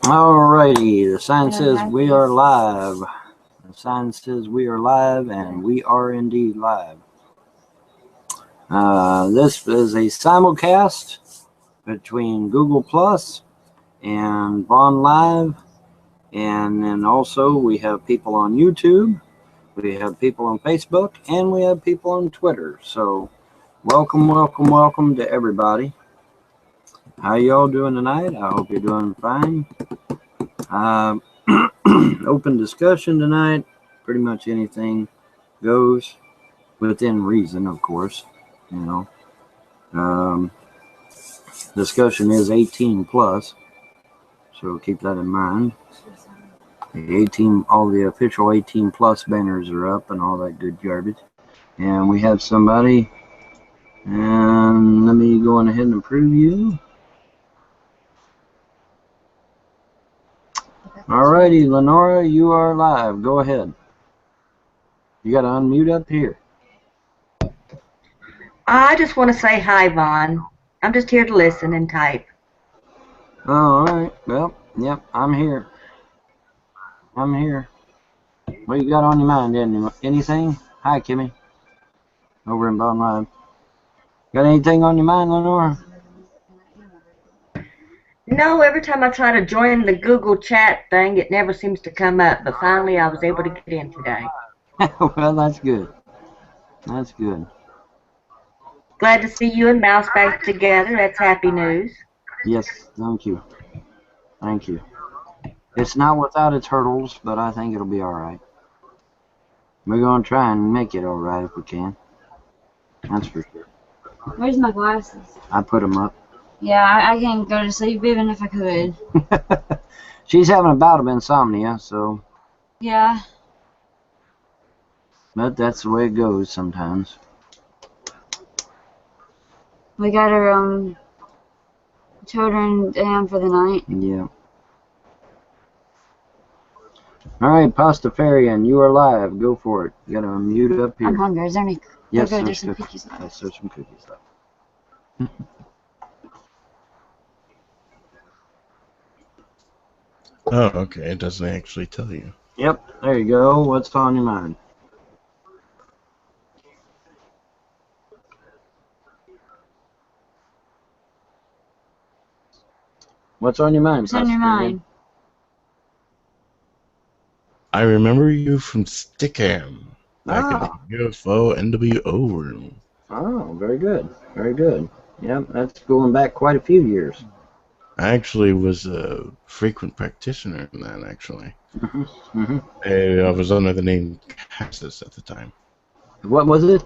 Alrighty, the sign says we are live. The sign says we are live, and we are indeed live. This is a simulcast between Google Plus and Vaughn Live, and then also we have people on YouTube, we have people on Facebook, and we have people on Twitter. So welcome, welcome, welcome to everybody. How y'all doing tonight? I hope you're doing fine. Open discussion tonight. Pretty much anything goes within reason, of course. You know, discussion is 18 plus, so keep that in mind. All the official 18 plus banners are up and all that good garbage. And we have somebody, and let me go on ahead and approve you. Alrighty, Lenora, you are live. Go ahead. You got to unmute up here. I just want to say hi, Vaughn. I'm just here to listen and type. Oh, all right. Well, yep, I'm here. I'm here. What you got on your mind? Anything? Hi, Kimmy. Over in Bottom Live. Got anything on your mind, Lenora? No, every time I try to join the Google chat thing, it never seems to come up. But finally, I was able to get in today. Well, that's good. That's good. Glad to see you and Mouse back together. That's happy news. Yes, thank you. Thank you. It's not without its hurdles, but I think it'll be all right. We're going to try and make it all right if we can. That's for sure. Where's my glasses? I put them up. Yeah, I can't go to sleep even if I could. She's having a bout of insomnia, so. Yeah. But that's the way it goes sometimes. We got our children down for the night. Yeah. All right, Pastafarian, you are live. Go for it. You got to unmute up here. I'm hungry. Is there any? Yes, there's some cookies left. Yes, there's some cookies left. Oh, okay. It doesn't actually tell you. Yep, there you go. What's on your mind? What's on your mind? What's on your mind? I remember you from Stickam back in the UFO NWO room. Oh, very good. Very good. Yep, that's going back quite a few years. I actually was a frequent practitioner in that, actually. I was under the name Cassis at the time. What was it?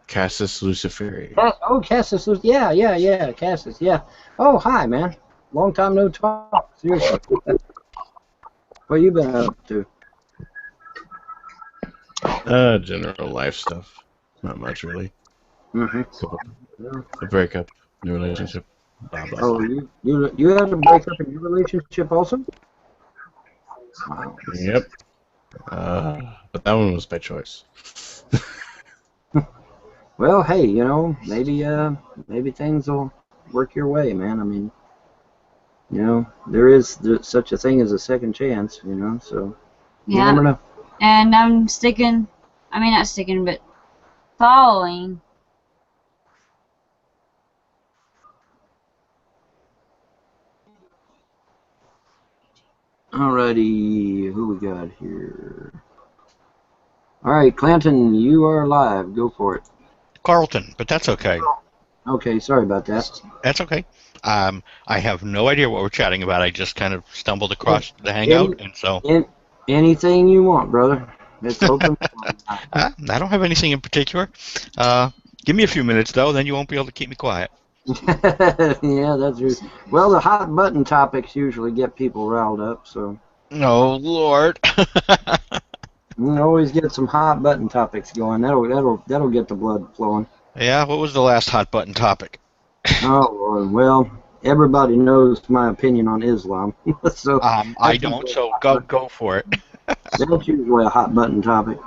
Cassis Luciferi. Oh, Cassis. Yeah, Cassis, yeah. Oh, hi, man. Long time no talk. Seriously. What you been up to? General life stuff. Not much, really. Mm-hmm. A breakup, new relationship, blah, blah, Oh, blah. you had to break up in your relationship also? Wow. Yep. But that one was by choice. Well, hey, you know, maybe things will work your way, man. I mean, you know, there's such a thing as a second chance, you know, so you never know. And I'm not sticking, but following. Alrighty, who we got here? Alright, Clanton, you are live. Go for it. Carlton, but that's okay. Okay, sorry about that. That's okay. I have no idea what we're chatting about. I just kind of stumbled across the Hangout, and so... Anything you want, brother. It's open. I don't have anything in particular. Give me a few minutes, though, then you won't be able to keep me quiet. Yeah, that's true. Well, the hot button topics usually get people riled up, so... Oh, Lord. You always get some hot button topics going. That'll get the blood flowing. Yeah, what was the last hot button topic? Oh, Lord. Well, everybody knows my opinion on Islam. So I don't, so go for it. That's usually a hot button topic.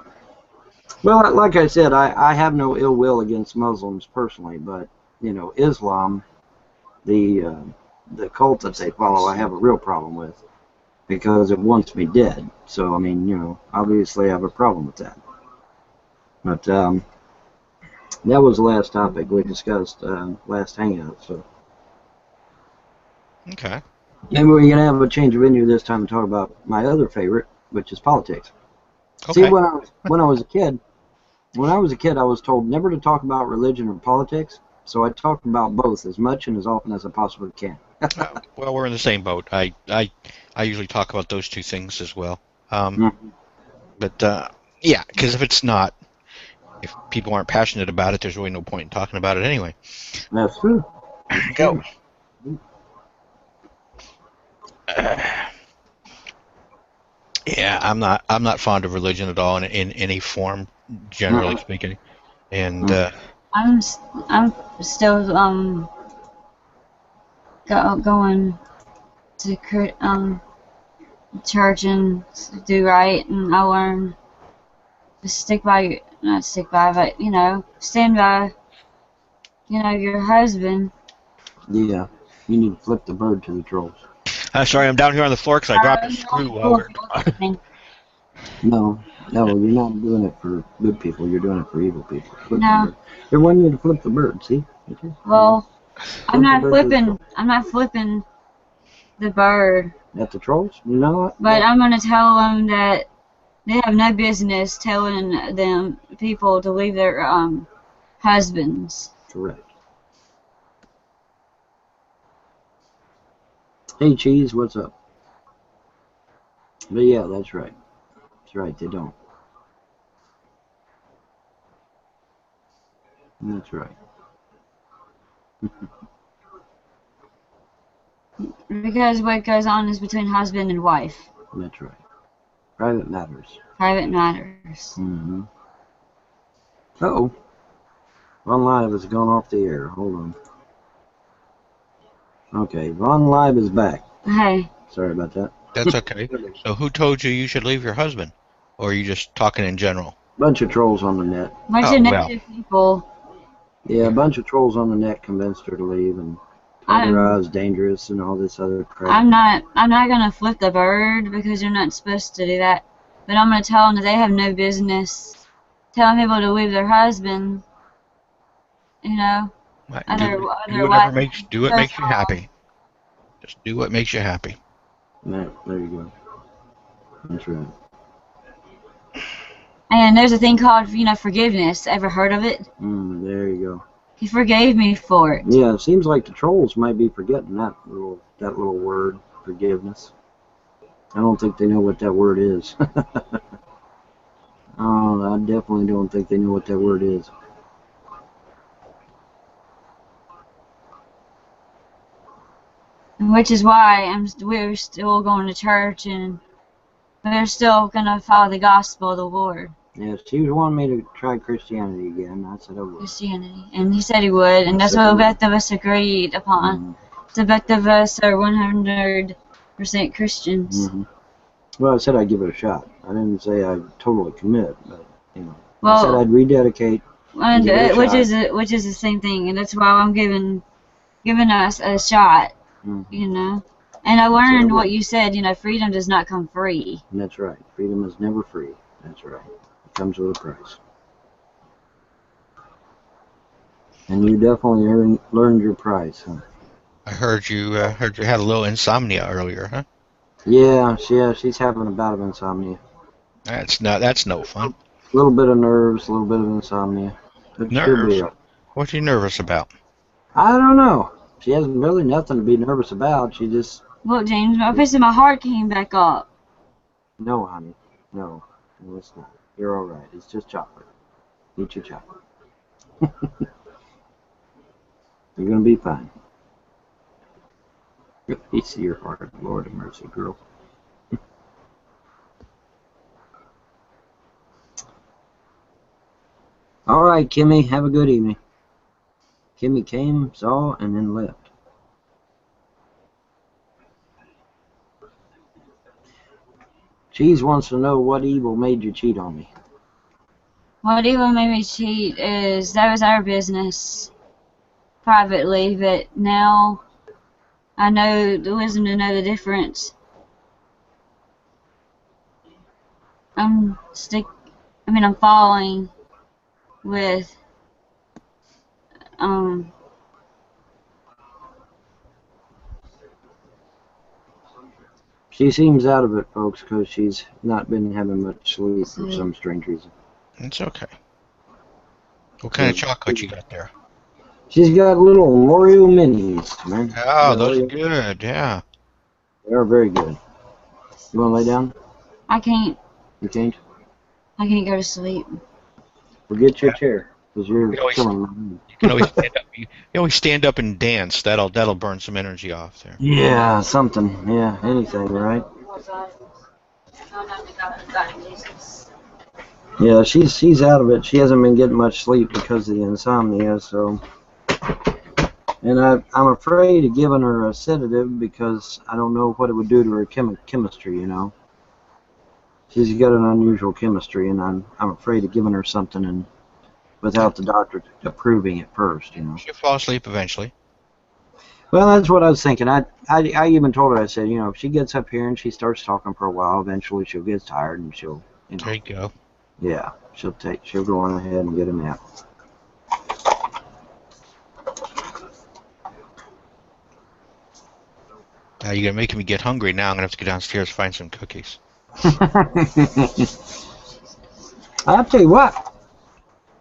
Well, like I said, I have no ill will against Muslims personally, but you know, Islam, the the cult that they follow, I have a real problem with because it wants me dead. So I mean, you know, obviously I have a problem with that. But that was the last topic we discussed last hangout. So Okay. maybe we're gonna have a change of venue this time and talk about my other favorite, which is politics. See, Okay. when I was a kid, I was told never to talk about religion or politics. So I talk about both as much and as often as I possibly can. Well, we're in the same boat. I usually talk about those two things as well. Mhm. But yeah, because if people aren't passionate about it, there's really no point in talking about it anyway. That's true. That's Go. true. Yeah, I'm not fond of religion at all in any form, generally Mhm. speaking. And Mhm. I'm still going to church and do right, and I learn to stick by, not stick by, but stand by, your husband. Yeah, you need to flip the bird to the trolls. sorry, I'm down here on the floor because I dropped a screw while we were talking. No, no, you're not doing it for good people. You're doing it for evil people. Flip the No, bird. They want you to flip the bird. See? Okay. well, I'm Flip the not bird to the flipping. I'm not flipping the bird, at the trolls. You know what? but I'm gonna tell them that they have no business telling them people to leave their husbands. Correct. Hey, cheese, what's up? But yeah, that's right. That's right. They don't. That's right. Because what goes on is between husband and wife. That's right. Private matters. Private matters. Mm-hmm. Uh-oh. Von Live has gone off the air. Hold on. Okay, Von Live is back. Hey, Sorry about that. That's okay. So who told you should leave your husband? Or are you just talking in general? Bunch of trolls on the net. bunch Oh, of well. negative people. Yeah, a bunch of trolls on the net convinced her to leave and told her I was dangerous and all this other crap. I'm not gonna flip the bird because you're not supposed to do that. But I'm gonna tell them that they have no business telling people to leave their husband. Right, Other whatever wife. do what makes you happy. Just do what makes you happy. There you go. That's right. And there's a thing called, forgiveness. Ever heard of it? There you go. He forgave me for it. Yeah, it seems like the trolls might be forgetting that little word, forgiveness. I don't think they know what that word is. Oh, I definitely don't think they know what that word is. Which is why we're still going to church and we're still gonna follow the gospel of the Lord. Yeah, she was wanting me to try Christianity again. I said I would. Christianity, and he said he would, and that's what both of us agreed upon. So both of us are 100% Christians. Well, I said I'd give it a shot. I didn't say I'd totally commit, but Well, I said I'd rededicate. Which is the same thing, and that's why I'm giving us a shot. And I learned what you said. Freedom does not come free. That's right. Freedom is never free. That's right. It comes with a price. And you definitely learned your price, huh? I heard you had a little insomnia earlier, huh? Yeah, she's having a bout of insomnia. That's no fun. A little bit of nerves, a little bit of insomnia. But Nerves? What are you nervous about? I don't know. She has really nothing to be nervous about. She just... Look, James, my heart came back up. No, honey. No, it's not. You're all right. It's just chocolate. Eat your chocolate. You're going to be fine. Peace of your heart. Lord of mercy, girl. All right, Kimmy. Have a good evening. Kimmy came, saw, and then left. Cheese wants to know what evil made you cheat on me. What evil made me cheat is that was our business privately, but now I know the wisdom to know the difference. I'm following with She seems out of it, folks, because she's not been having much sleep for some strange reason. It's okay. What kind of chocolate you got there? She's got little Oreo minis, man. Oh, those are good. Yeah. They are very good. You want to lay down? I can't. You can't? I can't go to sleep. Well, get your chair, because you're You always- killing me. You can always stand up. You always stand up and dance. That'll burn some energy off there. Yeah, something. Yeah, anything, right? Yeah, she's out of it. She hasn't been getting much sleep because of the insomnia, so. And I'm afraid of giving her a sedative because I don't know what it would do to her chemistry, you know. She's got an unusual chemistry, and I'm afraid of giving her something and without the doctor approving it first, you know. She'll fall asleep eventually. Well, that's what I was thinking. I even told her, I said, you know, if she gets up here and she starts talking for a while, eventually she'll get tired and she'll, you know. There you go. Yeah, she'll go on ahead and get a nap. Now you're making me get hungry. Now I'm gonna have to go downstairs and find some cookies. I'll tell you what,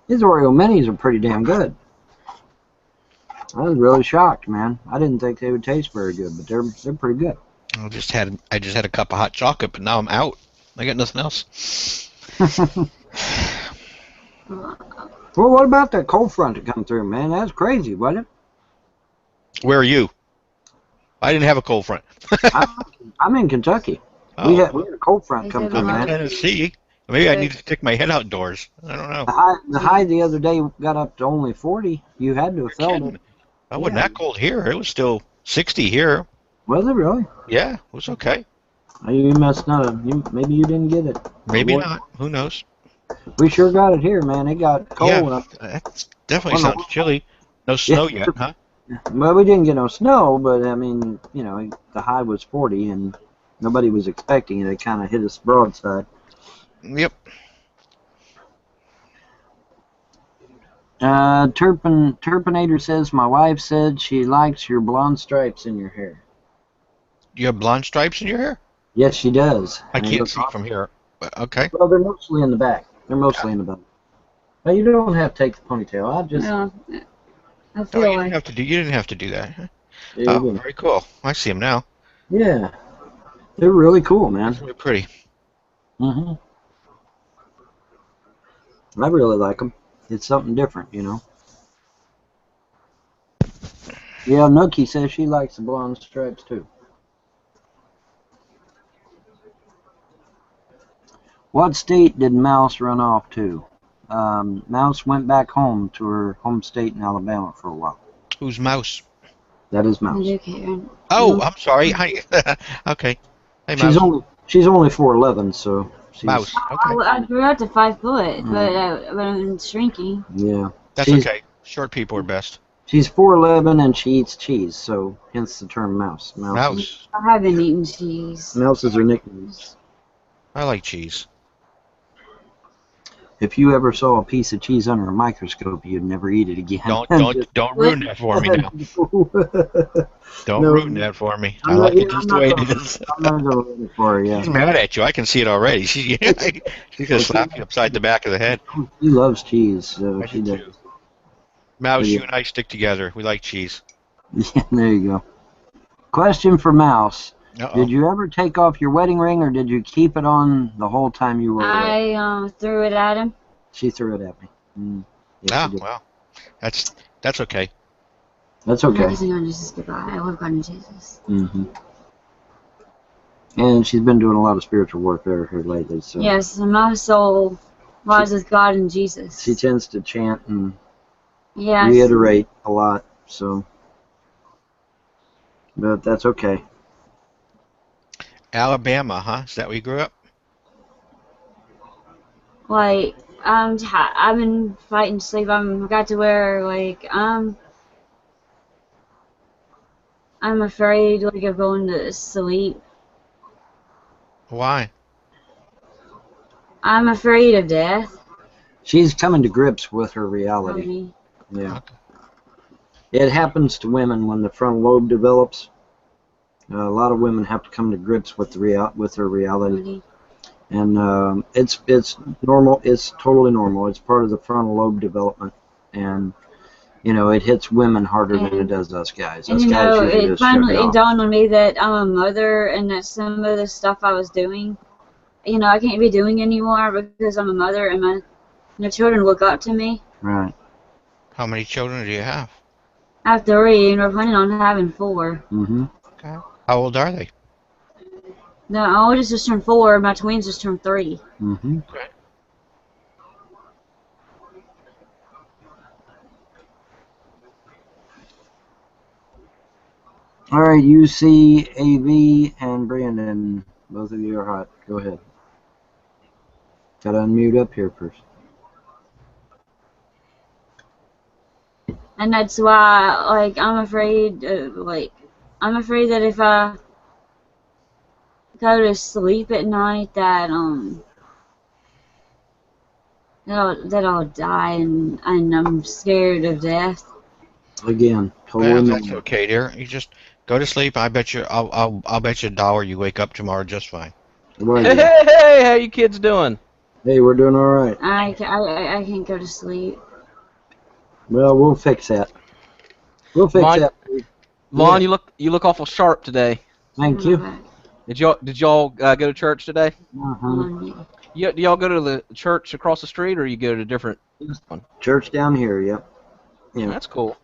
these Oreo minis are pretty damn good. I was really shocked, man. I didn't think they would taste very good, but they're pretty good. I just had a cup of hot chocolate, but now I'm out. I got nothing else. Well, what about that cold front to come through, man? That's crazy, wasn't it? Where are you? I didn't have a cold front. I'm in Kentucky. Oh. We had a cold front come through, I'm in man. Tennessee. Maybe I need to stick my head outdoors. I don't know. The high the other day got up to only 40. You had to have felt it. I wasn't that cold here. It was still 60 here. Was it really? Yeah, it was okay. You must not have. Maybe you didn't get it. Maybe not. Who knows? We sure got it here, man. It got cold. Yeah, that definitely sounds chilly. No snow yet, huh? Well, we didn't get no snow, but I mean, you know, the high was 40, and nobody was expecting it. It kind of hit us broadside. Yep. Turpinator says, my wife said she likes your blonde stripes in your hair. You have blonde stripes in your hair? Yes, she does. I can't see from here. But okay. Well, they're mostly in the back. They're mostly in the back. Well, you don't have to take the ponytail. I just. No, I No, feel you like didn't have to do. You didn't have to do that. Huh? Yeah, Oh, very cool. I see them now. yeah, they're really cool, man. Really pretty. I really like them. It's something different, you know. Yeah, Nookie says she likes the blonde stripes too. What state did Mouse run off to? Mouse went back home to her home state in Alabama for a while. Who's Mouse? That is Mouse. Oh, I'm sorry. Hi. Okay. Hey, Mouse. She's only 4'11", so she's, Mouse. Okay. I grew up to 5 foot, but I'm shrinking. Yeah. That's okay. Short people are best. She's 4'11" and she eats cheese, so hence the term Mouse. Mouse. I haven't eaten cheese. Mouse is her nickname. I like cheese. If you ever saw a piece of cheese under a microscope, you'd never eat it again. Don't ruin that for me now. Don't ruin that for me. I like it just the way it is. I'm not going to ruin it for her, yeah. She's mad at you. I can see it already. She's gonna slap you upside the back of the head. She loves cheese, so I she do does. too. Mouse, Yeah. you and I stick together. We like cheese. Yeah, there you go. Question for Mouse. Uh-oh. Did you ever take off your wedding ring, or did you keep it on the whole time you were away? I threw it at him. She threw it at me. Yes, she did. Well, that's okay. That's I'm okay. not going to Jesus goodbye. I love God and Jesus. And she's been doing a lot of spiritual work there lately. So Yes, and my soul lies with God and Jesus. she tends to chant and Yes. reiterate a lot. So, but that's okay. Alabama, huh? Is that where you grew up? Like, I've been fighting sleep. I got to where, like, I'm afraid like of going to sleep. Why? I'm afraid of death. She's coming to grips with her reality. Yeah. Okay. It happens to women when the frontal lobe develops. A lot of women have to come to grips with her reality, and it's normal. It's totally normal. It's part of the frontal lobe development, and you know it hits women harder than it does us guys. And Us you guys know, usually it just shrug finally it off. dawned on me that I'm a mother, and that some of the stuff I was doing, you know, I can't be doing anymore because I'm a mother, and my children look up to me. Right. How many children do you have? I have 3, and we're planning on having 4. Mm-hmm. Okay. How old are they? The oldest just turned 4. My twins just turned 3. Mm-hmm. Okay. All right, UC, AV, and Brandon. Both of you are hot. Go ahead. Gotta unmute up here first. And that's why, like, I'm afraid that if I go to sleep at night, that that I'll die, and I'm scared of death. Again, totally Well, normal. that's okay, dear. You just go to sleep. I bet you. I'll bet you $1 you wake up tomorrow just fine. Well, Hey, yeah. hey, hey, how you kids doing? Hey, we're doing all right. I can't go to sleep. Well, we'll fix that. We'll fix Vaughn, that. Vaughn, Yeah. you look awful sharp today. Thank you. Did y'all go to church today? Uh-huh. Do y'all go to the church across the street, or you go to a different one? Church down here, yep. Yeah. That's cool.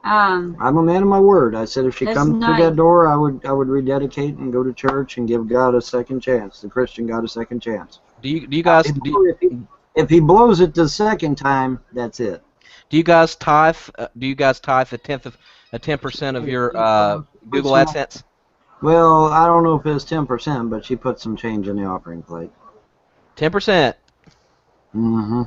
I'm a man of my word. I said if she That's comes nice. through that door, I would rededicate and go to church and give God a second chance. The Christian God a second chance. Do you guys If he blows it the second time, that's it. do you guys tithe? Do you guys tithe a 10% of your Google AdSense? Well, I don't know if it's 10%, but she put some change in the offering plate. 10%. Mm-hmm.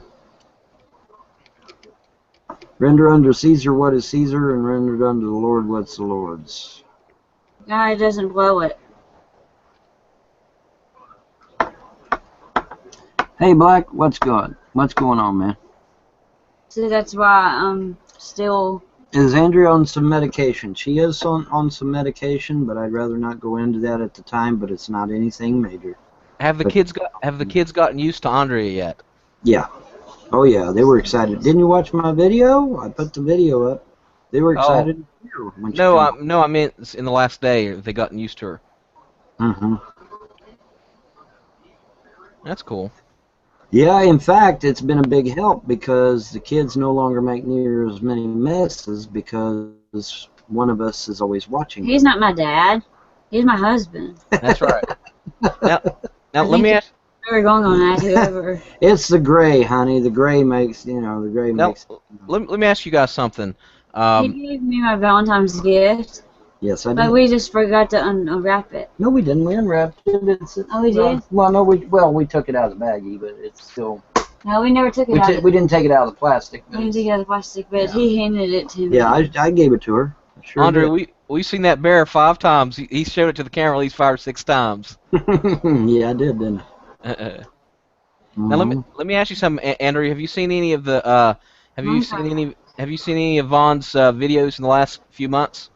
Render unto Caesar what is Caesar, and render unto the Lord what's the Lord's. God doesn't blow it. Hey, Black, what's going on, man? So that's why I'm still. Is Andrea on some medication? She is on some medication, but I'd rather not go into that at the time. But it's not anything major. Have the kids gotten used to Andrea yet? Yeah. Oh yeah, they were excited. Didn't you watch my video? I put the video up. They were excited. When she No, came. I meant in the last day they gotten used to her. Mm-hmm. That's cool. Yeah, in fact, it's been a big help because the kids no longer make near as many messes because one of us is always watching. He's not my dad. He's my husband. That's right. Now let me ask. We're going on that. Whoever. It's the gray, honey. The gray makes, the gray Now, makes. let me ask you guys something. He gave me my Valentine's gift, Yes, I but did. we just forgot to unwrap it. No, we didn't. We unwrapped it. Oh, we did? Well, no, we took it out of the baggie, but it's still. No, we never took it out. We didn't take it out of the plastic. We didn't take it out of the plastic, but he handed it to me. Yeah, I gave it to her. Sure Andre, did. we've seen that bear 5 times. He showed it to the camera at least 5 or 6 times. Yeah, I did, didn't I? Now let me ask you something, Andrea. Have you seen any of the have you seen any of Vaughn's videos in the last few months?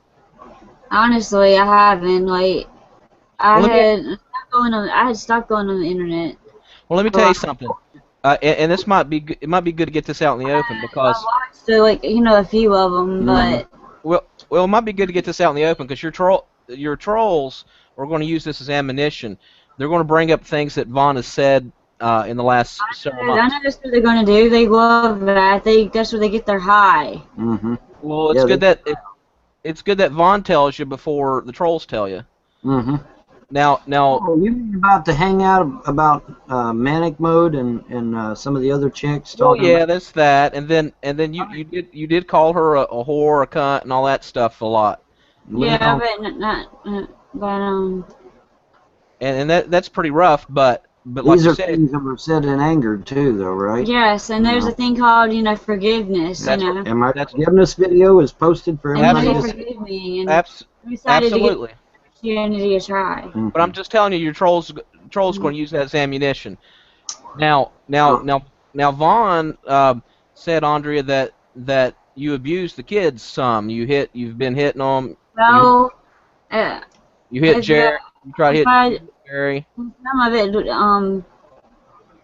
Honestly, I haven't. Like, I had stopped going on the internet. Well, let me tell you something. And this might be it might be good to get this out in the open because I watched a few of them, but well, it might be good to get this out in the open because your trolls are going to use this as ammunition. They're going to bring up things that Vaughn has said in the last several months. I know that's what they're going to do. They love that. That's where they get their high. Mm-hmm. Well, it's it's good that Vaughn tells you before the trolls tell you. Mm-hmm. Now. Oh, you mean about the hangout about manic mode and some of the other chicks? Oh talking yeah, about? that's that. And then you did call her a whore, a cunt, and all that stuff a lot. Yeah, Well, And that's pretty rough. But like these you are said, things that were said in anger too, though, right? yes, and there's a thing called forgiveness. That's And my forgiveness video is posted for and everybody you to may see. forgive me. And We decided Absolutely. to give Christianity a try. But I'm just telling you, your trolls going to use that as ammunition. Now, Vaughn said, Andrea, that you abused the kids some. You've been hitting them. Well, You hit if, Jerry. You tried if hitting Jerry. some of it,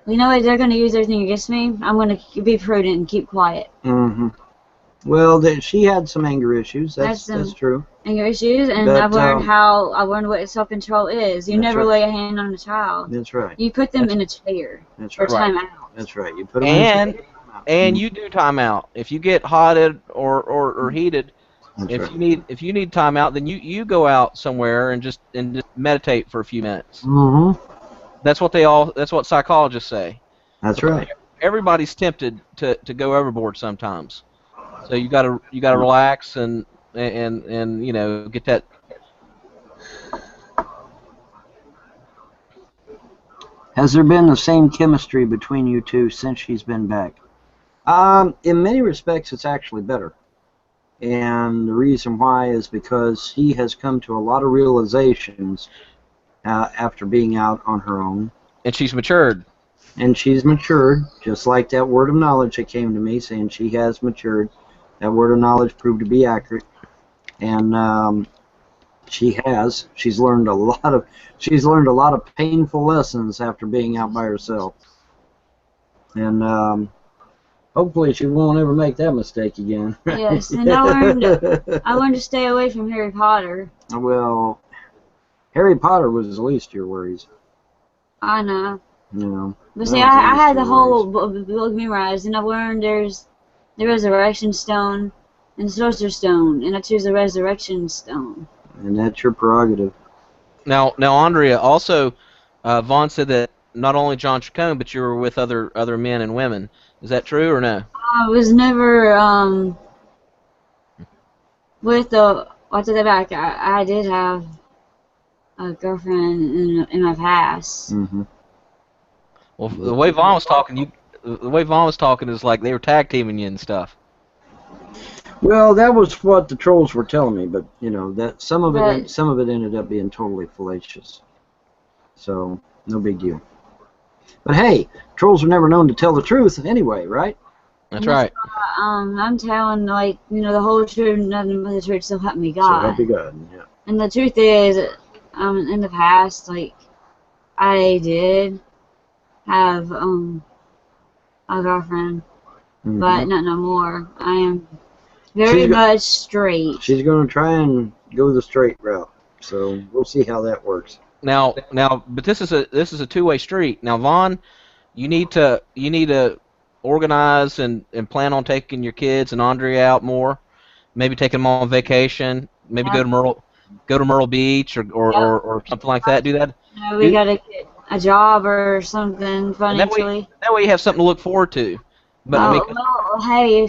you know what? They're going to use everything against me. I'm going to be prudent and keep quiet. Mm-hmm. Well, she had some anger issues. That's true. Anger issues, and But, I learned what self-control is. You never lay a hand on a child. That's right. You put them in a chair. That's Or right. time out. That's right. You put them in a chair. And you do timeout. If you get hotted or heated, That's if right. you need timeout, then you go out somewhere and just meditate for a few minutes. Mm-hmm. That's what psychologists say. That's right. Everybody's tempted to go overboard sometimes. So you gotta relax and get that. Has there been the same chemistry between you two since she's been back? In many respects, it's actually better. And the reason why is because he has come to a lot of realizations after being out on her own. And she's matured. And she's matured, just like that word of knowledge that came to me saying she has matured. That word of knowledge proved to be accurate. And she has. She's learned a lot of painful lessons after being out by herself. And hopefully she won't ever make that mistake again. Yes, and I learned to stay away from Harry Potter. Well, Harry Potter was the least of your worries. I know. You know. But see, I had the whole book memorized, and I learned there's the Resurrection Stone and the Sorcerer's Stone, and I choose the Resurrection Stone. And that's your prerogative. Now, Andrea, also, Vaughn said that not only John Chacon, but you were with other men and women. Is that true or no? I was never with the. I take that back. I did have a girlfriend in my past. Mm-hmm. Well, the way Vaughn was talking is like they were tag teaming you and stuff. Well, that was what the trolls were telling me, but you know that some of it ended up being totally fallacious. So no big deal. But hey, trolls are never known to tell the truth anyway, right? That's right. I'm telling the whole truth, nothing but the truth, so help me So God. help you God. Yeah. And the truth is, in the past, I did have a girlfriend, but not no more. I am very much straight. She's going to try and go the straight route, so we'll see how that works. Now, but this is a two-way street. Now, Vaughn, you need to organize and plan on taking your kids and Andrea out more. Maybe taking them on vacation. Maybe go to Myrtle Beach or something like that. Do that. No, we gotta get a job or something financially. That way you have something to look forward to. But hey,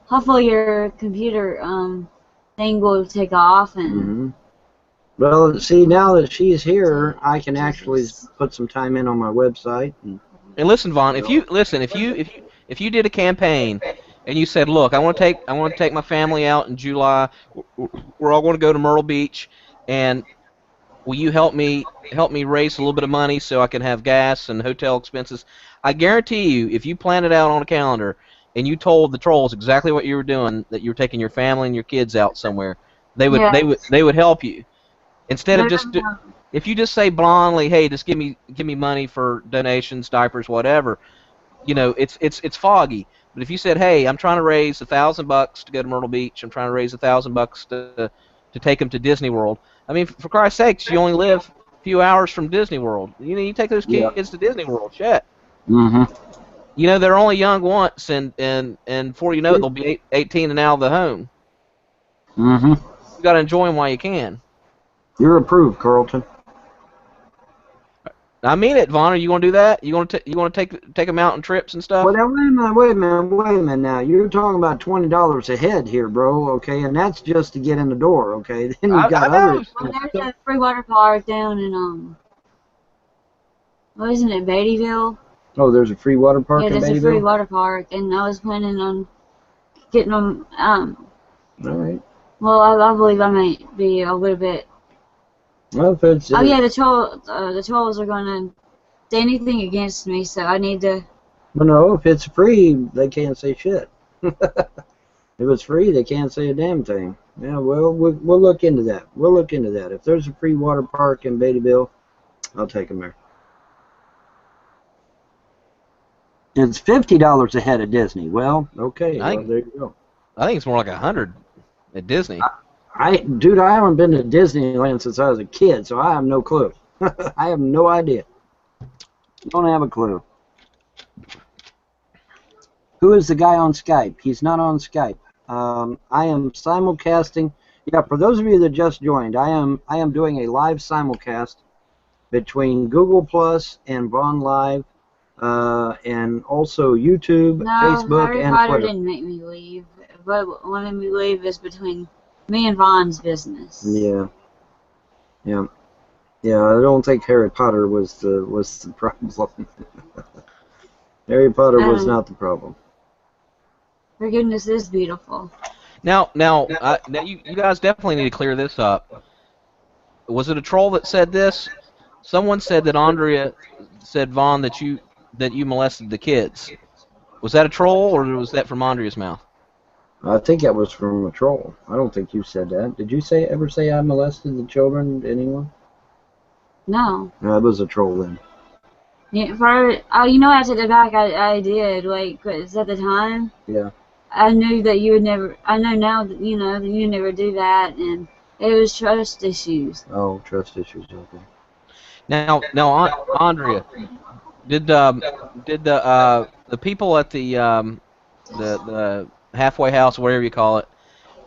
hopefully your computer thing will take off and. Well, see, now that she's here, I can actually put some time in on my website. And listen, Vaughn, if you did a campaign and you said, look, I want to take my family out in July. We're all going to go to Myrtle Beach, and will you help me raise a little bit of money so I can have gas and hotel expenses? I guarantee you, if you planned it out on a calendar and you told the trolls exactly what you were doing, that you were taking your family and your kids out somewhere, they would help you. Instead of if you just say blindly, hey, just give me money for donations, diapers, whatever, it's foggy. But if you said, hey, I'm trying to raise $1,000 to go to Myrtle Beach, I'm trying to raise $1,000 to take them to Disney World. I mean, for Christ's sakes, you only live a few hours from Disney World. You take those kids to Disney World. Shit. They're only young once, and before you know it, they'll be 18 and out of the home. You got to enjoy them while you can. You're approved, Carlton. I mean it, Vaughn. Are you going to do that? You going to take them out on trips and stuff? Well, now, wait a minute. Now you're talking about $20 a head here, bro. Okay, and that's just to get in the door. Okay, then you've got others. Well, there's a free water park down in wasn't it Beattyville? Oh, there's a free water park in Beattyville? Yeah, there's a free water park, and I was planning on getting them. All right. Well, I believe I might be a little bit. Well, if it's, Oh yeah, the trolls are gonna do anything against me, so I need to. well, no, if it's free, they can't say shit. If it's free, they can't say a damn thing. Yeah, well, we'll look into that. We'll look into that. If there's a free water park in Beattyville, I'll take them there. It's $50 a head at Disney. Well, okay, well, there you go. I think it's more like 100 at Disney. Dude, I haven't been to Disneyland since I was a kid, so I have no clue. I have no idea. Don't have a clue. Who is the guy on Skype? He's not on Skype. I am simulcasting. Yeah, for those of you that just joined, I am doing a live simulcast between Google Plus and Vaughn Live, and also YouTube, No, Facebook, Harry and Potter Twitter. didn't make me leave. But what made me leave is between me and Vaughn's business. Yeah. I don't think Harry Potter was the problem. Harry Potter was not the problem. Forgiveness is beautiful. Now, you guys definitely need to clear this up. Was it a troll that said this? Someone said that Andrea said, Vaughn, that you molested the kids. Was that a troll, or was that from Andrea's mouth? I think that was from a troll. I don't think you said that. Did you ever say I molested the children? Anyone? No. No, it was a troll then. Yeah, you know, I took it back. I did. Like, 'cause at the time, Yeah. I knew that you would never. I know now that you know that you never do that, and it was trust issues. Oh, trust issues. Okay. Now, Andrea, did the people at the halfway house, whatever you call it,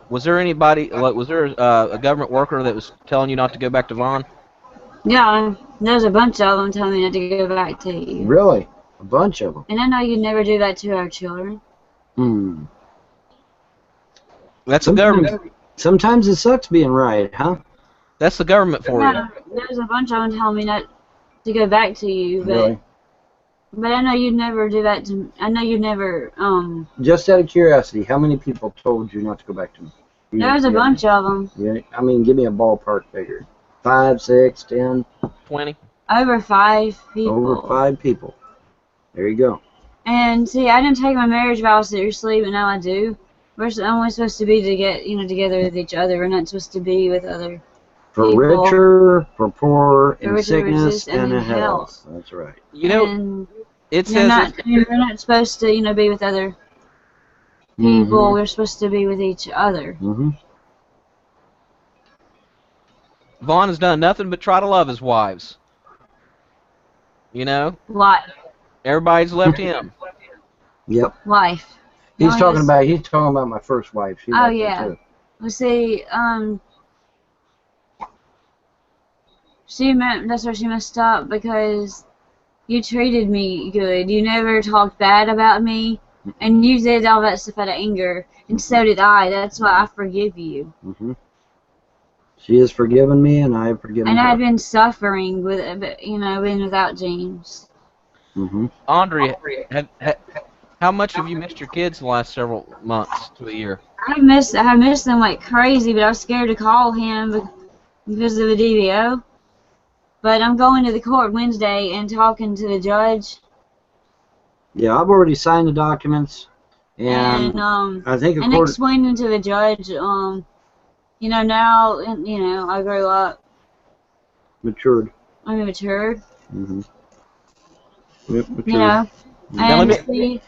was there anybody? Was there a government worker that was telling you not to go back to Vaughn? Yeah, there's a bunch of them telling me not to go back to you. Really? A bunch of them. And I know you'd never do that to our children. That's the government. Sometimes it sucks being right, huh? That's the government for you. Yeah, there's a bunch of them telling me not to go back to you, but Really? but I know you'd never do that to. I know you'd never. Just out of curiosity, how many people told you not to go back to me? There's a bunch of them. Yeah, I mean, give me a ballpark figure. 5, 6, 10. 20. Over 5 people. Over 5 people. There you go. And see, I didn't take my marriage vow seriously, but now I do. We're only supposed to be together with each other. We're not supposed to be with other For people. richer, for poor, in richer, sickness, riches, and in in health. health. That's right. You know, And it says we're not supposed to, be with other people. We're supposed to be with each other. Vaughn has done nothing but try to love his wives. You know, Life. everybody's left him. Yep. Life. He's Long talking as- about my first wife. She Oh, left me yeah. too. Well, see, that's where she messed up because you treated me good. You never talked bad about me, and you did all that stuff out of anger, and so did I. That's why I forgive you. She has forgiven me, and I have forgiven And her. I've been suffering with it, being without James. Andrea, how much have you missed your kids the last several months to a year? I miss them like crazy, but I was scared to call him because of the DVO. But I'm going to the court Wednesday and talking to the judge. Yeah, I've already signed the documents, and I think and explaining to the judge, now, I grew up. matured. I'm matured. Yep, matured. And see,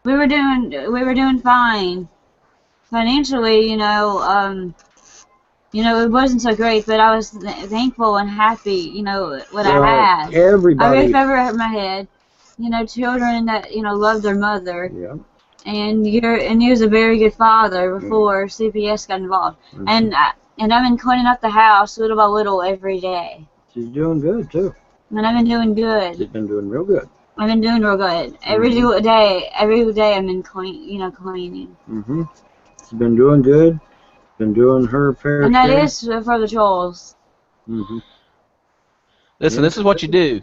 we were doing fine financially. It wasn't so great, but I was thankful and happy. What I had. Everybody. I roof over my head. Children that loved their mother. Yeah. And he was a very good father before CPS got involved. And I've been cleaning up the house little by little every day. She's doing good too. And I've been doing good. She's been doing real good. I've been doing real good. Every day I've been cleaning. She's been doing good. Been doing her fair And share. that is for the trolls. Listen, this is what you do.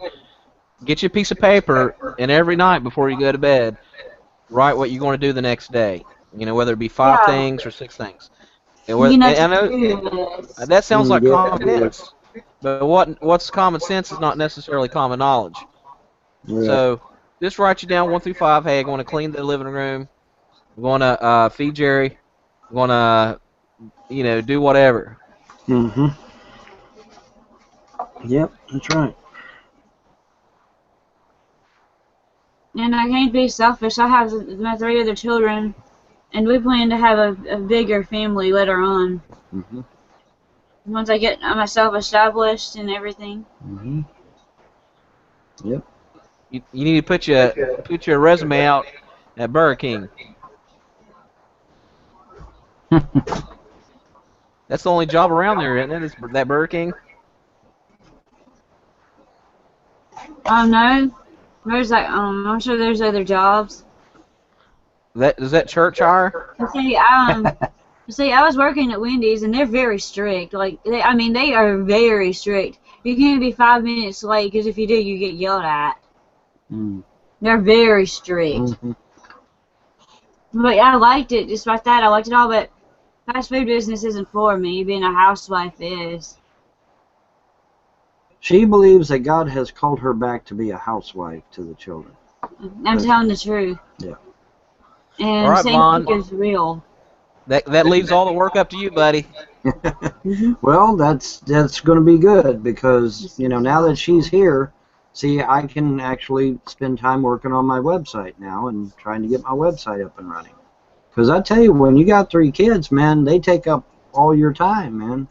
Get you a piece of paper, and every night before you go to bed, write what you're going to do the next day. You know, whether it be 5 Yeah. things or 6 things. And, You know, and I know that sounds like Yeah, common sense, but what's common sense is not necessarily common knowledge. yeah. So just write you down 1 through 5. Hey, I'm going to clean the living room. I'm going to feed Jerry. I'm going to, you know, do whatever. Mm-hmm. Yep, that's right. and I can't be selfish. I have my 3 other children, and we plan to have a bigger family later on. Mm-hmm. Once I get myself established and everything. Mm-hmm. Yep. You need to put your resume out at Burger King. That's the only job around there, isn't it? Is that Burger King? No, there's like I'm sure there's other jobs. Is that church hire? See, I was working at Wendy's, and they're very strict. Like, I mean, they are very strict. You can't be 5 minutes late, because if you do, you get yelled at. Mm. They're very strict. Mm-hmm. But I liked it, just like that. I liked it all, but fast food business isn't for me. Being a housewife is. She believes that God has called her back to be a housewife to the children. I'm telling the truth. Yeah. And All right, same Vaughn. thing is real. That leaves all the work up to you, buddy. Well, that's going to be good because, you know, now that she's here, see, I can actually spend time working on my website now and trying to get my website up and running. Because I tell you, when you got 3 kids, man, they take up all your time, man.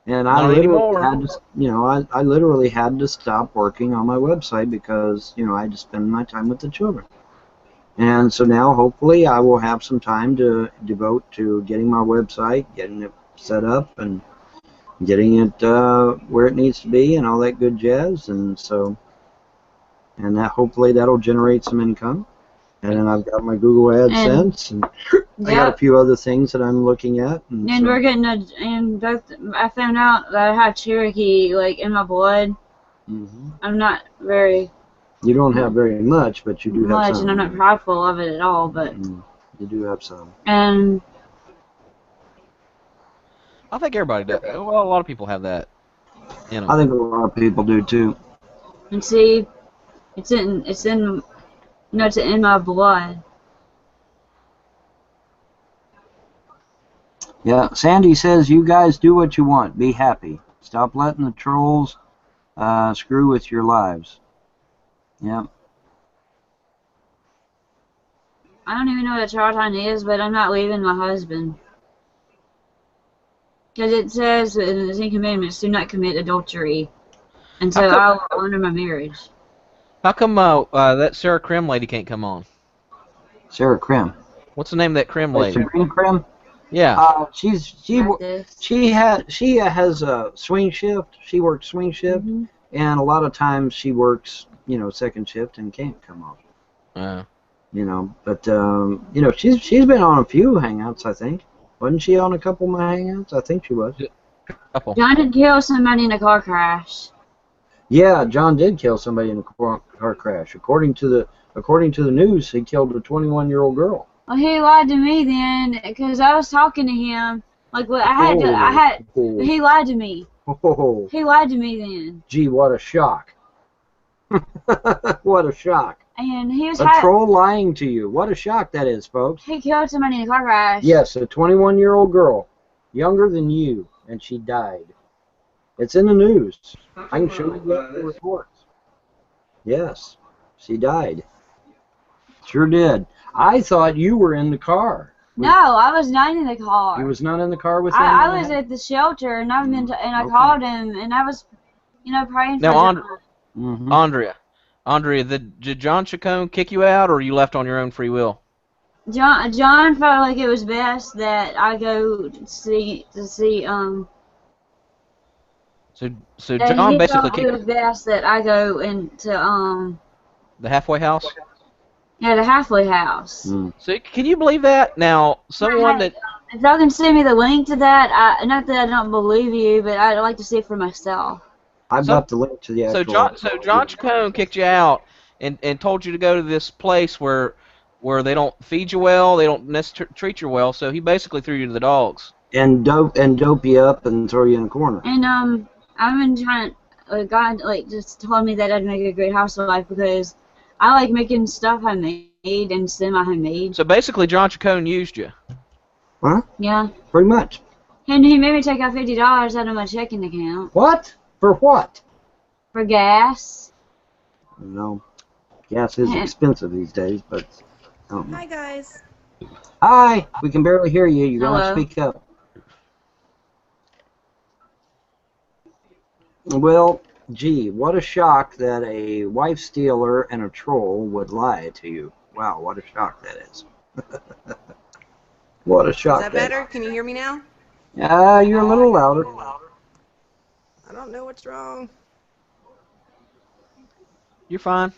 And I Not literally anymore. had to, you know, I literally had to stop working on my website because, you know, I had to spend my time with the children. And so now, hopefully, I will have some time to devote to getting my website, getting it set up, and getting it where it needs to be, and all that good jazz. And so, and that hopefully that'll generate some income. And then I've got my Google AdSense, and I got a few other things that I'm looking at. And so, we're getting I found out that I have Cherokee like in my blood. mm-hmm. I'm not very You don't have very much, but you do have much, some. and I'm not prideful of it at all. But you do have some. and I think everybody does. Well, a lot of people have that. You know. I think a lot of people do too. and see, it's in you know, it's in my blood. Yeah, Sandy says you guys do what you want. Be happy. Stop letting the trolls screw with your lives. Yeah. I don't even know what a child time is, but I'm not leaving my husband. Because it says in the Ten Commandments, do not commit adultery. And so I'll honor my marriage. How come that Sarah Krim lady can't come on? Sarah Krim. What's the name of that Krim lady? Sabrina Krim? Yeah. She has a swing shift. She works swing shift, and a lot of times she works, you know, second shift and can't come on. You know, but you know, she's been on a few hangouts, I think. Wasn't she on a couple of my hangouts? I think she was. Couple. John did kill somebody in a car crash. Yeah, John did kill somebody in a car crash. According to the news, he killed a 21-year-old girl. Well, he lied to me then, because I was talking to him. Like, well, he lied to me. Oh. He lied to me then. Gee, what a shock. What a shock. And he was a troll lying to you. What a shock that is, folks. He killed somebody in a car crash. Yes, a 21-year-old girl, younger than you, and she died. It's in the news. I can show you the reports. Yes, she died. Sure did. I thought you were in the car. No, I was not in the car. You was not in the car with him? I was at the shelter, and I called him, and I was, you know, praying for him. Andrea, did John Chacon kick you out, or you left on your own free will? John felt like it was best that I go to see. So John basically kicked. It was best that I go into the halfway house. Yeah, the halfway house. So can you believe that? Now, someone that... If y'all can send me the link to that, not that I don't believe you, but I'd like to see it for myself. I've got the link to the actual... So John Chacon kicked you out and told you to go to this place where where they don't feed you well, they don't treat you well. So he basically threw you to the dogs. And dope you up and throw you in a corner. And I've been trying. God just told me that I'd make a great housewife because I like making stuff homemade and semi-homemade. So basically, John Chacon used you. Huh? Yeah. Pretty much. And he made me take out $50 out of my checking account. What? For what? For gas. No. Gas is expensive these days, but I don't know. Hi, guys. Hi. We can barely hear you. You're going to Hello. speak up. Well, gee, what a shock that a wife stealer and a troll would lie to you. Wow, what a shock that is. What a shock. Is that better? Can you hear me now? You're a little louder. I don't know what's wrong. You're fine.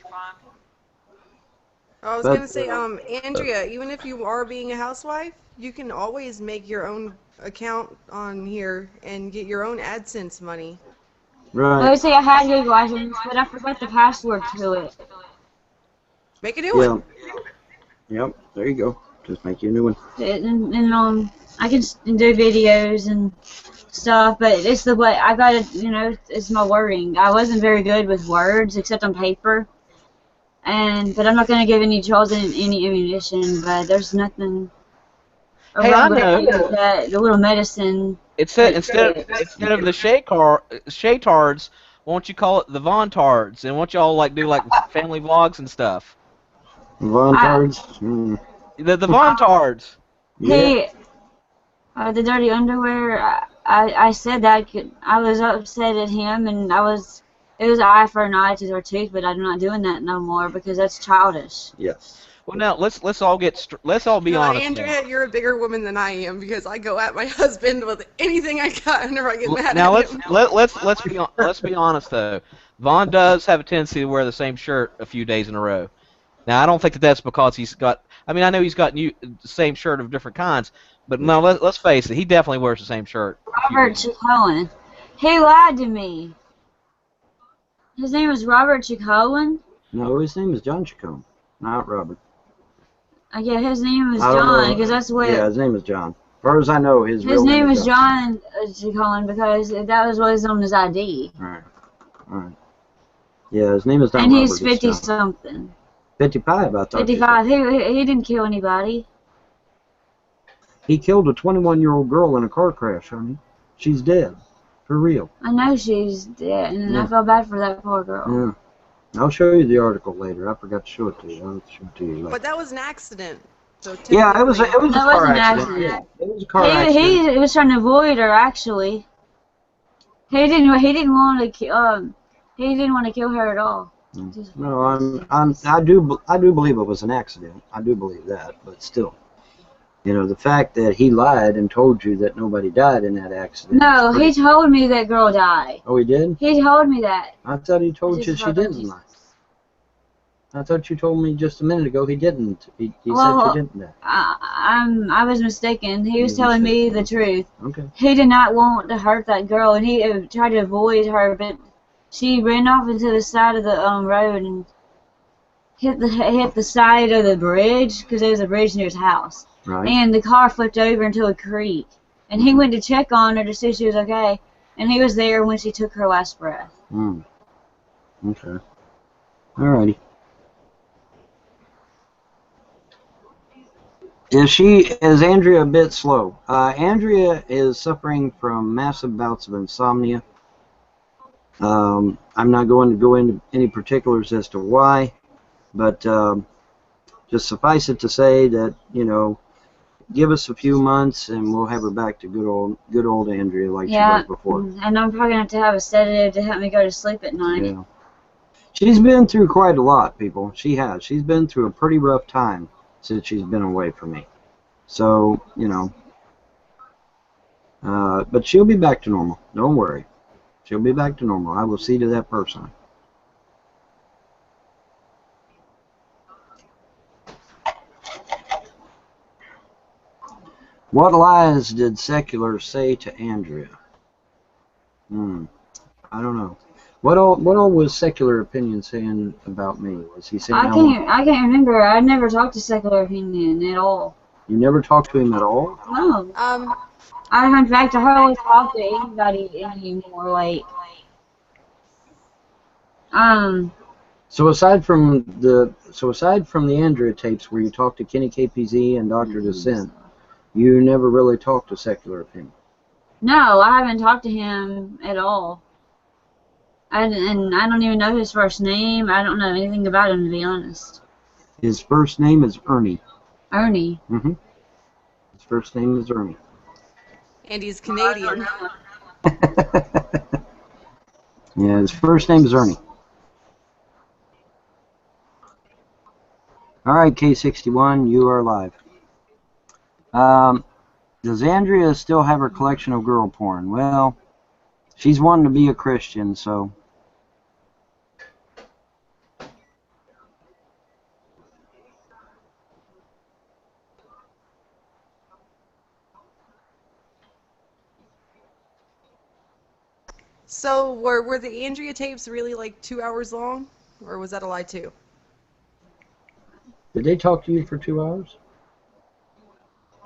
I was going to say, Andrea, even if you are being a housewife, you can always make your own account on here and get your own AdSense money. I Right. would say I had Google AdSense, but I forgot the password to it. Make a new one. Yep, there you go. Just make you a new one. And I can do videos and stuff, but it's the way I gotta, it's my wording. I wasn't very good with words except on paper, but I'm not gonna give any trolls any ammunition. But there's nothing. Hey, I wrong with know. that. The little medicine. It said instead of the Shaytards, won't you call it the Vontards? And won't y'all do family vlogs and stuff? Vontards? The Vontards. Yeah. Hey, the dirty underwear. I said that I was upset at him, and it was an eye for an eye, tooth for a tooth. But I'm not doing that no more because that's childish. Yes. Well, now let's all be No, honest. Andrea, you're a bigger woman than I am because I go at my husband with anything I got whenever I get mad Now at him. let's be honest though. Vaughn does have a tendency to wear the same shirt a few days in a row. Now I don't think that's because he's got. I mean, I know he's got the same shirt of different kinds, but no, let's face it, he definitely wears the same shirt. Robert Chicowan. He lied to me. His name was Robert Chicowan. No, his name is John Chacon, not Robert. Yeah, his name was I don't John know. because that's what. Yeah, his name is John. As far as I know, his real name is was John Chicowan because that was what was on his ID. All right. Yeah, his name is not And Robert. he's 50 something. 55, I thought. 55. He didn't kill anybody. He killed a 21-year-old girl in a car crash, honey. She's dead. For real. I know she's dead, and Yeah. I feel bad for that poor girl. Yeah. I'll show you the article later. I forgot to show it to you. I'll show it to you later. But that was an accident. So Yeah, it was a That was car an accident. Yeah, accident. it was a car accident. He was trying to avoid her actually. He didn't want to kill her at all. No, I do believe it was an accident. I do believe that, but still, the fact that he lied and told you that nobody died in that accident. No, he told me that girl died. Oh, he did? He told me that. I thought he told you Just she about didn't Jesus. lie. I thought you told me just a minute ago he didn't. He Well, said she didn't die. I was mistaken. He was telling me the truth. Okay. He did not want to hurt that girl, and he tried to avoid her, but she ran off into the side of the road and hit the side of the bridge because there was a bridge near his house. Right. And the car flipped over into a creek. And he went to check on her to see if she was okay, and he was there when she took her last breath. Okay. Alrighty. Is Andrea a bit slow? Andrea is suffering from massive bouts of insomnia. I'm not going to go into any particulars as to why, but just suffice it to say that, give us a few months and we'll have her back to good old Andrea like she was before. And I'm probably going to have to have a sedative to help me go to sleep at night. Yeah. She's been through quite a lot, people. She has. She's been through a pretty rough time since she's been away from me. So, but she'll be back to normal. Don't worry. She'll be back to normal. I will see to that personally. What lies did seculars say to Andrea? I don't know. What all was Secular Opinion saying about me? Was he saying I can't remember. I never talked to Secular Opinion at all. You never talked to him at all? No. In fact, I hardly talk to anybody anymore. Like, So aside from the Andrea tapes where you talked to Kenny KPZ and Dr. Descent, you never really talked to Secular Opinion. no, I haven't talked to him at all. And I don't even know his first name. I don't know anything about him, to be honest. His first name is Ernie. Ernie. Mm-hmm. His first name is Ernie. And he's Canadian. Yeah, his first name is Ernie. All right, K61, you are live. Does Andrea still have her collection of girl porn? Well, she's wanting to be a Christian, so... So were the Andrea tapes really like 2 hours long, or was that a lie too? Did they talk to you for 2 hours?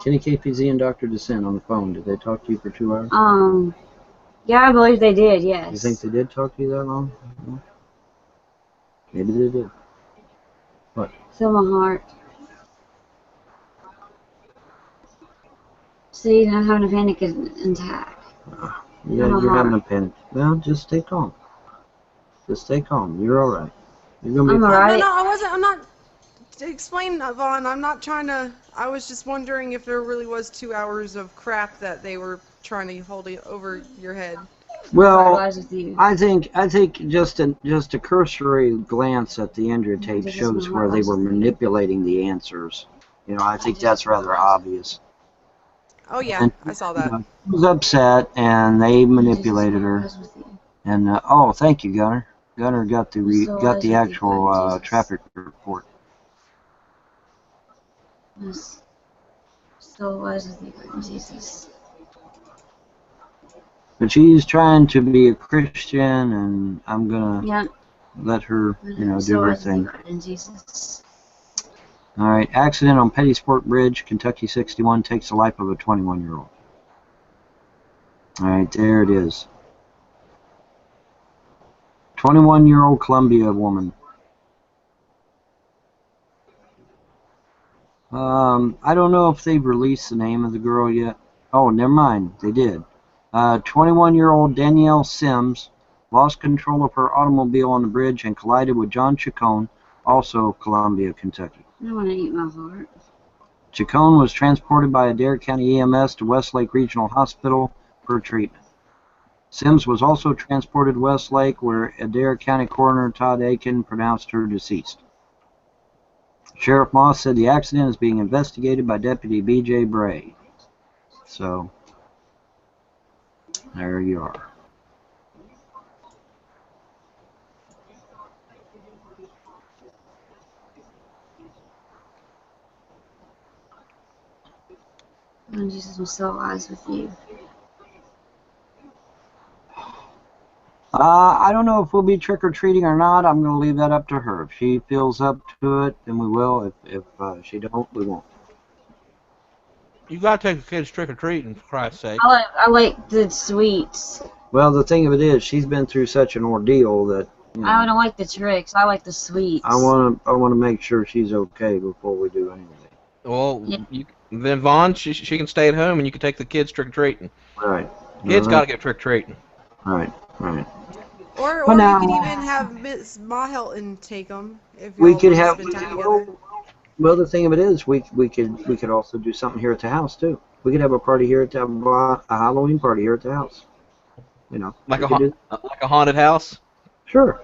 Kenny KPZ and Dr. Descent on the phone, did they talk to you for 2 hours? Yeah, I believe they did, yes. You think they did talk to you that long? Maybe they did. What? Feel my heart. See, I'm having a panic attack. Yeah, you're having a panic. Well, just stay calm. Just stay calm. You're all right. You're gonna be I'm fine. alright. No, I wasn't. I'm not. Explain, Vaughn. I'm not trying to. I was just wondering if there really was 2 hours of crap that they were trying to hold over your head. Well, I think just a cursory glance at the Andrea tape shows where they were manipulating the answers. You know, I think that's rather obvious. Oh yeah, And, I saw that. You know, she was upset, and they manipulated her. And oh, thank you, Gunner. Gunner got the actual traffic report. So wise with you, Jesus. But she's trying to be a Christian, and I'm gonna let her, you know, do her thing. Jesus. All right, accident on Petty Sport Bridge, Kentucky 61 takes the life of a 21-year-old. All right, there it is. 21-year-old Columbia woman. I don't know if they've released the name of the girl yet. Oh, never mind, they did. 21-year-old Danielle Sims lost control of her automobile on the bridge and collided with John Chacon, also Columbia, Kentucky. I want to eat my heart. Chacon was transported by Adair County EMS to Westlake Regional Hospital for treatment. Sims was also transported to Westlake, where Adair County Coroner Todd Aiken pronounced her deceased. Sheriff Moss said the accident is being investigated by Deputy B.J. Bray. So, there you are. And Jesus was so wise with you. I don't know if we'll be trick-or-treating or not. I'm going to leave that up to her. If she feels up to it, then we will. If she don't, we won't. You gotta take the kids trick-or-treating, for Christ's sake. I like the sweets. Well, the thing of it is, she's been through such an ordeal that, you know, I don't like the tricks. I like the sweets. I want to make sure she's okay before we do anything. Well, then Vaughn, she can stay at home, and you can take the kids trick-or-treating. Right. Kids gotta get trick-or-treating. Right. Or Well, you could even have Miss Ma Hilton take them if We y'all could want to have. spend time together. Well, the thing of it is, we could also do something here at the house too. We could have a party here at a Halloween party here at the house. You know, Like a haunted house. Sure.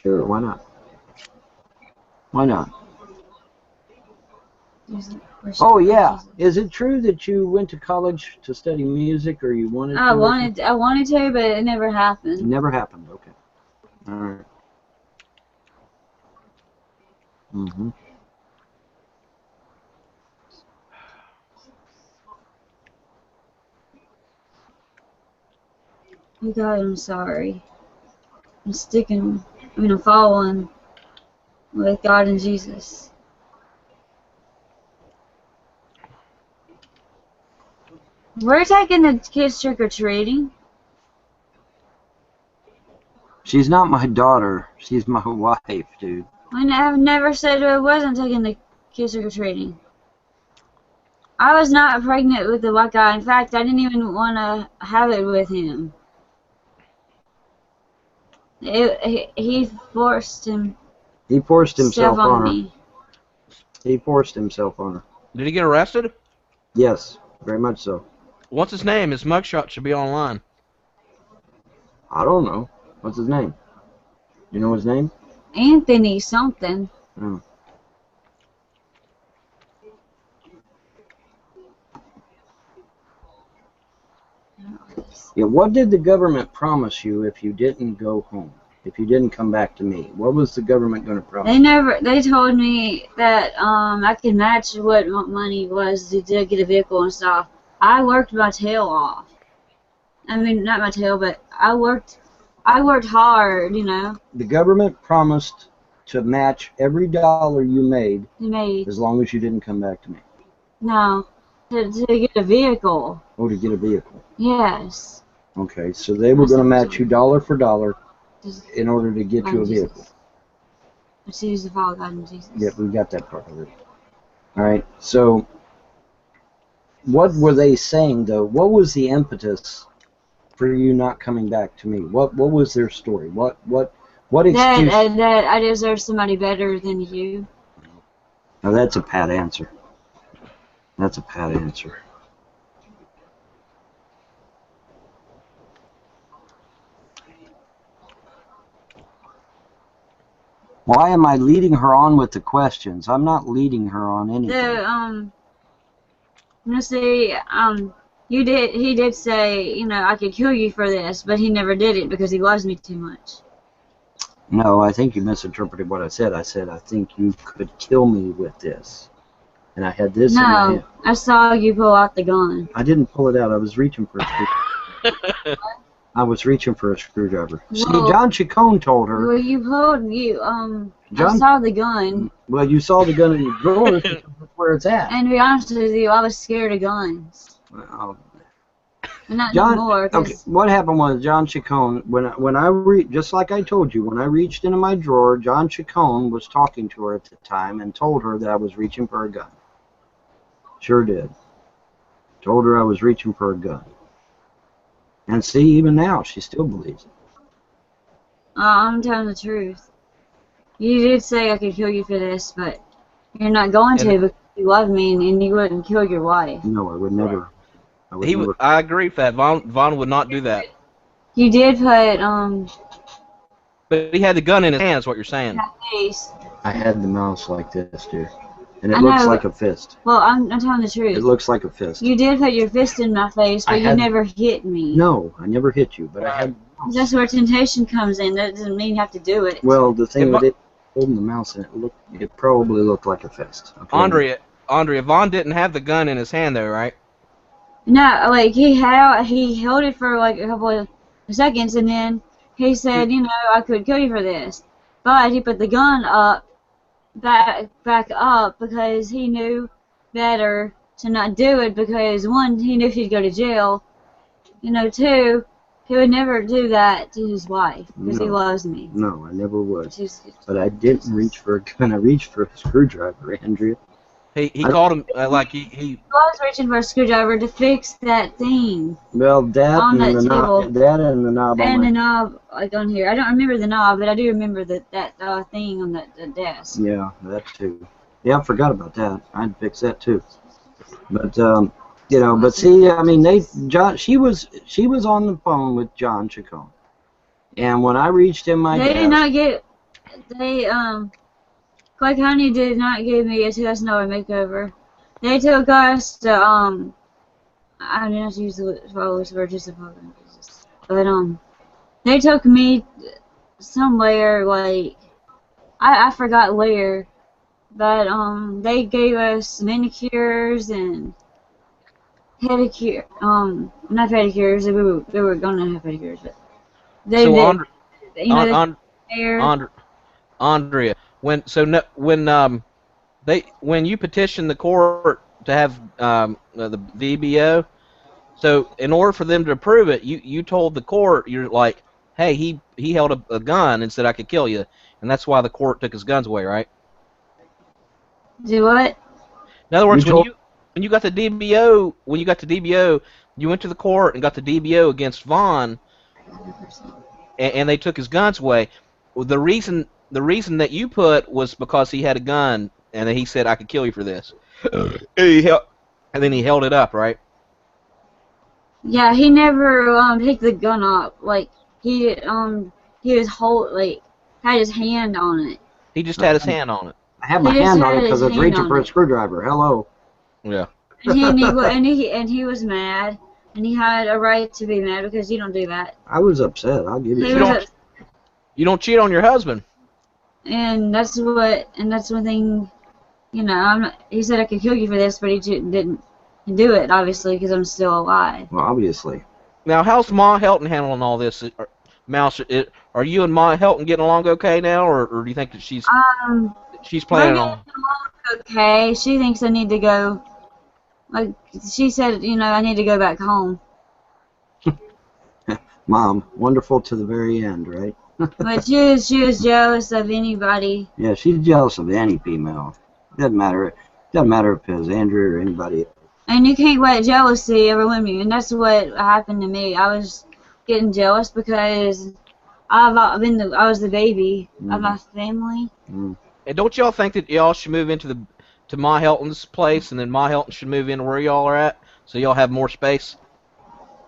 Why not? Why not? Oh yeah. Is it true that you went to college to study music, or you wanted to? I wanted to, but it never happened. It never happened. Okay. All right. Mm-hmm. Oh God, I'm sorry. I'm following with God and Jesus. We're taking the kids trick-or-treating. She's not my daughter. She's my wife, dude. I've never said I wasn't taking the kids trick-or-treating. I was not pregnant with the white guy. In fact, I didn't even want to have it with him. He forced himself He forced himself on on her. me. He forced himself on her. Did he get arrested? Yes, very much so. What's his name? His mugshot should be online. I don't know. What's his name? You know his name? Anthony something. Oh. Yeah, what did the government promise you if you didn't go home? If you didn't come back to me? What was the government going to promise? They told me that I could match what money was to get a vehicle and stuff. I worked my tail off. I mean, not my tail, but I worked hard, you know. The government promised to match every dollar you made Made as long as you didn't come back to me. no to get a vehicle. Oh, to get a vehicle. Yes. Okay, so they were going to match you dollar for dollar Just in order to get you a Jesus. vehicle. Let's use the follow God in Jesus. Yep, we got that part of it. All right, so what were they saying, though? What was the impetus for you not coming back to me? What was their story? What excuse? That I deserve somebody better than you. Now that's a pat answer. That's a pat answer. Why am I leading her on with the questions? I'm not leading her on anything. I'm gonna say he did say, you know, I could kill you for this, but he never did it because he loves me too much. No, I think you misinterpreted what I said. I said I think you could kill me with this, and I had this in my hand. No, I saw you pull out the gun. I didn't pull it out. I was reaching for a screwdriver. I was reaching for a screwdriver. See, Whoa. John Chacon told her. Well, I John- saw the gun. Well, you saw the gun in your drawer. That's where it's at. And to be honest with you, I was scared of guns. Well, And not John, no more. 'Cause okay, what happened was John Chacon, just like I told you, when I reached into my drawer, John Chacon was talking to her at the time and told her that I was reaching for a gun. Sure did. Told her I was reaching for a gun. And see, even now, she still believes it. I'm telling the truth. You did say I could kill you for this, but you're not going to because you love me and you wouldn't kill your wife. No, I would never. I would never. I agree with that. Vaughn would not do that. You did put But he had the gun in his hand, is what you're saying. face. I had the mouse like this, dude. And it I looks know. like a fist. Well, I'm telling the It truth. looks like a fist. You did put your fist in my face, I but you had- never hit me. No, I never hit you, but I had. That's where temptation comes in. That doesn't mean you have to do it. Well, the thing If with it, holding the mouse, and it probably looked like a fist. Okay? Andrea, Vaughn didn't have the gun in his hand though, right? No, like he held it for like a couple of seconds, and then he said, you know, I could kill you for this, but he put the gun back up because he knew better to not do it because one, he knew she'd go to jail, you know, two, he would never do that to his wife because he No. loves me. No, I never would. She's, But I didn't reach for a gun. I reached for a screwdriver, Andrea. He I- called him like he he was reaching for a screwdriver to fix that thing Well, that On and that the table. knob, that and the knob on and my. the knob like on here. I don't remember the knob, but I do remember that thing on the desk. Yeah, that too. Yeah, I forgot about that. I'd fix that too. But you know, but see, I mean, she was on the phone with John Chacon, and when I reached in my They desk, did not get. Clay County did not give me a $2,000 makeover. They took us to I didn't have to use the followers for just a program, but they took me somewhere like I forgot where, but they gave us manicures and pedicure not pedicures. We were gonna have pedicures, but they So did. you know, On, the air. Andrea, when you petitioned the court to have the VBO, so in order for them to approve it, you told the court, you're like, hey, he held a gun and said I could kill you, and that's why the court took his guns away, right? Do what? In other words, You told- when you got the DBO, you went to the court and got the DBO against Vaughn, and they took his guns away. The reason that you put was because he had a gun, and then he said I could kill you for this. And then he held it up, right? Yeah, he never picked the gun up. Like he was had his hand on it. He just had his hand on it. I have my He just hand on had it because his it's hand reaching on for a it. screwdriver. Hello. Yeah. And he was mad, and he had a right to be mad because you don't do that. I was upset. I'll give you He that. was, You don't cheat on your husband. and that's one thing. You know, he said I could kill you for this, but he didn't do it, obviously, because I'm still alive. Well, obviously. Now, how's Ma Helton handling all this? Mouse, are you and Ma Helton getting along okay now, or do you think that she's planning on? Okay, she thinks I need to go. Like she said, you know, I need to go back home. Mom, wonderful to the very end, right? But she was jealous of anybody. Yeah, she's jealous of any female. Doesn't matter. Doesn't matter if it's Andrea or anybody. And you can't let jealousy ever win me, and that's what happened to me. I was getting jealous because I was the baby of my family. Mm. And don't y'all think that y'all should move into to Ma Helton's place, and then Ma Helton should move into where y'all are at, so y'all have more space?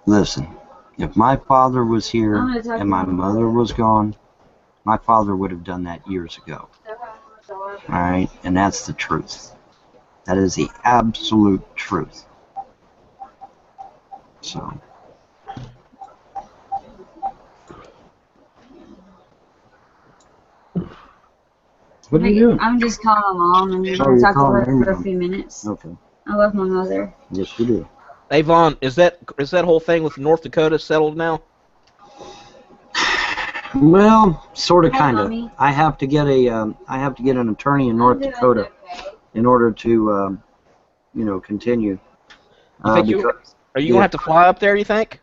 Listen, if my father was here and my mother was gone, my father would have done that years ago. All right, and that's the truth. That is the absolute truth. So. What are you doing? I'm just calling Mom and Oh, talk you're to her calling for her a few minutes. Okay. I love my mother. Yes, you do. Hey, Vaughn, is that whole thing with North Dakota settled now? Well, sort of, Hi, kind of. Mommy. I have to get an attorney in North Dakota in order to, continue. Are you gonna have to fly up there? You think?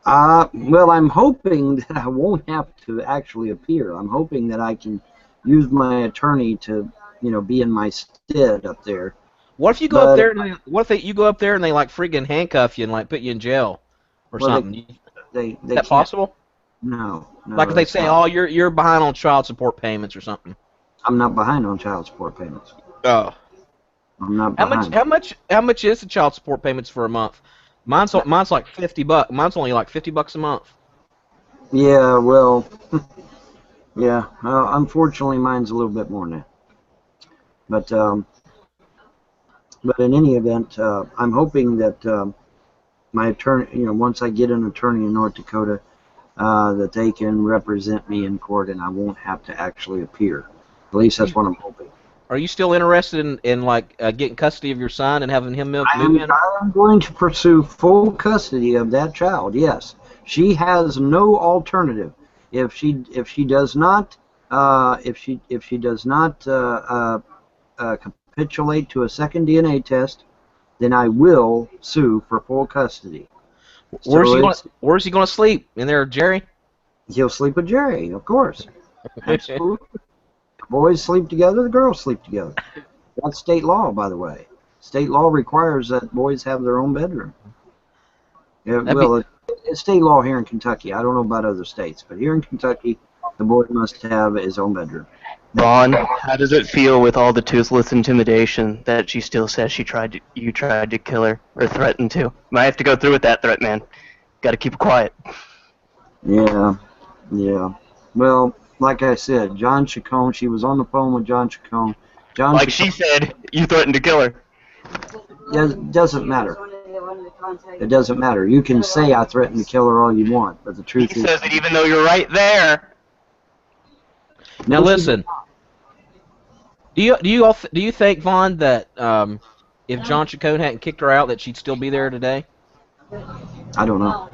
Well, I'm hoping that I won't have to actually appear. I'm hoping that I can use my attorney to, be in my stead up there. What if you go up there and you go up there and they like freaking handcuff you and like put you in jail or something? They Is that can't. possible? No. Like if they say, "Oh, you're behind on child support payments or something." I'm not behind on child support payments. Oh. I'm not behind. How much is the child support payments for a month? Mine's like $50. Mine's only like $50 a month. Yeah, well, yeah. Unfortunately, mine's a little bit more now. But in any event, I'm hoping that my attorney, once I get an attorney in North Dakota, that they can represent me in court and I won't have to actually appear. At least that's what I'm hoping. Are you still interested in getting custody of your son and having him move in? I'm going to pursue full custody of that child. Yes, she has no alternative. If she does not capitulate to a second DNA test, then I will sue for full custody. Where's he gonna sleep? In there, Jerry? He'll sleep with Jerry, of course. Absolutely. Boys sleep together, the girls sleep together. That's state law, by the way. State law requires that boys have their own bedroom. Yeah, it's state law here in Kentucky. I don't know about other states, but here in Kentucky, the boy must have his own bedroom. Ron, how does it feel with all the toothless intimidation that she still says you tried to kill her or threatened to? Might have to go through with that threat, man. Got to keep it quiet. Yeah. Well, like I said, John Chacon, she was on the phone with John Chacon. She said, you threatened to kill her. It doesn't matter. It doesn't matter. You can say I threatened to kill her all you want, but the truth He is... says it even though you're right there. Now listen. Do you think, Vaughn, that if John Chacon hadn't kicked her out, that she'd still be there today? I don't know.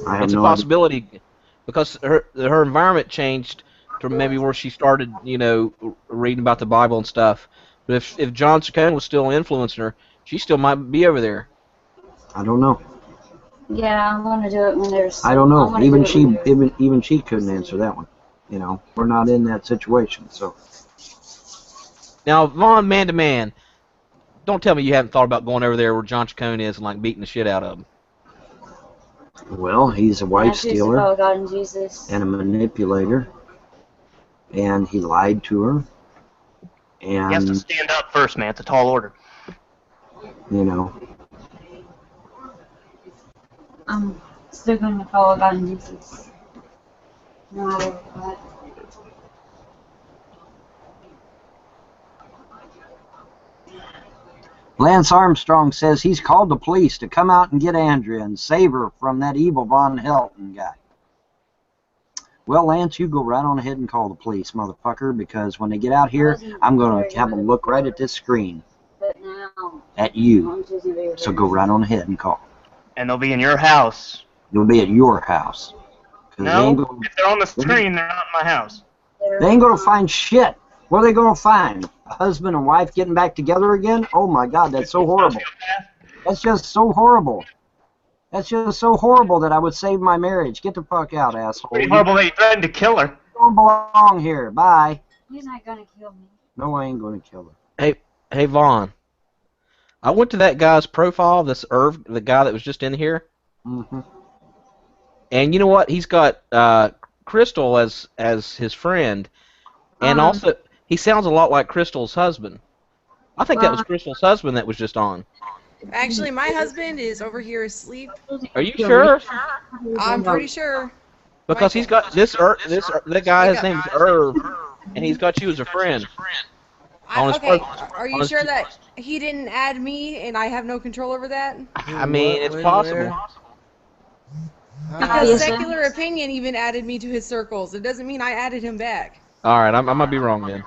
I have It's a no possibility. because her environment changed to maybe where she started, reading about the Bible and stuff. But if John Chacon was still influencing her, she still might be over there. I don't know. Yeah, I want to do it when there's. I don't know. wanna Even do it she, when there's- even she couldn't answer that one. We're not in that situation. So Now, Vaughn, man to man, don't tell me you haven't thought about going over there where John Chacon is and like beating the shit out of him. well, he's a And I wife choose to stealer follow God and Jesus. and a manipulator, and he lied to her. He has to And stand up first, man. It's a tall order. I'm still going to follow God and Jesus. No matter what. Lance Armstrong says he's called the police to come out and get Andrea and save her from that evil Von Helton guy. Well, Lance, you go right on ahead and call the police, motherfucker, because when they get out here, I'm going to have them look right at this screen, But now, at you. I'm choosing to be So go right on ahead and call. And they'll be in your house. They'll be at your house. 'Cause No, if they're on the screen, they're not in my house. they ain't going to find shit. What are they going to find? A husband and wife getting back together again? Oh, my God, that's so horrible. That's just so horrible. That's just so horrible that I would save my marriage. Get the fuck out, asshole. Pretty horrible that you threatened to kill her. You don't belong here. Bye. He's not going to kill me. No, I ain't going to kill her. Hey, Vaughn. I went to that guy's profile, this Irv, the guy that was just in here, Mm-hmm. and you know what? He's got Crystal as his friend, and also he sounds a lot like Crystal's husband. I think that was Crystal's husband that was just on. Actually, my husband is over here asleep. Are you sure? I'm pretty sure. Because he's got the guy, his name's Irv, and he's got you as a friend. Okay, are you sure that he didn't add me and I have no control over that? I mean, it's possible. Because Secular Opinion even added me to his circles. It doesn't mean I added him back. All right, I might be wrong then.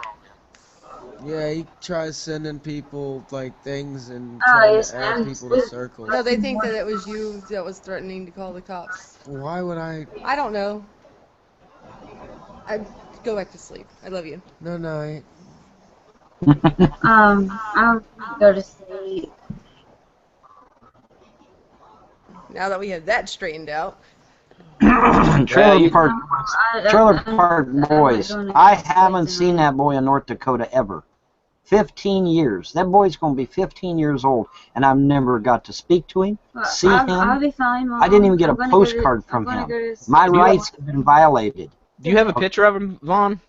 Yeah, he tries sending people like things and trying to add people to circles. No, they think that it was you that was threatening to call the cops. Why would I? I don't know. I go back to sleep. I love you. No, no. I'll go to sleep. Now that we have that straightened out. Trailer Park Boys. I haven't seen that boy in North Dakota ever. 15 years. That boy's going to be 15 years old, and I've never got to speak to him, see him. I'll be fine, Mom. I didn't even get a postcard from him. My rights have been violated. Do you have a picture of him, Vaughn?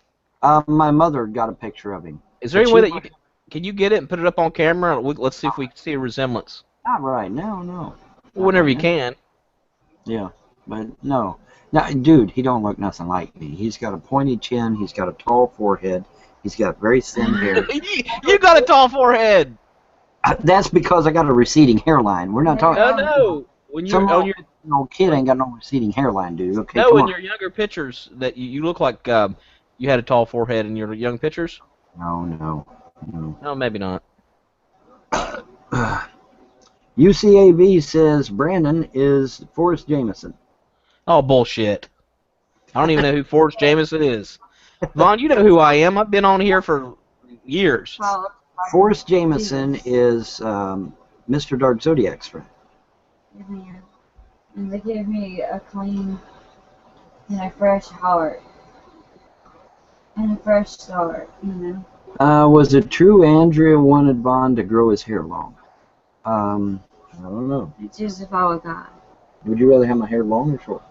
My mother got a picture of him. Is there any way that can you get it and put it up on camera? Let's see if we can see a resemblance. Not right now, no. Whenever you can. Yeah, but no. Now, dude, he don't look nothing like me. He's got a pointy chin. He's got a tall forehead. He's got very thin hair. You got a tall forehead. That's because I got a receding hairline. We're not talking. No. When you're on your no kid ain't got no receding hairline, dude. Okay. no, in on. your younger pictures that you look like you had a tall forehead in your young pictures. No. No, maybe not. UCAV says Brandon is Forrest Jameson. Oh, bullshit. I don't even know who Forrest Jameson is. Vaughn, you know who I am. I've been on here for years. Forrest Jameson is Mr. Dark Zodiac's friend. And they gave me a clean and a fresh heart. And a fresh start, you know. Was it true Andrea wanted Vaughn to grow his hair long? I don't know. It's just to follow God. Would you rather have my hair long or short?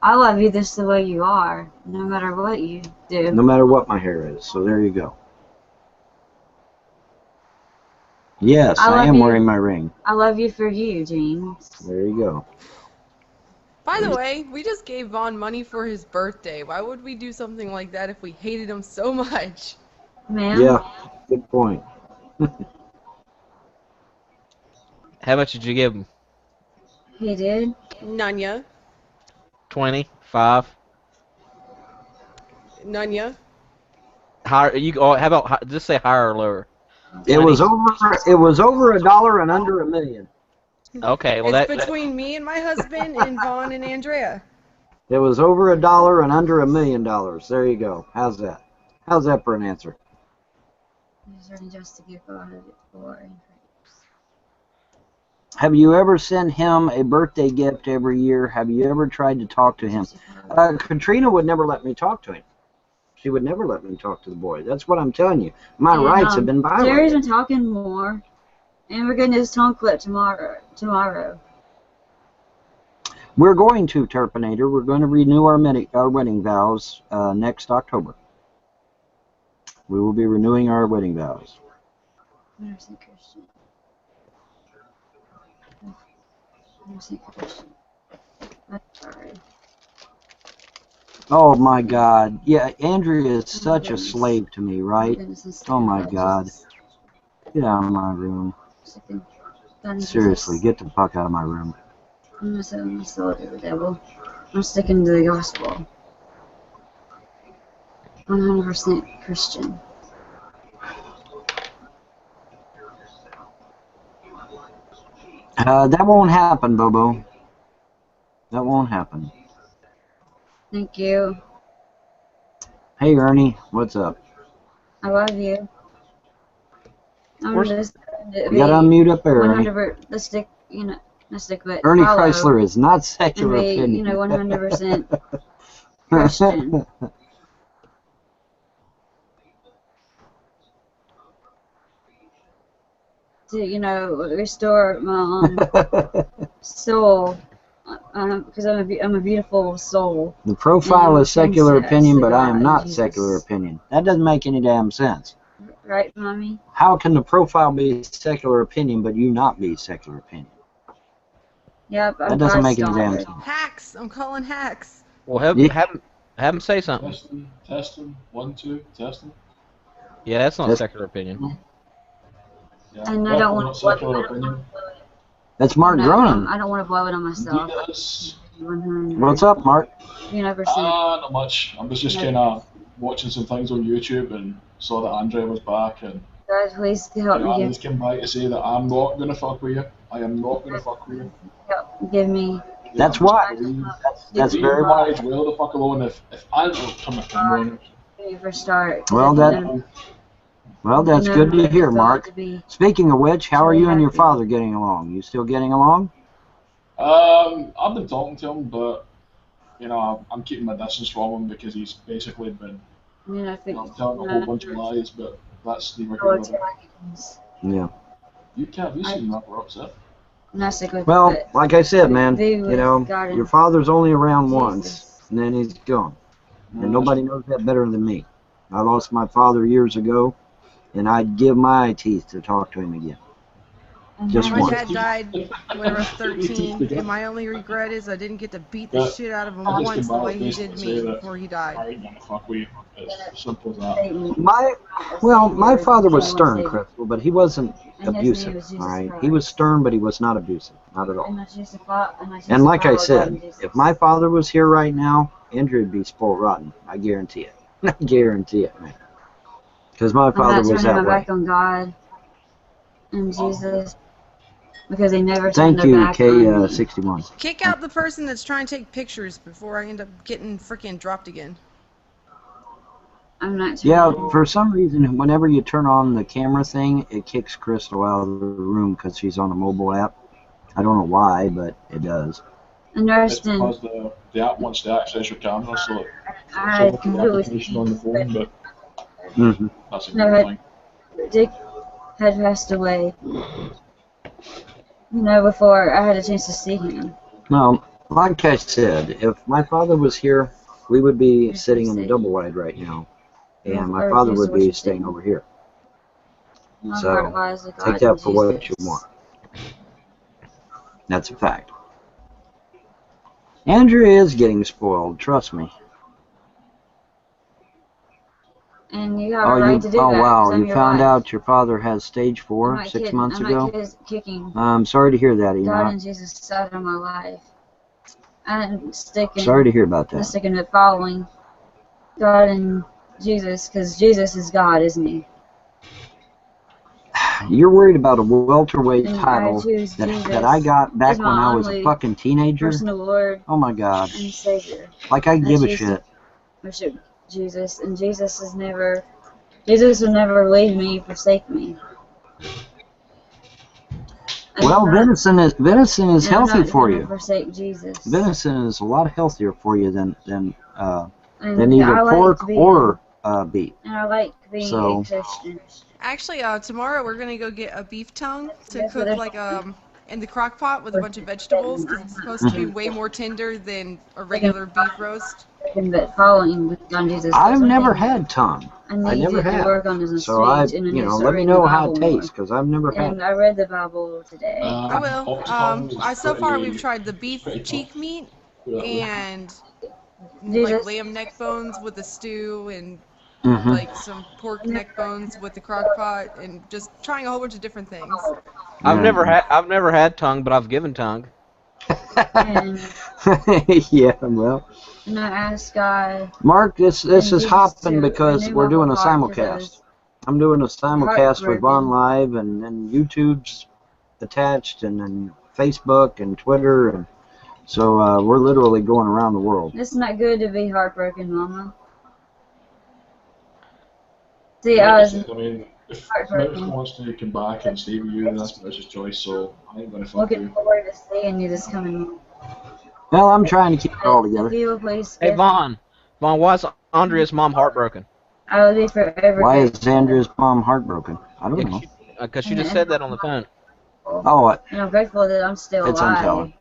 I love you just the way you are, no matter what you do. No matter what my hair is. So there you go. Yes, I am wearing my ring. I love you for you, James. There you go. By the way, we just gave Vaughn money for his birthday. Why would we do something like that if we hated him so much? Man. Yeah, good point. How much did you give him? He did? Nunya. 20, 5. Nunya. Higher. How about just say higher or lower? It was over $1 and under $1 million. Okay, well it's between me and my husband and Vaughn and Andrea. It was over $1 and under $1 million. There you go. How's that? How's that for an answer? Just to give God glory and praise. Have you ever sent him a birthday gift every year? Have you ever tried to talk to him? Katrina would never let me talk to him. She would never let me talk to the boy. That's what I'm telling you. My rights have been violated. Jerry's been talking more, and we're getting his tongue clipped tomorrow. We're going to, Terpinator. We're going to renew our wedding vows next October. We will be renewing our wedding vows. 100% Christian. 100% Christian. I'm sorry. Oh my God. Yeah, Andrea is such a slave to me, right? Oh my God. Get out of my room. Seriously, get the fuck out of my room. I'm not selling my soul to the devil. I'm sticking to the gospel. 100% Christian. That won't happen, Bobo. That won't happen. Thank you. Hey, Ernie, what's up? I love you. I'm just You gotta unmute up there, Ernie. Let's stick, let's stick with Ernie follow Chrysler is not secular and be, opinion. 100% Christian. To, restore my soul. Because I'm a beautiful soul. The profile is secular opinion, but I am not Jesus. secular opinion. That doesn't make any damn sense. Right, Mommy? How can the profile be secular opinion, but you not be secular opinion? Yep, that doesn't make any damn sense. Hacks. I'm calling hacks. Well, have him say something. Testing. 1, 2, testing. Yeah, that's not secular opinion. Yeah, And I don't want to secular opinion. That's Mark Dronin. I don't want to blow it on myself. What's up, Mark? Not much. I was just kind of watching some things on YouTube and saw that Andrea was back, and God, please help me. Andrea's came back to say that I'm not gonna fuck with you. I am not gonna fuck with you. Give me. That's why. That's very wise. Well, the fuck alone. If Andrea turn my camera on. For start. Well, that's good to hear, Mark. Speaking of which, how are you and your father getting along? You still getting along? I've been talking to him, but I'm keeping my distance from him because he's basically been telling a whole bunch of lies, but that's neither here nor there. Yeah. Have you seen that? We're upset. Well, like I said, man, your father's only around once, and then he's gone. And nobody knows that better than me. I lost my father years ago, and I'd give my teeth to talk to him again. Just my once. dad died when I was 13, and my only regret is I didn't get to beat the shit out of him once the way he did me before he died. I ain't gonna fuck with you. It's simple as that. My father was stern, Crystal, but he wasn't abusive. All right, he was stern, but he was not abusive, not at all. And like I said, if my father was here right now, Andrew would be spoiled rotten. I guarantee it. I guarantee it, man. Because my father was that way. I'm not turning my back on God and Jesus because they never turned their back on me. K61. Kick out the person that's trying to take pictures before I end up getting freaking dropped again. I'm not. Yeah, for some reason, whenever you turn on the camera thing, it kicks Crystal out of the room because she's on a mobile app. I don't know why, but it does. It's because the app wants to access your camera, so it's like the application on the phone, but that's a good thing. Dick had passed away, before I had a chance to see him. Well, like I said, if my father was here, we would be sitting in the double wide right now, and my father would be staying over here. So, take that for what you want. That's a fact. Andrea is getting spoiled, trust me. And you have a right to do that. Oh wow, you found out your father has stage 4 6 months ago? I'm sorry to hear that, Enoch. God and Jesus side of my life. I'm sticking. Sorry to hear about that. I'm sticking to following God and Jesus, because Jesus is God, isn't he? You're worried about a welterweight And I title choose that Jesus I got back as when my I was a only fucking teenager. personal Lord Oh my God. and Savior. Like I And give a choose to shit. worship Jesus, and Jesus will never leave me, forsake me. And Well, venison is I'm healthy not for gonna you. forsake Jesus. Venison is a lot healthier for you than And either I like pork being, or beef. and I like being So- a Christian. Actually, tomorrow we're gonna go get a beef tongue to That's what cook they're in the crock pot with a bunch of vegetables because it's supposed to be way more tender than a regular beef roast. But following John Jesus. I've never had tongue. I never need to have. work on his So I, speech, and I need you to know, start let me reading the know how it Bible more. tastes because I've never had And it. I read the Bible today. I will. Ox tongue is So far pretty- we've tried the it's beef pretty tough. cheek meat Put it that way. and Jesus. like lamb neck bones with the stew and Mhm. like some pork neck bones with the crock pot and just trying a whole bunch of different things. I've Yeah. never had tongue, but I've given tongue. And, Yeah, well, and I asked God. Mark, this and is Jesus hopping to because renew we're my doing a heart, 'cause I simulcast. was I'm doing a simulcast with Von heartbroken. Live and YouTube's attached and then Facebook and Twitter and so we're literally going around the world. It's not good to be heartbroken, Mama. See, I was I mean, if heartbroken. Mouse wants to come back and stay with you, then that's Mouse's choice, so I ain't gonna fuck looking you. forward to seeing you this coming month. Well, I'm trying to keep it all If together. you will please Hey, give, Vaughn, why is Andrea's mom heartbroken? I will be forever Why is grateful. Andrea's mom heartbroken? I don't know. Because she just said that on the phone. Oh, And I'm grateful that I'm still It's alive. untelling.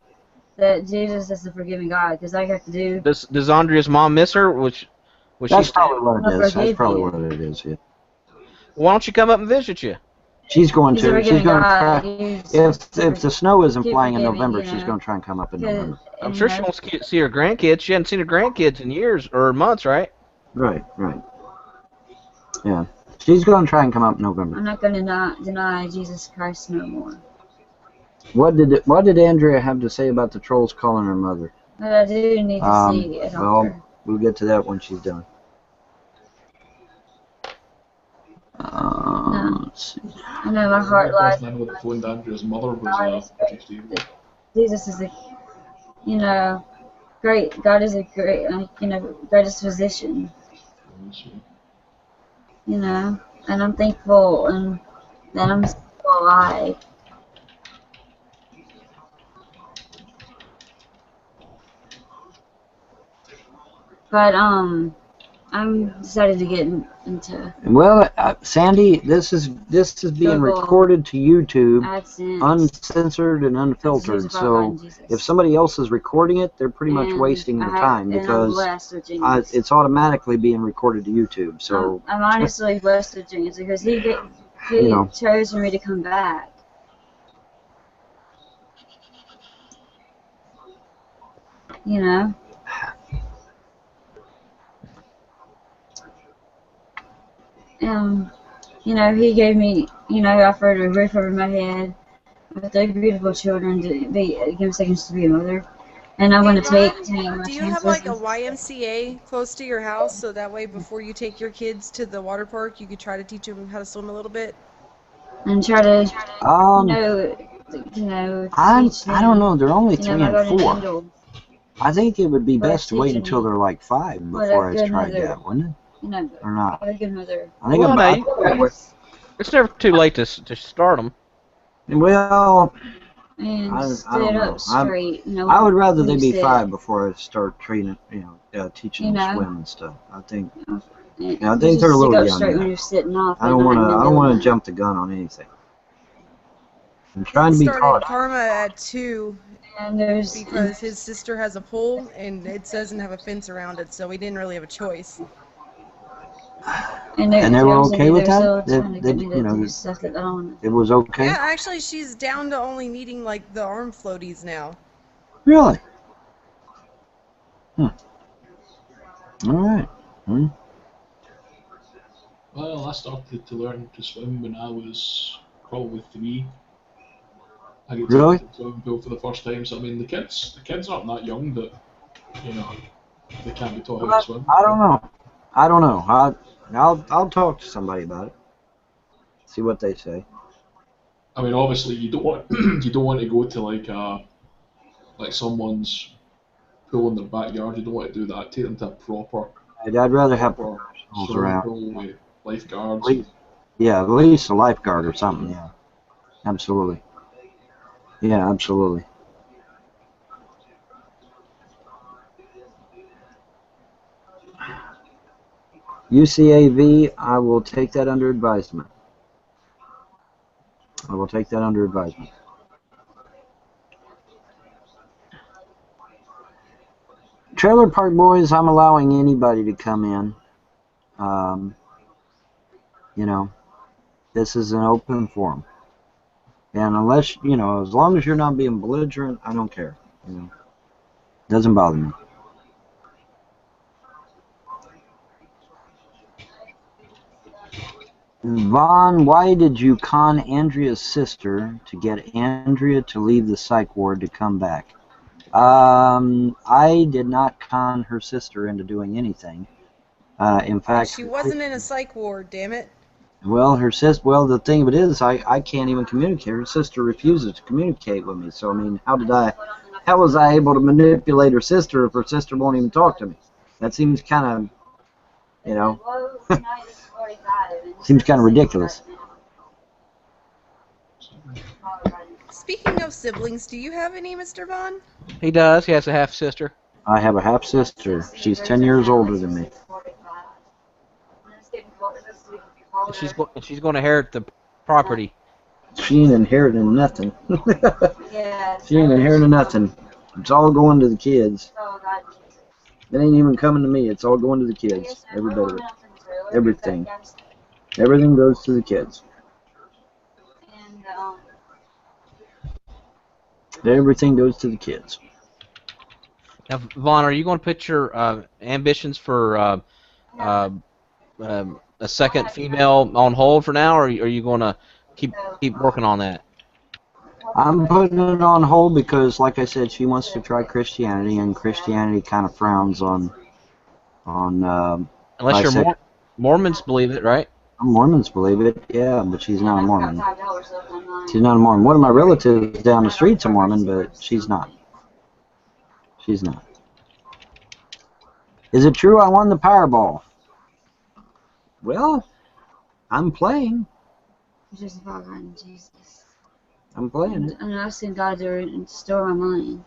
That Jesus is the forgiving God, because I got to do. Does Andrea's mom miss her? Was that's she? probably what it Not is. That's forgive probably you. what it is. Yeah. Why don't you come up and visit you? She's going He's a to. She's forgiving going to God. try. He's If the snow isn't keep flying in forgiving, November, you she's know. going to try and come up in November. I'm sure she wants to see her grandkids. She hadn't seen her grandkids in years or months, right? Right. Yeah. She's going to try and come up in November. I'm not going to not deny Jesus Christ no more. What did Andrea have to say about the trolls calling her mother? But I do need to see a doctor. Well, we'll get to that when she's done. Let's see. I know my heart The lies. person I know that phoned Andrea's mother was Chief Steve. Jesus is a, great. God is a great, greatest physician. And I'm thankful and that I'm still alive. But I'm decided to get into. Well, Sandy, this is being Google recorded to YouTube, AdSense. uncensored and unfiltered. So if somebody else is recording it, they're pretty much wasting their time because it's automatically being recorded to YouTube. So I'm honestly blessed with Jesus because he chose for me to come back. He gave me, offered a roof over my head with 3 beautiful children give seconds to be a mother. And I'm going to take my Do you have like a chances. YMCA close to your house so that way before you take your kids to the water park, you could try to teach them how to swim a little bit? And try to, I don't know. They're only 3 my and guardian 4. angel. I think it would be But best to wait teaching until me they're like 5 what a before I good tried mother- that, wouldn't it? Or not? A good mother. I think It's never too late to start them. Well, And I stood don't know. up straight. I would rather they when be you sit. 5 before I start training, teaching them to swim and stuff. I think they're a little young. Straight when Now. you're sitting off. I don't want to jump the gun on anything. I'm trying to be started cautious. Karma at 2 And there's because his sister has a pool and it doesn't have a fence around it, so we didn't really have a choice. And they were okay with that? Stuff that I don't. It was okay? Yeah, actually, she's down to only needing like the arm floaties now. Really? All right. Well, I started to learn to swim when I was probably 3. I get Really? to the swimming pool for the first time. So I mean, the kids aren't that young that they can't be taught how to swim. I don't know. I'll talk to somebody about it. See what they say. I mean, obviously, you don't want you don't want to go to like someone's pool in their backyard. You don't want to do that. Take them to a proper I'd rather have proper professionals swimming around. pool with lifeguards. At least, yeah, at least a lifeguard or something. Yeah, absolutely. Yeah, absolutely. UCAV, I will take that under advisement. I will take that under advisement. Trailer Park Boys, I'm allowing anybody to come in. You know, this is an open forum. And unless, you know, as long as you're not being belligerent, I don't care. You know, doesn't bother me. Vaughn, why did you con Andrea's sister to get Andrea to leave the psych ward to come back? I did not con her sister into doing anything. In fact, She wasn't in a psych ward, damn it. well, the thing of it is, I can't even communicate. Her sister refuses to communicate with me. So, I mean, how was I able to manipulate her sister if her sister won't even talk to me? That seems kind of, you know, seems kind of ridiculous. Speaking of siblings, do you have any, Mr. Vaughn? He does. He has a half sister. I have a half sister. She's 10 years older than me. And she's going to inherit the property. She ain't inheriting nothing. She ain't inheriting nothing. It's all going to the kids. It ain't even coming to me. It's all going to the kids. Every bit of it. Everything. Everything goes to the kids. Everything goes to the kids. Now, Vaughn, are you going to put your ambitions for a second female on hold for now, or are you going to keep working on that? I'm putting it on hold because, like I said, she wants to try Christianity, and Christianity kind of frowns on Unless you're Mormons believe it, right? Mormons believe it, yeah, but she's not a Mormon. She's not a Mormon. One of my relatives down the street's a Mormon, but she's not. She's not. Is it true I won the Powerball? Well, I'm playing. Just about in Jesus. I'm playing it. I'm asking God to restore my mind.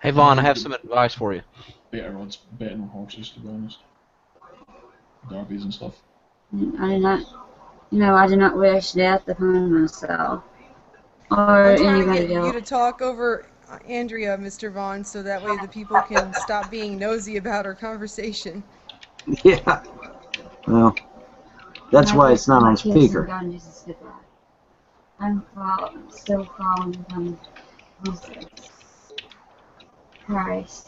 Hey, Vaughn, I have some advice for you. Better odds betting on horses, to be honest. Derbies and stuff. I do not wish death upon myself or I'm trying to anybody get else. you to talk over Andrea, Mr. Vaughn, so that way the people can stop being nosy about our conversation. Yeah. Well, that's why it's not on speaker. I'm still following from Jesus Christ.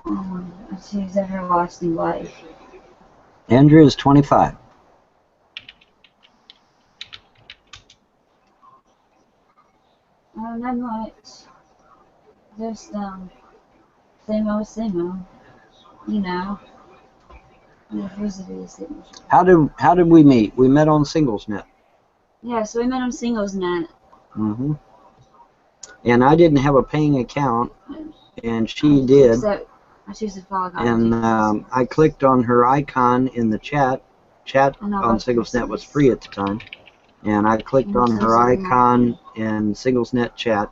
I choose everlasting life. Andrea is 25. Not much. Just same old. You know. How did we meet? We met on SinglesNet. Yeah, so we met on SinglesNet. Mm-hmm. And I didn't have a paying account, and she did. I choose to follow God. And I clicked on her icon in the chat. Chat on SinglesNet was free at the time. And I clicked on her icon in SinglesNet chat.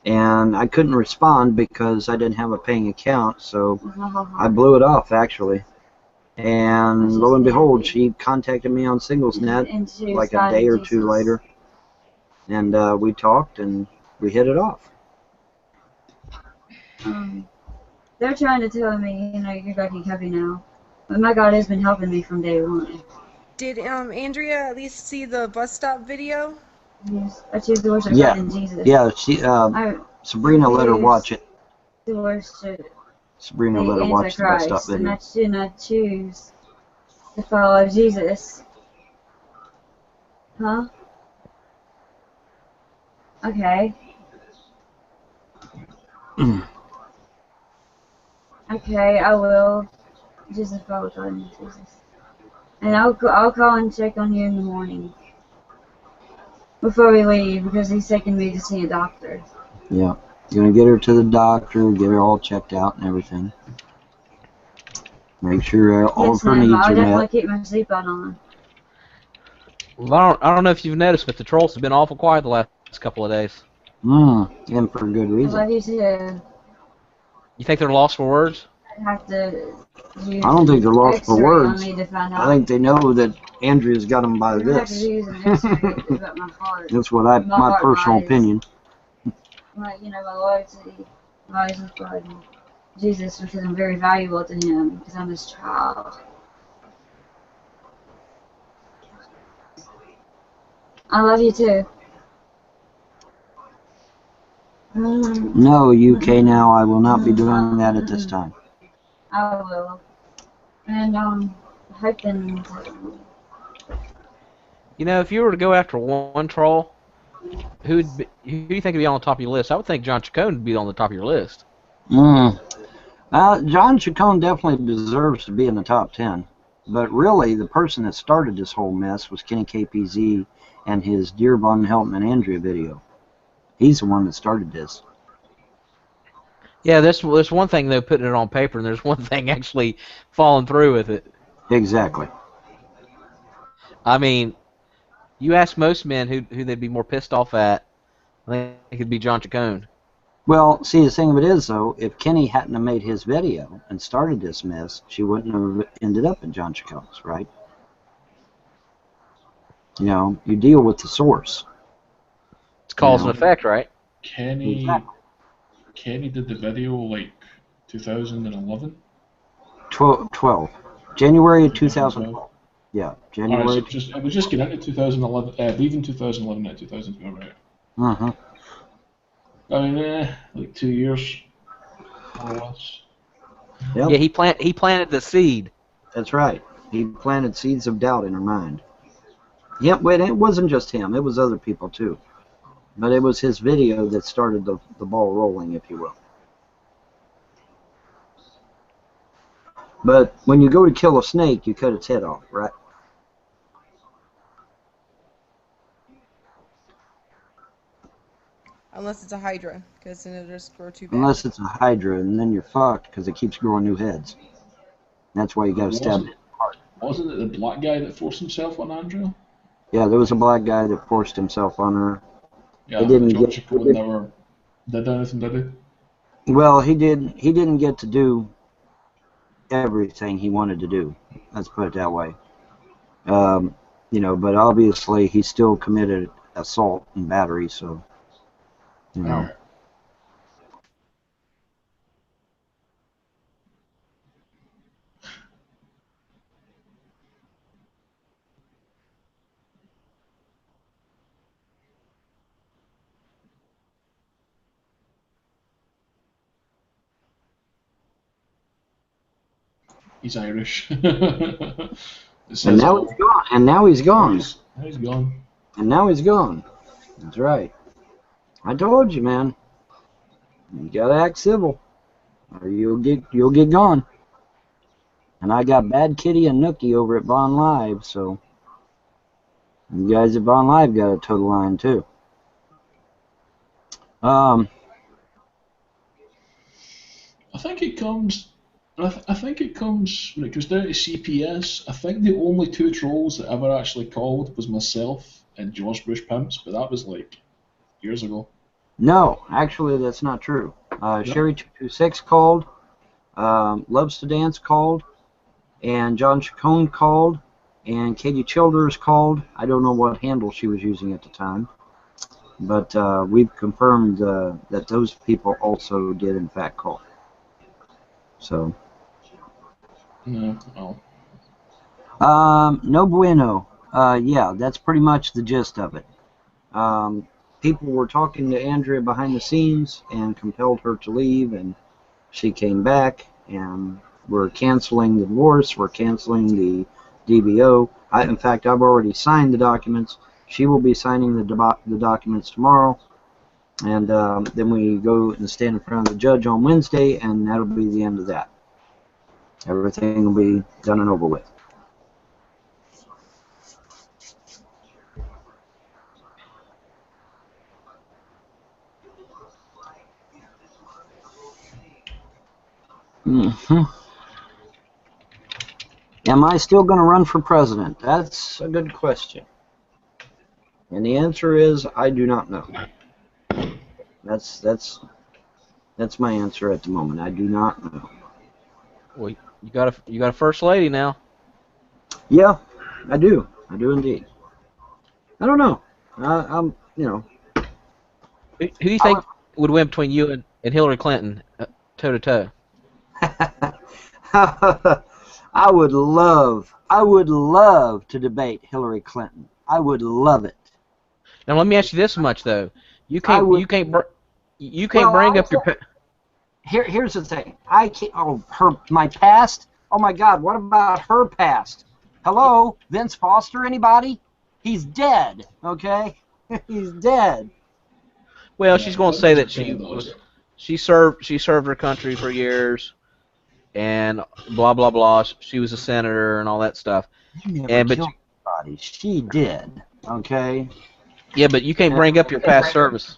And I couldn't respond because I didn't have a paying account, so I blew it off, actually. And lo and behold, she contacted me on SinglesNet like a day or two later. And we talked, and we hit it off. They're trying to tell me, you're back in Cubby now. But my God has been helping me from day one. Did Andrea at least see the bus stop video? Yes, I choose to worship God in Jesus. Yeah, Sabrina let her watch it. To worship Sabrina let her watch the bus stop video. And I choose to follow Jesus. Huh? Okay. Okay, I will. Jesus, Father God, in Jesus. And I'll call and check on you in the morning before we leave because he's taking me to see a doctor. Yeah. You're going to get her to the doctor, get her all checked out and everything. Make sure all of her needs I'll are definitely met. keep my seatbelt on. Well, I don't know if you've noticed, but the trolls have been awful quiet the last couple of days. And for good I reason. love you too. You think they're lost for words? I have to use I don't think they're an lost for X-ray on words. me to find out. I think they know that Andrea's got them by I have to this. use an X-ray about my heart. That's what My my heart, personal my eyes. opinion. My loyalty, my eyes with God, and Jesus, because I'm very valuable to Him, because I'm His child. I love you too. No, UK now, I will not be doing that at this time. I will. And hoping. You know, if you were to go after one troll, who do you think would be on the top of your list? I would think John Chacon would be on the top of your list. John Chacon definitely deserves to be in the top 10. But really, the person that started this whole mess was Kenny KPZ and his Dear Von Helton and Andrea video. He's the one that started this. Yeah, there's one thing though putting it on paper, and there's one thing actually following through with it. Exactly. I mean, you ask most men who they'd be more pissed off at, I think it could be John Chacon. Well, see, the thing of it is, though, if Kenny hadn't have made his video and started this mess, she wouldn't have ended up in John Chacon's, right? You know, you deal with the source. It's cause and effect, right? Kenny did the video like 2011? 12. January of 2012. Yeah, January. Alright, so I was just getting into 2011, leaving 2011 at 2012, right? Uh-huh. I mean, like 2 years, more or less. Yep. Yeah, he planted the seed. That's right. He planted seeds of doubt in her mind. Yep, but it wasn't just him. It was other people, too. But it was his video that started the ball rolling, if you will. But when you go to kill a snake, you cut its head off, right? Unless it's a Hydra, because then it'll just grow too bad. Unless it's a Hydra, and then you're fucked because it keeps growing new heads. That's why you got to stab it. Wasn't it the black guy that forced himself on Andrea? Yeah, there was a black guy that forced himself on her. Yeah, he didn't John get. Chacon never did anything, did he? Well, he did. He didn't get to do everything he wanted to do. Let's put it that way. You know, but obviously he still committed assault and battery. So, you know. Alright. He's Irish. And now he's gone. And now he's gone. He's gone. And now he's gone. That's right. I told you, man. You gotta act civil, or you'll get gone. And I got Bad Kitty and Nookie over at Vaughn Live, so you guys at Vaughn Live got to toe the line too. I think it comes. I think it comes when it comes down to CPS. I think the only two trolls that ever actually called was myself and Josh Bush Pimps, but that was like years ago. No, actually, that's not true. Sherry226 called, Loves to Dance called, and John Chacon called, and Katie Childers called. I don't know what handle she was using at the time, but we've confirmed that those people also did in fact call. So. No. No bueno. Yeah, that's pretty much the gist of it. People were talking to Andrea behind the scenes and compelled her to leave, and she came back, and we're canceling the divorce, we're canceling the DBO. In fact, I've already signed the documents. She will be signing the documents tomorrow, and then we go and stand in front of the judge on Wednesday, and that'll be the end of that. Everything will be done and over with. Mm-hmm. Am I still going to run for president? That's a good question. And the answer is I do not know. That's my answer at the moment. I do not know. Well, you got a first lady now. Yeah, I do. I do indeed. I don't know. I'm, you know. Who do you think would win between you and Hillary Clinton, toe to toe? I would love to debate Hillary Clinton. I would love it. Now let me ask you this much though: you can't bring up your. Here's the thing. I can't. Oh, my past. Oh my God. What about her past? Hello, Vince Foster. Anybody? He's dead. Okay, he's dead. Well, she's going to say that she served her country for years, and blah blah blah. She was a senator and all that stuff. She never killed anybody. She did. Okay. Yeah, but you can't bring up your past service.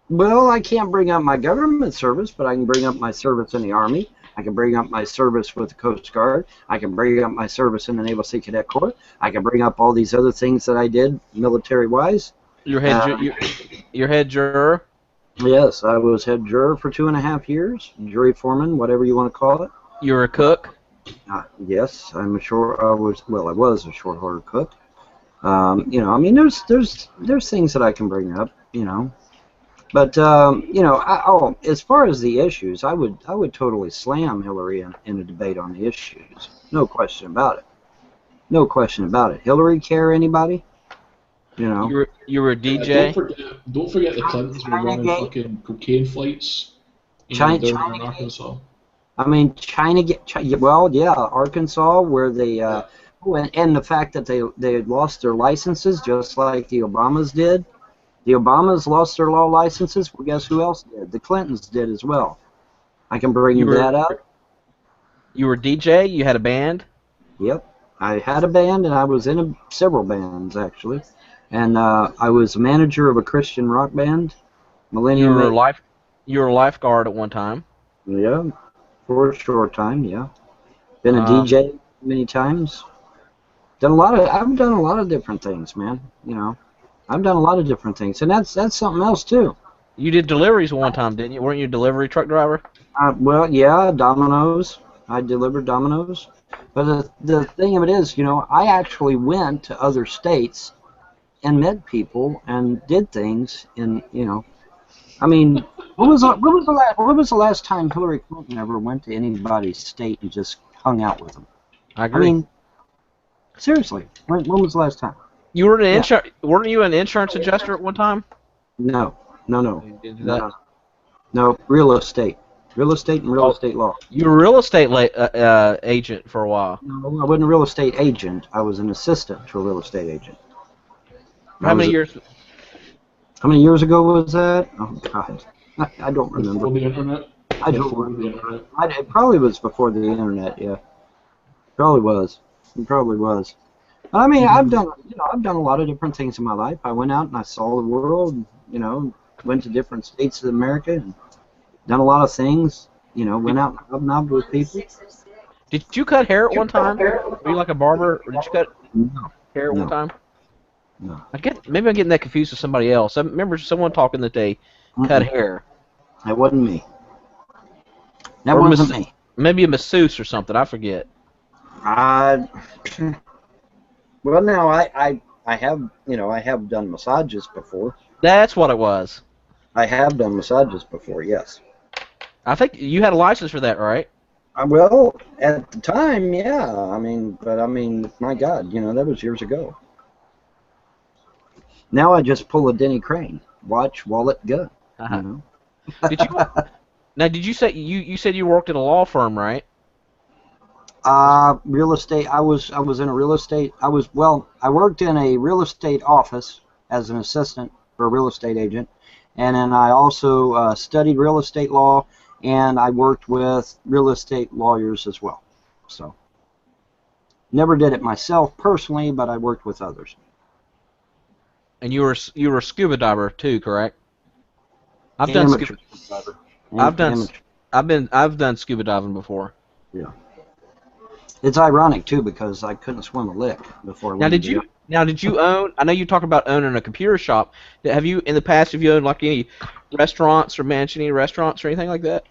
Well, I can't bring up my government service, but I can bring up my service in the Army. I can bring up my service with the Coast Guard. I can bring up my service in the Naval Sea Cadet Corps. I can bring up all these other things that I did military-wise. Your head juror? Yes, I was head juror for 2.5 years. Jury foreman, whatever you want to call it. You were a cook? Yes, I was a short-order cook. You know, I mean, there's things that I can bring up, you know. But you know, as far as the issues, I would totally slam Hillary in a debate on the issues. No question about it. No question about it. Hillary care anybody? You know. You were a DJ. Don't forget the Clintons were running fucking cocaine flights. Down in Arkansas. I mean, well, yeah, Arkansas, where they and the fact that they had lost their licenses just like the Obamas did. The Obamas lost their law licenses. Well, guess who else did? The Clintons did as well. I can bring that up. You were a DJ? You had a band? Yep. I had a band, and I was in several bands, actually. And I was manager of a Christian rock band. Millennium. You were a lifeguard at one time. Yeah, for a short time, yeah. Been a DJ many times. I've done a lot of different things, man. You know. I've done a lot of different things, and that's something else too. You did deliveries one time, didn't you? Weren't you a delivery truck driver? Well, yeah, Domino's. I delivered Domino's. But the thing of it is, you know, I actually went to other states and met people and did things in, you know. I mean, when was the last time Hillary Clinton ever went to anybody's state and just hung out with them? I agree. I mean, seriously, when was the last time? You were weren't you an insurance adjuster at one time? No. You didn't do that? No, real estate and real estate law. You were a real estate agent for a while. No, I wasn't a real estate agent. I was an assistant to a real estate agent. How many years? How many years ago was that? Oh God, I don't remember. Before the internet. I don't remember. It probably was before the internet. Yeah, probably was. It probably was. I mean, I've done a lot of different things in my life. I went out and I saw the world. You know, went to different states of America and done a lot of things. You know, went out and hobnobbed with people. Did you cut hair at one time? Were you like a barber, or did you cut hair at one time? No. Maybe I'm getting that confused with somebody else. I remember someone talking that they cut hair. That wasn't me. That wasn't me. Maybe a masseuse or something. I forget. Well, now I have, you know, I have done massages before. That's what it was. I have done massages before, yes. I think you had a license for that, right? Well, at the time, yeah. I mean, my God, you know, that was years ago. Now I just pull a Denny Crane. Watch, wallet, gun. You know? Did you say you said you worked at a law firm, right? Real estate. I was in a real estate. I worked in a real estate office as an assistant for a real estate agent, and then I also studied real estate law and I worked with real estate lawyers as well. So never did it myself personally, but I worked with others. And you were a scuba diver too, correct? I've done Amateur scuba. diver. Amateur. I've done scuba diving before. Yeah. It's ironic too because I couldn't swim a lick before. Now did you own? I know you talked about owning a computer shop. Have you in the past? Have you owned like any restaurants or managed any restaurants or anything like that?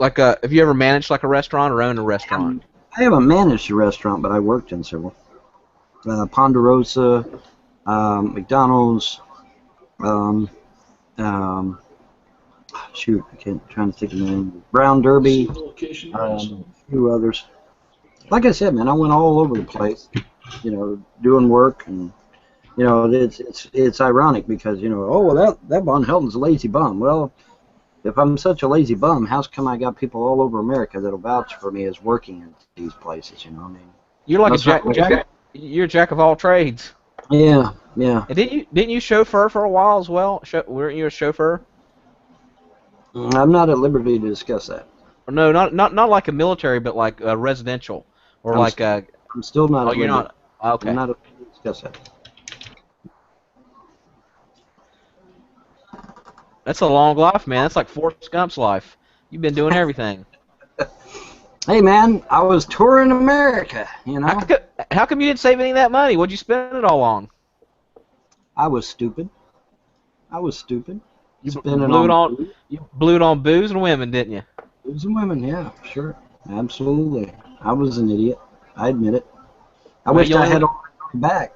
Like have you ever managed like a restaurant or owned a restaurant? I haven't managed a restaurant, but I worked in several. Ponderosa, McDonald's. Shoot, I can't trying to think of the name. Brown Derby. A few others. Like I said, man, I went all over the place. You know, doing work, and you know, it's ironic because oh well, that Von Helton's a lazy bum. Well, if I'm such a lazy bum, how come I got people all over America that'll vouch for me as working in these places? You know, I mean, you're like you're a jack of all trades. Yeah, yeah. And didn't you chauffeur for a while as well? Weren't you a chauffeur? I'm not at liberty to discuss that. No, not like a military, but like residential, or I'm still not. Oh, you're not. Okay. I'm not at liberty to discuss that. That's a long life, man. That's like Forrest Gump's life. You've been doing everything. Hey, man, I was touring America, How come you didn't save any of that money? What'd you spend it all on? I was stupid. You blew it on booze and women, didn't you? Booze and women, yeah, sure. Absolutely. I was an idiot. I admit it. I wish I had all that back.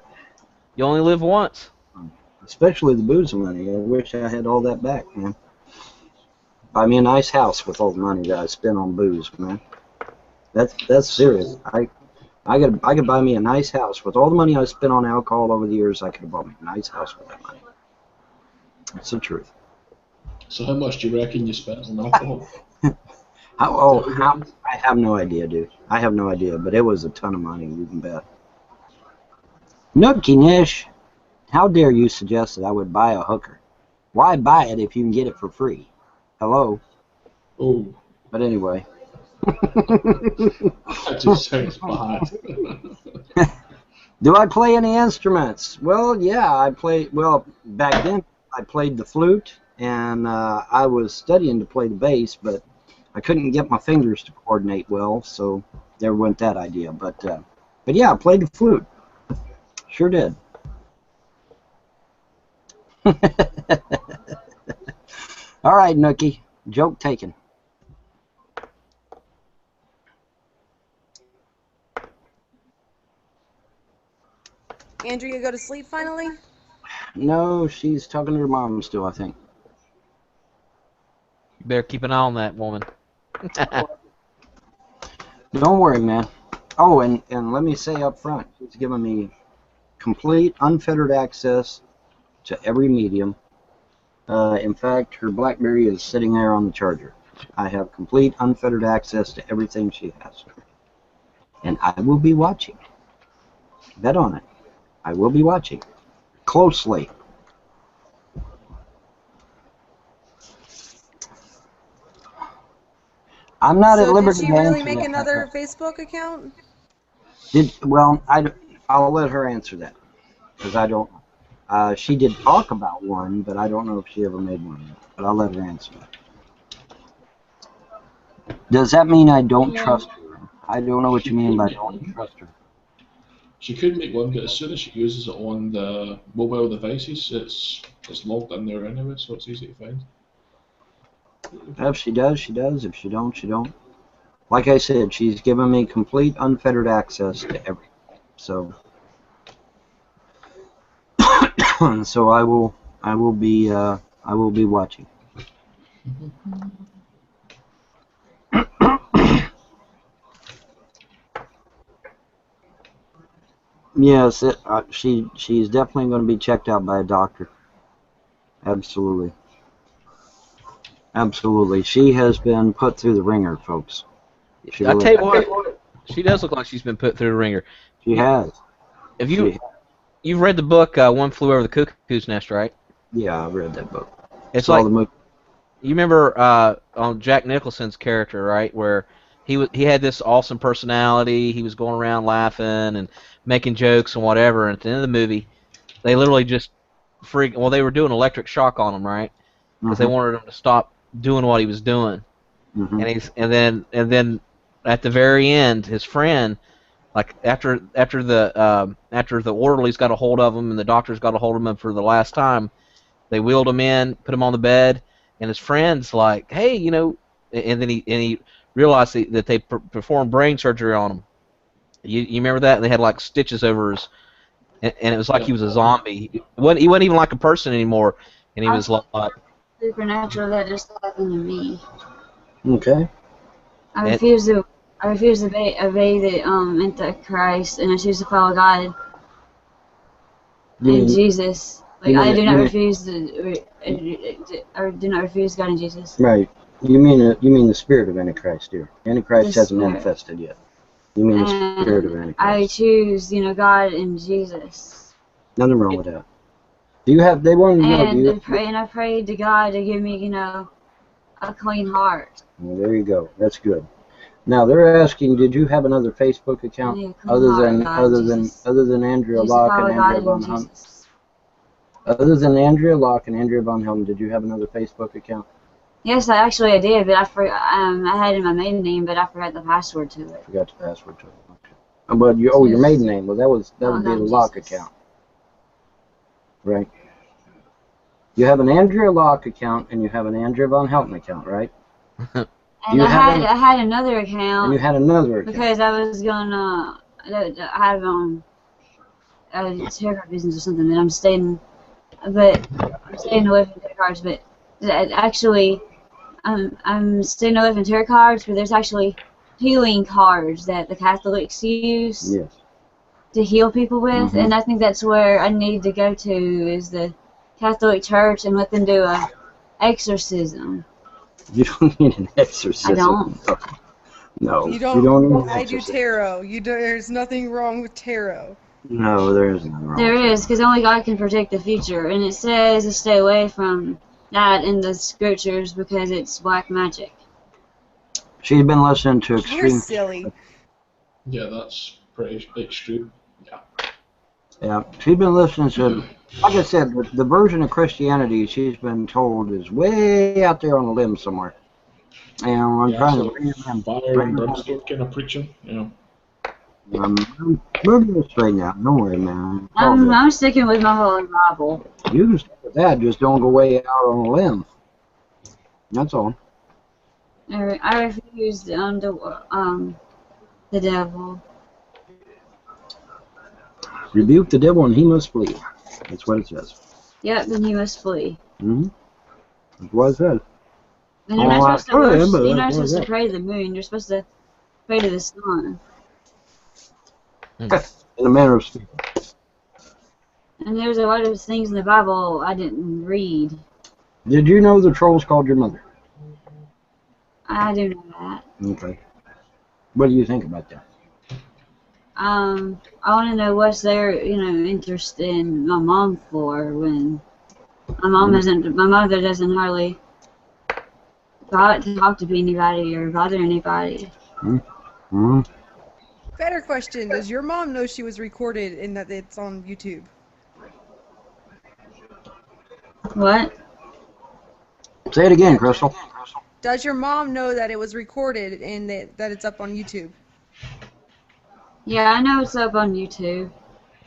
You only live once. Especially the booze and money. I wish I had all that back, man. Buy me a nice house with all the money that I spent on booze, man. That's serious. I could buy me a nice house with all the money I spent on alcohol over the years. I could have bought me a nice house with that money. That's the truth. So how much do you reckon you spent on alcohol? I have no idea, dude. I have no idea, but it was a ton of money, you can bet. Nookie Nish, how dare you suggest that I would buy a hooker? Why buy it if you can get it for free? Hello? Oh. But anyway. That just sounds bad. Do I play any instruments? Well, yeah, back then I played the flute, and I was studying to play the bass, but I couldn't get my fingers to coordinate well, so there went that idea. But yeah, I played the flute. Sure did. All right, Nookie. Joke taken. Andrea, go to sleep finally? No, she's talking to her mom still, I think. You better keep an eye on that woman. Don't worry, man. Oh, and let me say up front, she's given me complete, unfettered access to every medium. In fact, her BlackBerry is sitting there on the charger. I have complete, unfettered access to everything she has. And I will be watching. Bet on it. I will be watching. Closely. I'm not at liberty to did she really answer make that. another Facebook account? I'll let her answer that because I don't. She did talk about one, but I don't know if she ever made one. But I'll let her answer that. Does that mean I don't trust her? I don't know what you mean by don't trust her. She could make one, but as soon as she uses it on the mobile devices, it's logged in there anyway, so it's easy to find. If she does, she does. If she don't, she don't. Like I said, she's given me complete, unfettered access to everything. So, so I will be watching. Yes, she's definitely going to be checked out by a doctor. Absolutely. Absolutely. She has been put through the ringer, folks. I tell you what, she does look like she's been put through the ringer. She has. Have you've read the book One Flew Over the Cuckoo's Nest, right? Yeah, I read that book. It's like the movie. You remember on Jack Nicholson's character, right, where he had this awesome personality. He was going around laughing and making jokes and whatever. And at the end of the movie, they literally just well, they were doing electric shock on him, right? Because they wanted him to stop doing what he was doing. And then at the very end, his friend, like after the orderlies got a hold of him and the doctors got a hold of him for the last time, they wheeled him in, put him on the bed, and his friend's like, "Hey, you know," and then he realized that they performed brain surgery on him. You remember that? They had like stitches over his, and it was like he was a zombie. He wasn't even like a person anymore, and he was like supernatural that just happened to me. Okay. I refuse to obey the Antichrist, and I choose to follow God and Jesus. Like I do not refuse or do not refuse God and Jesus. Right. You mean the spirit of Antichrist, dear. Antichrist hasn't manifested yet. You mean the spirit of Antichrist. I choose, God and Jesus. Nothing wrong with that. Do you have? They want to know. And I prayed to God to give me, a clean heart. Well, there you go. That's good. Now they're asking, did you have another Facebook account other than Andrea Locke and Andrea Von Helm? Other than Andrea Locke and Andrea Von Helm, did you have another Facebook account? Yes, I did, but I had it in my maiden name, but I forgot the password to it. Forgot the password to it. Okay. But your maiden name. Well, that would be the Locke account, right? You have an Andrea Locke account and you have an Andrea Von Helm account, right? And I had another account. And you had another account. Because I was gonna have a tarot card business or something that I'm staying away from tarot cards. But actually, I'm staying away from tarot cards. But there's actually healing cards that the Catholics use to heal people with, and I think that's where I need to go to is the Catholic Church and let them do a exorcism. You don't need an exorcism. I don't. No. You don't need an exorcism. I do tarot. There's nothing wrong with tarot. No, there is nothing wrong. There is, because only God can predict the future, and it says to stay away from that in the scriptures because it's black magic. She's been listening to extreme. You're silly. Yeah, that's pretty extreme. Yeah. Yeah, she's been listening to. Like I said, the version of Christianity she's been told is way out there on a limb somewhere. And I'm trying to bring it in. Fire and brimstone kind of preaching, I'm moving this straight now. Don't worry, man. I'm sticking with my Holy Bible. You can stick with that, just don't go way out on a limb. That's all. I refuse the devil. Rebuke the devil and he must flee. That's what it says. Yep, then he must flee. That's what it says. And you're not supposed to pray to the moon. You're supposed to pray to the sun. In a manner of speaking. And there's a lot of things in the Bible I didn't read. Did you know the trolls called your mother? I do know that. Okay. What do you think about that? I want to know what's their, interest in my mom for when my mother doesn't hardly talk to anybody or bother anybody. Better question: does your mom know she was recorded and that it's on YouTube? What? Say it again, Crystal. Does your mom know that it was recorded and that it's up on YouTube? Yeah, I know it's up on YouTube.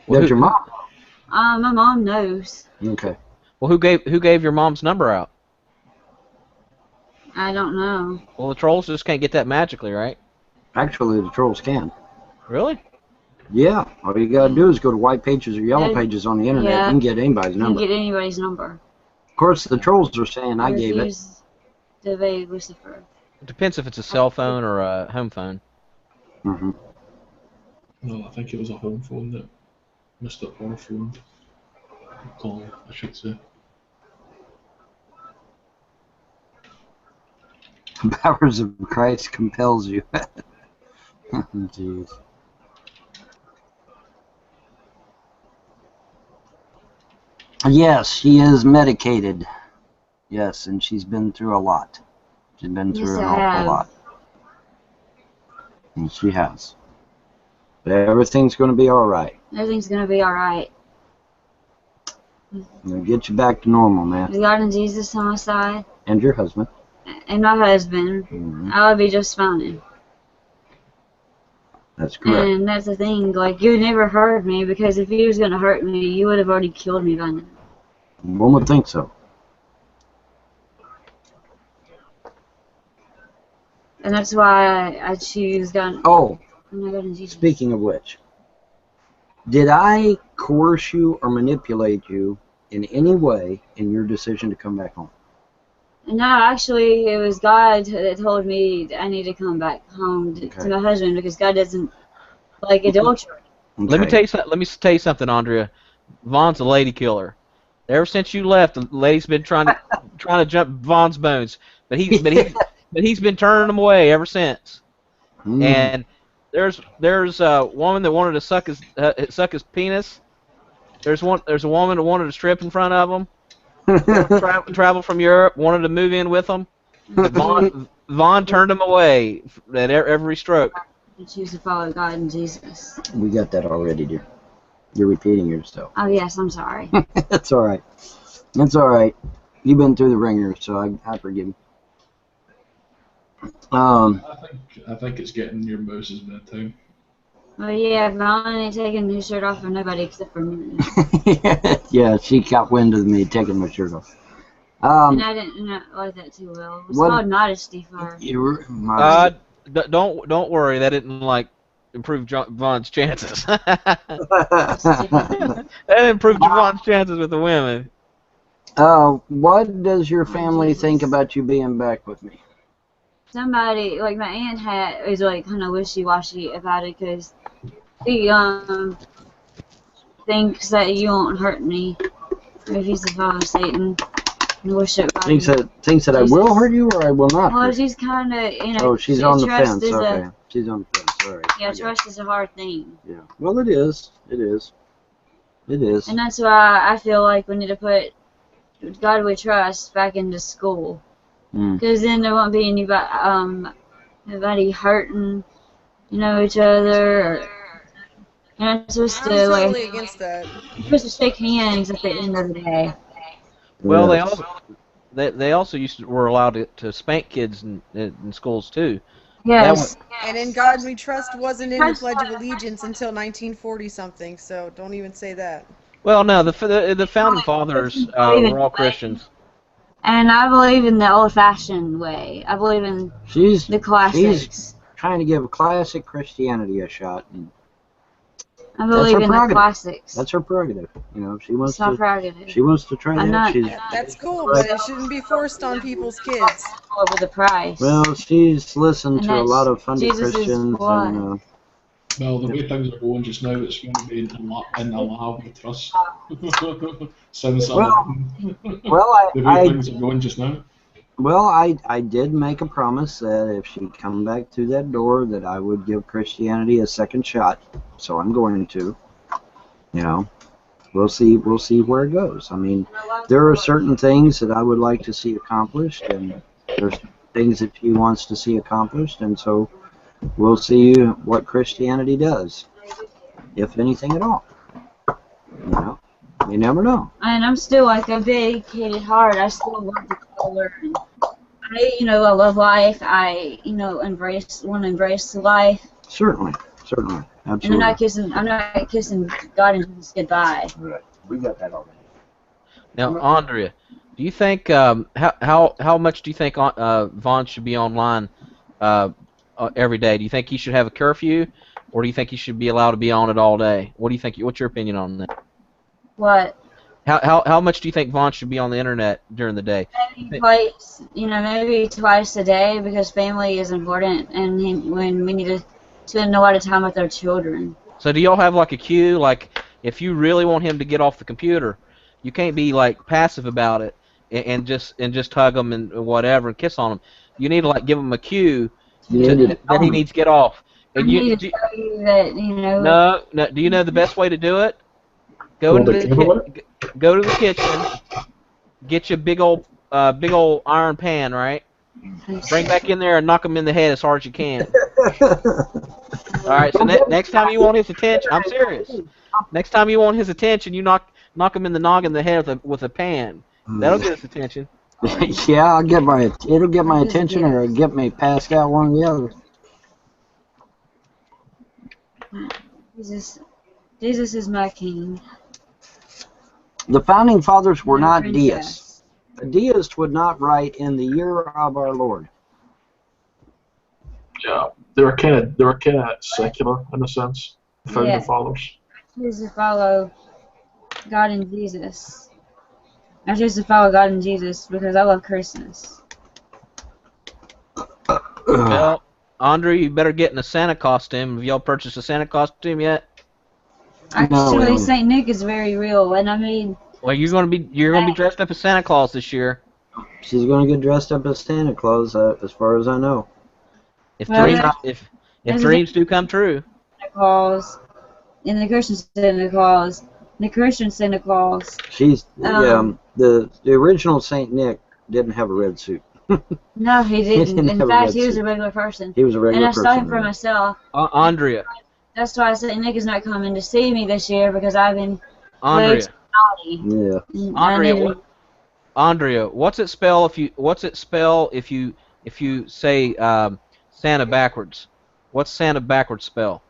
That's your mom? My mom knows. Okay. Well, who gave your mom's number out? I don't know. Well, the trolls just can't get that magically, right? Actually, the trolls can. Really? Yeah. All you gotta do is go to white pages or yellow pages on the internet and get anybody's number. You can get anybody's number. Of course, the trolls are saying I gave it. To obey Lucifer. It depends if it's a cell phone or a home phone. No, I think it was a home phone that Mr. Orphone call, I should say. The powers of Christ compels you. Jeez. Yes, she is medicated. Yes, and she's been through a lot. She's been Yes, through an I awful have. lot. And she has. But everything's going to be all right. Everything's gonna be all right. We'll get you back to normal, man. With God and Jesus on my side, And your husband. and my husband, Mhm. I would be just fine. That's correct. And that's the thing, like, you would never hurt me, because if you was gonna hurt me, you would have already killed me by now. One would think so. And that's why I choose God. Oh, And I go to Jesus. speaking of which, did I coerce you or manipulate you in any way in your decision to come back home? No, actually, it was God that told me I need to come back home to my husband, because God doesn't like adultery. Okay. Let me tell you something, Andrea. Vaughn's a lady killer. Ever since you left, the lady's been trying to jump Vaughn's bones, but he's been turning them away ever since. Mm. And there's a woman that wanted to suck his penis. There's a woman that wanted to strip in front of him. Travel from Europe, wanted to move in with him. But Vaughn turned him away at every stroke. I choose to follow God and Jesus. We got that already, dear. You're repeating yourself. Oh yes, I'm sorry. That's all right. That's all right. You've been through the ringer, so I forgive you. I think it's getting your mouse's bedtime. Well, yeah, Vaughn ain't taking his shirt off for nobody except for me. Yeah, she got wind of me taking my shirt off. And I didn't like that too well. It was called modesty for her. Don't worry, that didn't like improve Vaughn's chances. That improved Vaughn's chances with the women. What does your family think about you being back with me? Somebody, like my aunt is like kind of wishy-washy about it, because she thinks that you won't hurt me if he's the father of Satan and worship God. Thinks that I will hurt you or I will not. Well, hurt you? she's kind of, Oh, she's on the fence. Okay, she's on the fence. All right. Yeah, trust is a hard thing. Yeah. Well, it is. It is. It is. And that's why I feel like we need to put God we trust back into school. Because then there won't be anybody hurting, each other. You're not supposed to, I'm totally against that. You're supposed to shake hands at the end of the day. Well, they also were allowed to spank kids in schools too. Yes. And in God We Trust wasn't in the Pledge of Allegiance until 1940 something, so don't even say that. Well, no, the founding fathers were all Christians. And I believe in the old-fashioned way. I believe in the classics. She's trying to give classic Christianity a shot. And I believe in the classics. That's her prerogative. She wants it's not prerogative. She wants to try that. That's cool, but it shouldn't be forced on people's kids. Over the price. Well, she's listened to a lot of funny Christians. Well, the way things are going just now, it's going to be in the lab we trust. Since the way things are going just now. Well, I did make a promise that if she come back through that door, that I would give Christianity a second shot. So I'm going to. We'll see where it goes. I mean, there are certain things that I would like to see accomplished, and there's things that she wants to see accomplished, and so we'll see what Christianity does, if anything at all. You never know. And I'm still like a dedicated heart. I still want to learn. I love life. I, want to embrace life. Certainly, absolutely. And I'm not kissing God and Jesus goodbye. Right. We got that already. Now, Andrea, do you think how much do you think Vaughn should be online every day? Do you think he should have a curfew, or do you think he should be allowed to be on it all day? What do you think? What's your opinion on that? What? How much do you think Vaughn should be on the internet during the day? Maybe twice a day, because family is important, and when we need to spend a lot of time with our children. So do y'all have like a cue? Like, if you really want him to get off the computer, you can't be like passive about it and just hug him and whatever and kiss on him. You need to like give him a cue that he needs to get off. And I need to tell you that No. Do you know the best way to do it? Go to the kitchen, get you a big old big old iron pan, right? Bring back in there and knock him in the head as hard as you can. All right. So next time you want his attention, I'm serious. Next time you want his attention, you knock him in the noggin, the head with a pan. That'll get his attention. Yeah, it'll get my attention, or it'll get me passed out, one or the other. Jesus is my king. The founding fathers were My not princess. deists. A deist would not write "in the year of our Lord." Yeah, they were kind of secular in a sense. The founding Yeah. fathers. I choose to follow God and Jesus. I choose to follow God and Jesus because I love Christmas. Well, Andre, you better get in a Santa costume. Have y'all purchased a Santa costume yet? Actually, Saint Nick is very real, and I mean. Well, you're gonna be dressed up as Santa Claus this year. She's going to get dressed up as Santa Claus, as far as I know. If Well, dreams do come true. Santa Claus, and the Christian Santa Claus, the Christian Santa Claus. The original Saint Nick didn't have a red suit. No, he didn't. have In a fact, red he was suit. a regular person. He was a regular and I person. saw him for myself. Andrea. That's why Saint Nick is not coming to see me this year because I've been Andrea. way too naughty. Yeah. Andrea, what's it spell if you say Santa backwards? What's Santa backwards spell?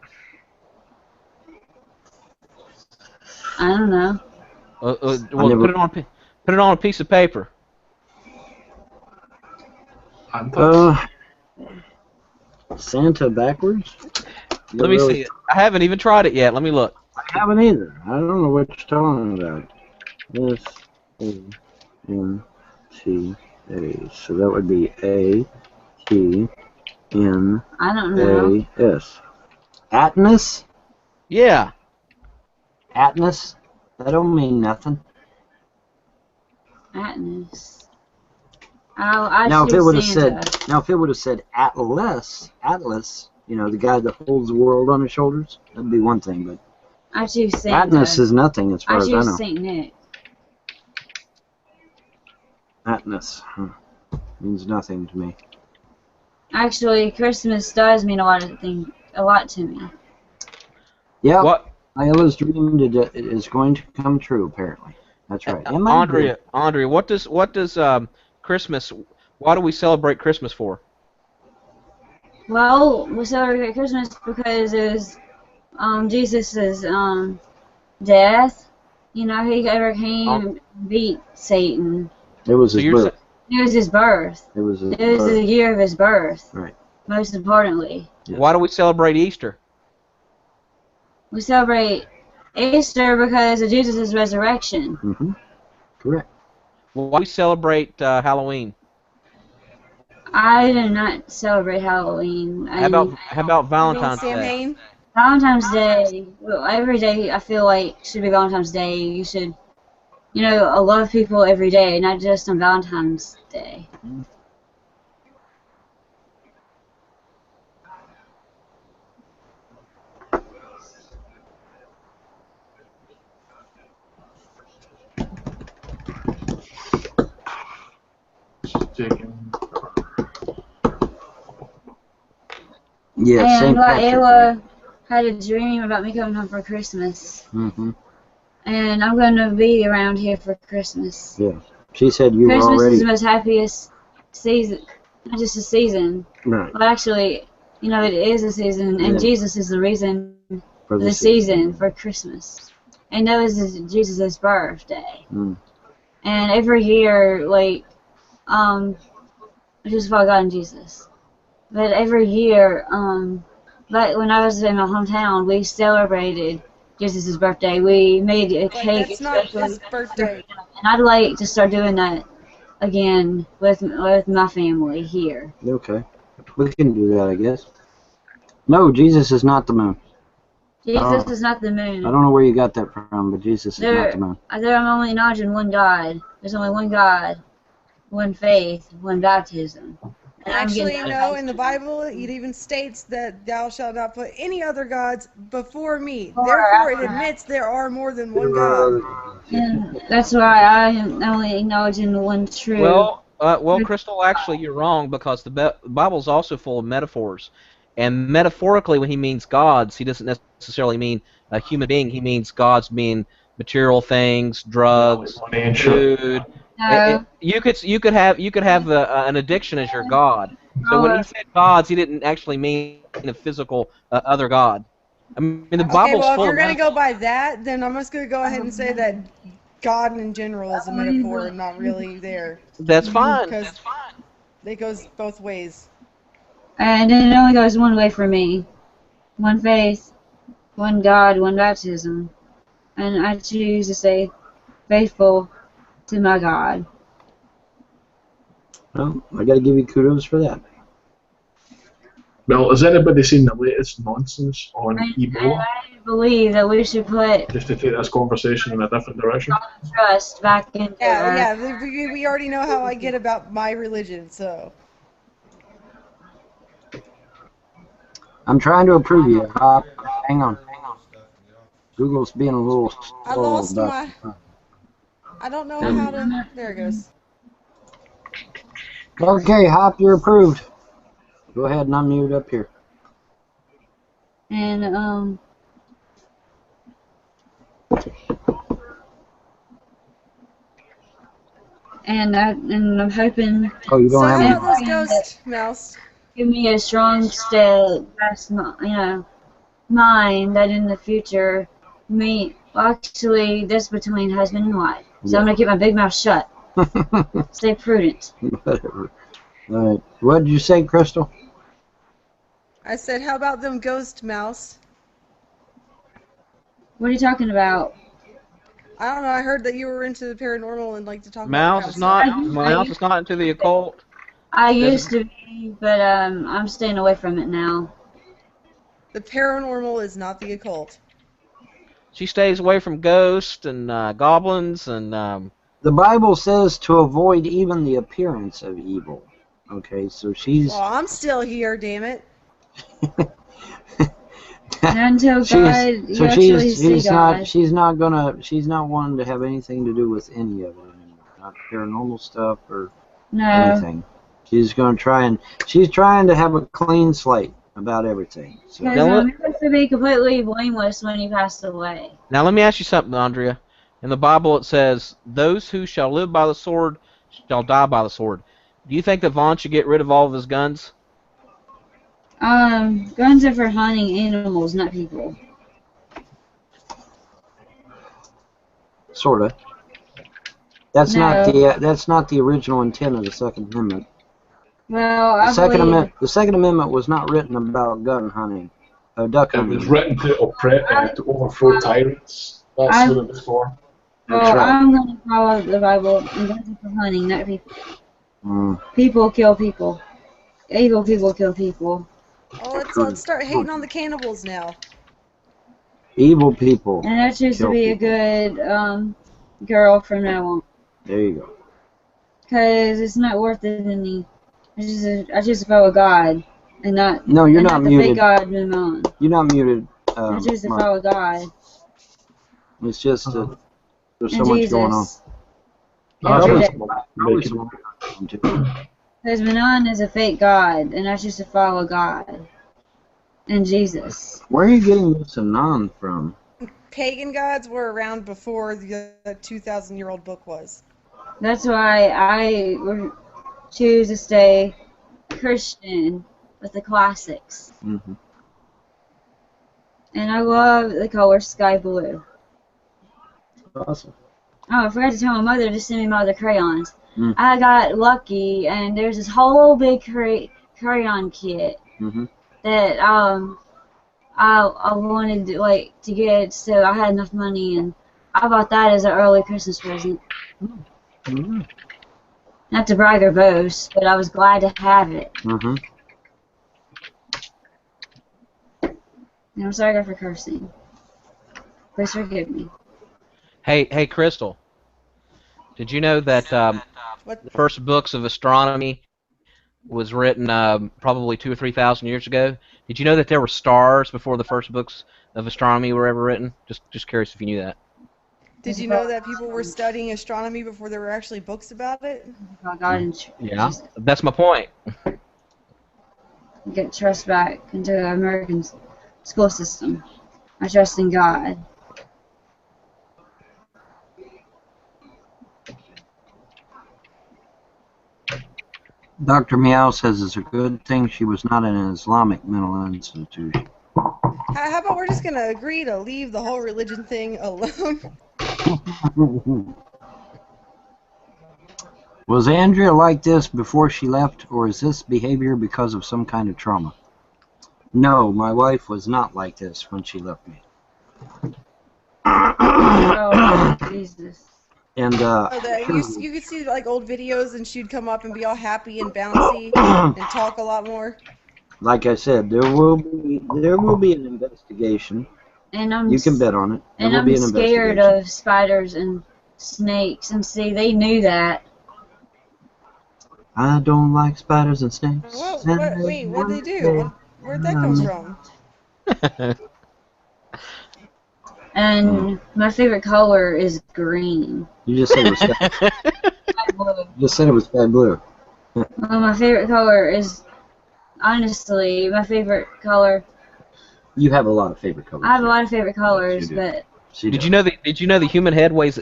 I don't know. Well, put it on a piece of paper. Santa backwards? Let me see it. I haven't even tried it yet. Let me look. I haven't either. I don't know what you're talking about. S-A-N-T-A. So that would be A-T-N-A-S. I don't know. Atlas? Yeah. Atlas? That don't mean nothing. Atlas. Now if it would have said Atlas, the guy that holds the world on his shoulders, that'd be one thing, but I choose Santa. Atlas is nothing as far as I know. I choose Saint Nick. Atlas means nothing to me. Actually, Christmas does mean a lot to me. Yeah. What? Iola's dream is going to come true, apparently. That's right. Andrea, what does Christmas? Why do we celebrate Christmas for? Well, we celebrate Christmas because it was Jesus' death. He overcame and beat Satan. It was his birth. It was his birth. It was the year of his birth. Right. Most importantly. Yeah. Why do we celebrate Easter? We celebrate Easter because of Jesus' resurrection. Mm-hmm. Correct. Why do we celebrate Halloween? I do not celebrate Halloween. How about Valentine's Day? Valentine's Day. Well, every day I feel like should be Valentine's Day. You should, love people every day, not just on Valentine's Day. Yeah, and Ayla had a dream about me coming home for Christmas. Mm-hmm. And I'm going to be around here for Christmas. Yeah. She said you Christmas already... is the most happiest season. Not just a season. Right. But actually, it is a season, and Jesus is the reason for the season, for Christmas. And that was Jesus' birthday. Mm. And every year, I just follow God and Jesus. But every year, but when I was in my hometown, we celebrated Jesus' birthday. We made a cake. That's not his birthday. And I'd like to start doing that again with my family here. Okay. We can do that, I guess. No, Jesus is not the moon. Jesus is not the moon. I don't know where you got that from, but Jesus is not the moon. I'm only acknowledging one God. There's only one God, one faith, one baptism. Actually, no, in the Bible, it even states that thou shalt not put any other gods before me. Therefore, it admits there are more than one God. And that's why I am only acknowledging the one true. Well, Crystal, actually, you're wrong because the Bible's also full of metaphors, and metaphorically, when he means gods, he doesn't necessarily mean a human being. He means gods mean material things, drugs, food. No. You could have an addiction as your god. So when he said gods, he didn't actually mean a physical other god. I mean, the Okay, Bible's well, if full you're of going to go metaphors. by that, then I'm just going to go ahead and say that God in general is a metaphor and not really there. That's fine. Because it goes both ways. And it only goes one way for me. One faith, one God, one baptism. And I choose to stay faithful to my God. Well, I got to give you kudos for that. Well, has anybody seen the latest nonsense on Ebola? I believe that we should put Just to take this conversation in a different direction. trust back into Yeah, we already know how I get about my religion, so. I'm trying to approve you. Hang on. Google's being a little slow. I lost my... I don't know how to... There it goes. Okay, Hop, you're approved. Go ahead and unmute up here. And I'm hoping. Oh, you don't so have how any. about those ghost mouse? Give me a strong steadfast, mind that in the future, actually, this between husband and wife. So I'm gonna keep my big mouth shut. Stay prudent. Whatever. All right. What did you say, Crystal? I said, how about them ghost mouse? What are you talking about? I don't know. I heard that you were into the paranormal and like to talk Mouse about is not into the occult. I used to be, but I'm staying away from it now. The paranormal is not the occult. She stays away from ghosts and goblins and. The Bible says to avoid even the appearance of evil. Okay, so she's. Well, I'm still here, damn it. Until God, she's not wanting to have anything to do with any of it anymore. Not paranormal stuff or anything. She's she's trying to have a clean slate about everything. So. Because he used to be completely blameless when he passed away. Now let me ask you something, Andrea. In the Bible it says, "Those who shall live by the sword shall die by the sword." Do you think that Vaughn should get rid of all of his guns? Guns are for hunting animals, not people. Sorta. That's not the original intent of the Second Amendment. Well, the Second Amendment was not written about gun hunting, duck hunting. It was written to overthrow tyrants. That's what it was for. Well, I'm going to follow the Bible, and guns are for hunting, not people. People kill people. Evil people kill people. Oh, let's start hating on the cannibals now. Evil people. And I choose to be a good girl from now on. There you go. Because it's not worth it any. I choose to follow God and not. No, you're not muted. The fake God Mimon. You're not muted. I choose to follow God. It's just that there's so much going on. Because Manon is a fake god, and I choose to follow God and Jesus. Where are you getting this Anon from? Pagan gods were around before the 2,000-year-old book was. That's why I choose to stay Christian with the classics. Mm-hmm. And I love the color sky blue. Awesome. Oh, I forgot to tell my mother to send me my other crayons. I got lucky, and there's this whole big crayon kit that I wanted to get, so I had enough money, and I bought that as an early Christmas present. Not to brag or boast, but I was glad to have it. And I'm sorry for cursing. Please forgive me. Hey, Crystal. Did you know that the first books of astronomy was written probably 2,000 or 3,000 years ago. Did you know that there were stars before the first books of astronomy were ever written? Just curious if you knew that. Did you know that people were studying astronomy before there were actually books about it? Yeah, that's my point. Get trust back into the American school system. I trust in God. Dr. Meow says it's a good thing she was not in an Islamic mental institution. How about we're just going to agree to leave the whole religion thing alone? Was Andrea like this before she left, or is this behavior because of some kind of trauma? No, my wife was not like this when she left me. Oh, Jesus. And you could see like old videos, and she'd come up and be all happy and bouncy and talk a lot more. like I said, there will be an investigation. And you can bet on it. There and will I'm be an scared investigation. of spiders and snakes. And see, they knew that. I don't like spiders and snakes. Wait, what'd they do? Where'd that come from? And my favorite color is green. You just said it was sky. You just said it was sky blue. Well, my favorite color is, honestly, my favorite color. You have a lot of favorite colors. I have a lot of favorite colors, but Did you know the human head weighs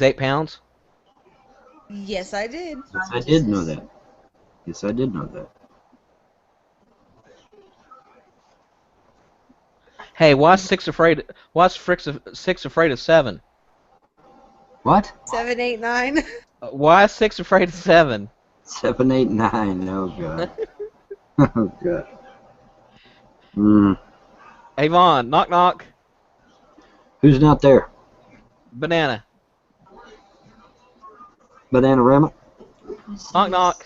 8 pounds? Yes, I did. Yes, I did know that. Yes, I did know that. Hey, why is six afraid of 7? What? 7, 8, 9. Why is 6 afraid of 7? 7, 8, 9. Oh god. Oh god. Hmm. Hey Vaughn, knock knock. Who's not there? Banana. Bananarama? Knock knock.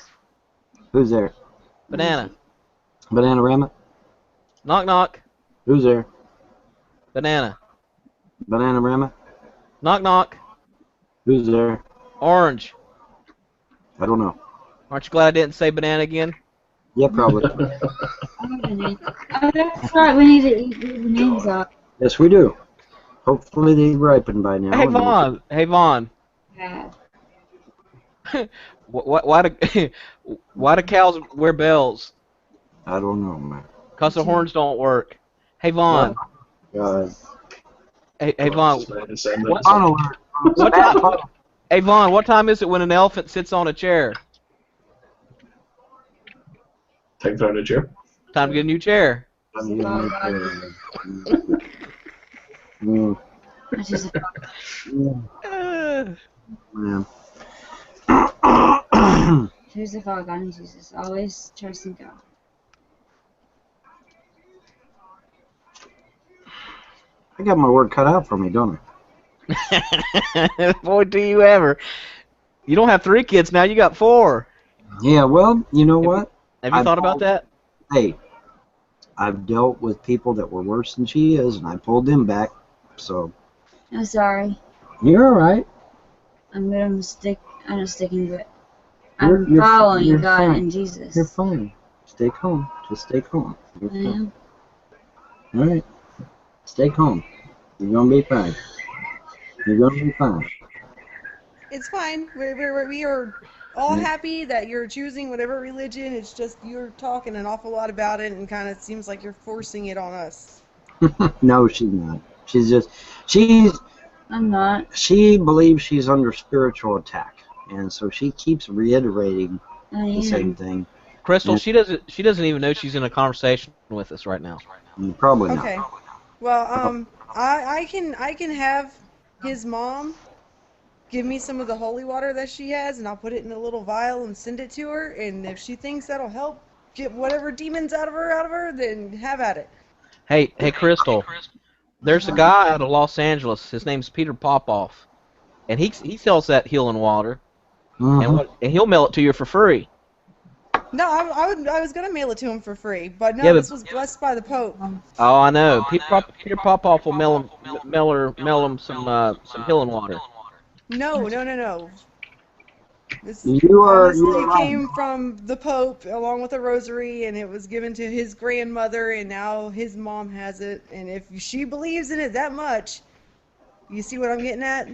Who's there? Banana. Bananarama? Knock knock. Who's there? Banana. Bananarama? Knock knock. Who's there? Orange. I don't know. Aren't you glad I didn't say banana again? Yeah, probably. that's right. We need to eat the names up. Yes, we do. Hopefully they ripen by now. Hey Vaughn. Hey Vaughn. Yeah. Why do cows wear bells? I don't know, man. Cause the horns don't work. Hey Vaughn. God. Hey Vaughn. What time? Hey Vaughn, what time is it when an elephant sits on a chair? Time to find a chair. Time to get a new chair. Mm. Man. Choose the God and Jesus. Always trust in God. I got my work cut out for me, don't I? Boy, do you ever. You don't have 3 kids now, you got 4. Yeah, well, you know what? Have you thought about that? Hey, I've dealt with people that were worse than she is, and I pulled them back, so... I'm sorry. You're alright. I'm not sticking to it. I'm following God and Jesus. You're fine. Stay calm. Just stay calm. You're fine. Alright. Stay calm. You're gonna be fine. You're gonna be fine. It's fine. We are all happy that you're choosing whatever religion. It's just you're talking an awful lot about it, and kind of seems like you're forcing it on us. No, she's not. I'm not. She believes she's under spiritual attack, and so she keeps reiterating the same thing. Crystal, she doesn't even know she's in a conversation with us right now. Probably not. Okay. Well, I can have his mom give me some of the holy water that she has, and I'll put it in a little vial and send it to her. And if she thinks that'll help get whatever demons out of her, then have at it. Hey, Crystal. There's a guy out of Los Angeles. His name's Peter Popoff, and he sells that healing water, and he'll mail it to you for free. No, I was gonna mail it to him for free, but no, this was blessed by the Pope. Oh, I know. Peter Popoff will mail him some healing water. No. This You are honestly right. came from the Pope along with a rosary, and it was given to his grandmother, and now his mom has it. And if she believes in it that much, you see what I'm getting at?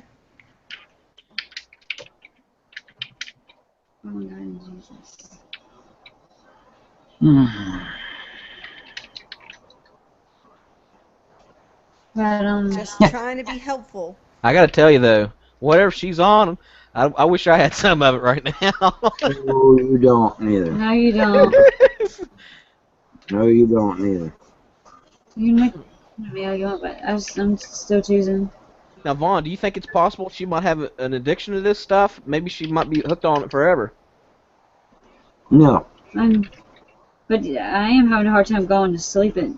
Oh my God, Jesus. But Just trying to be helpful. I gotta tell you though, whatever she's on, I wish I had some of it right now. No, you don't neither. no, you don't. No, you don't neither. You make me argument, but I'm still choosing. Now, Vaughn, do you think it's possible she might have an addiction to this stuff? Maybe she might be hooked on it forever. No. But I am having a hard time going to sleep at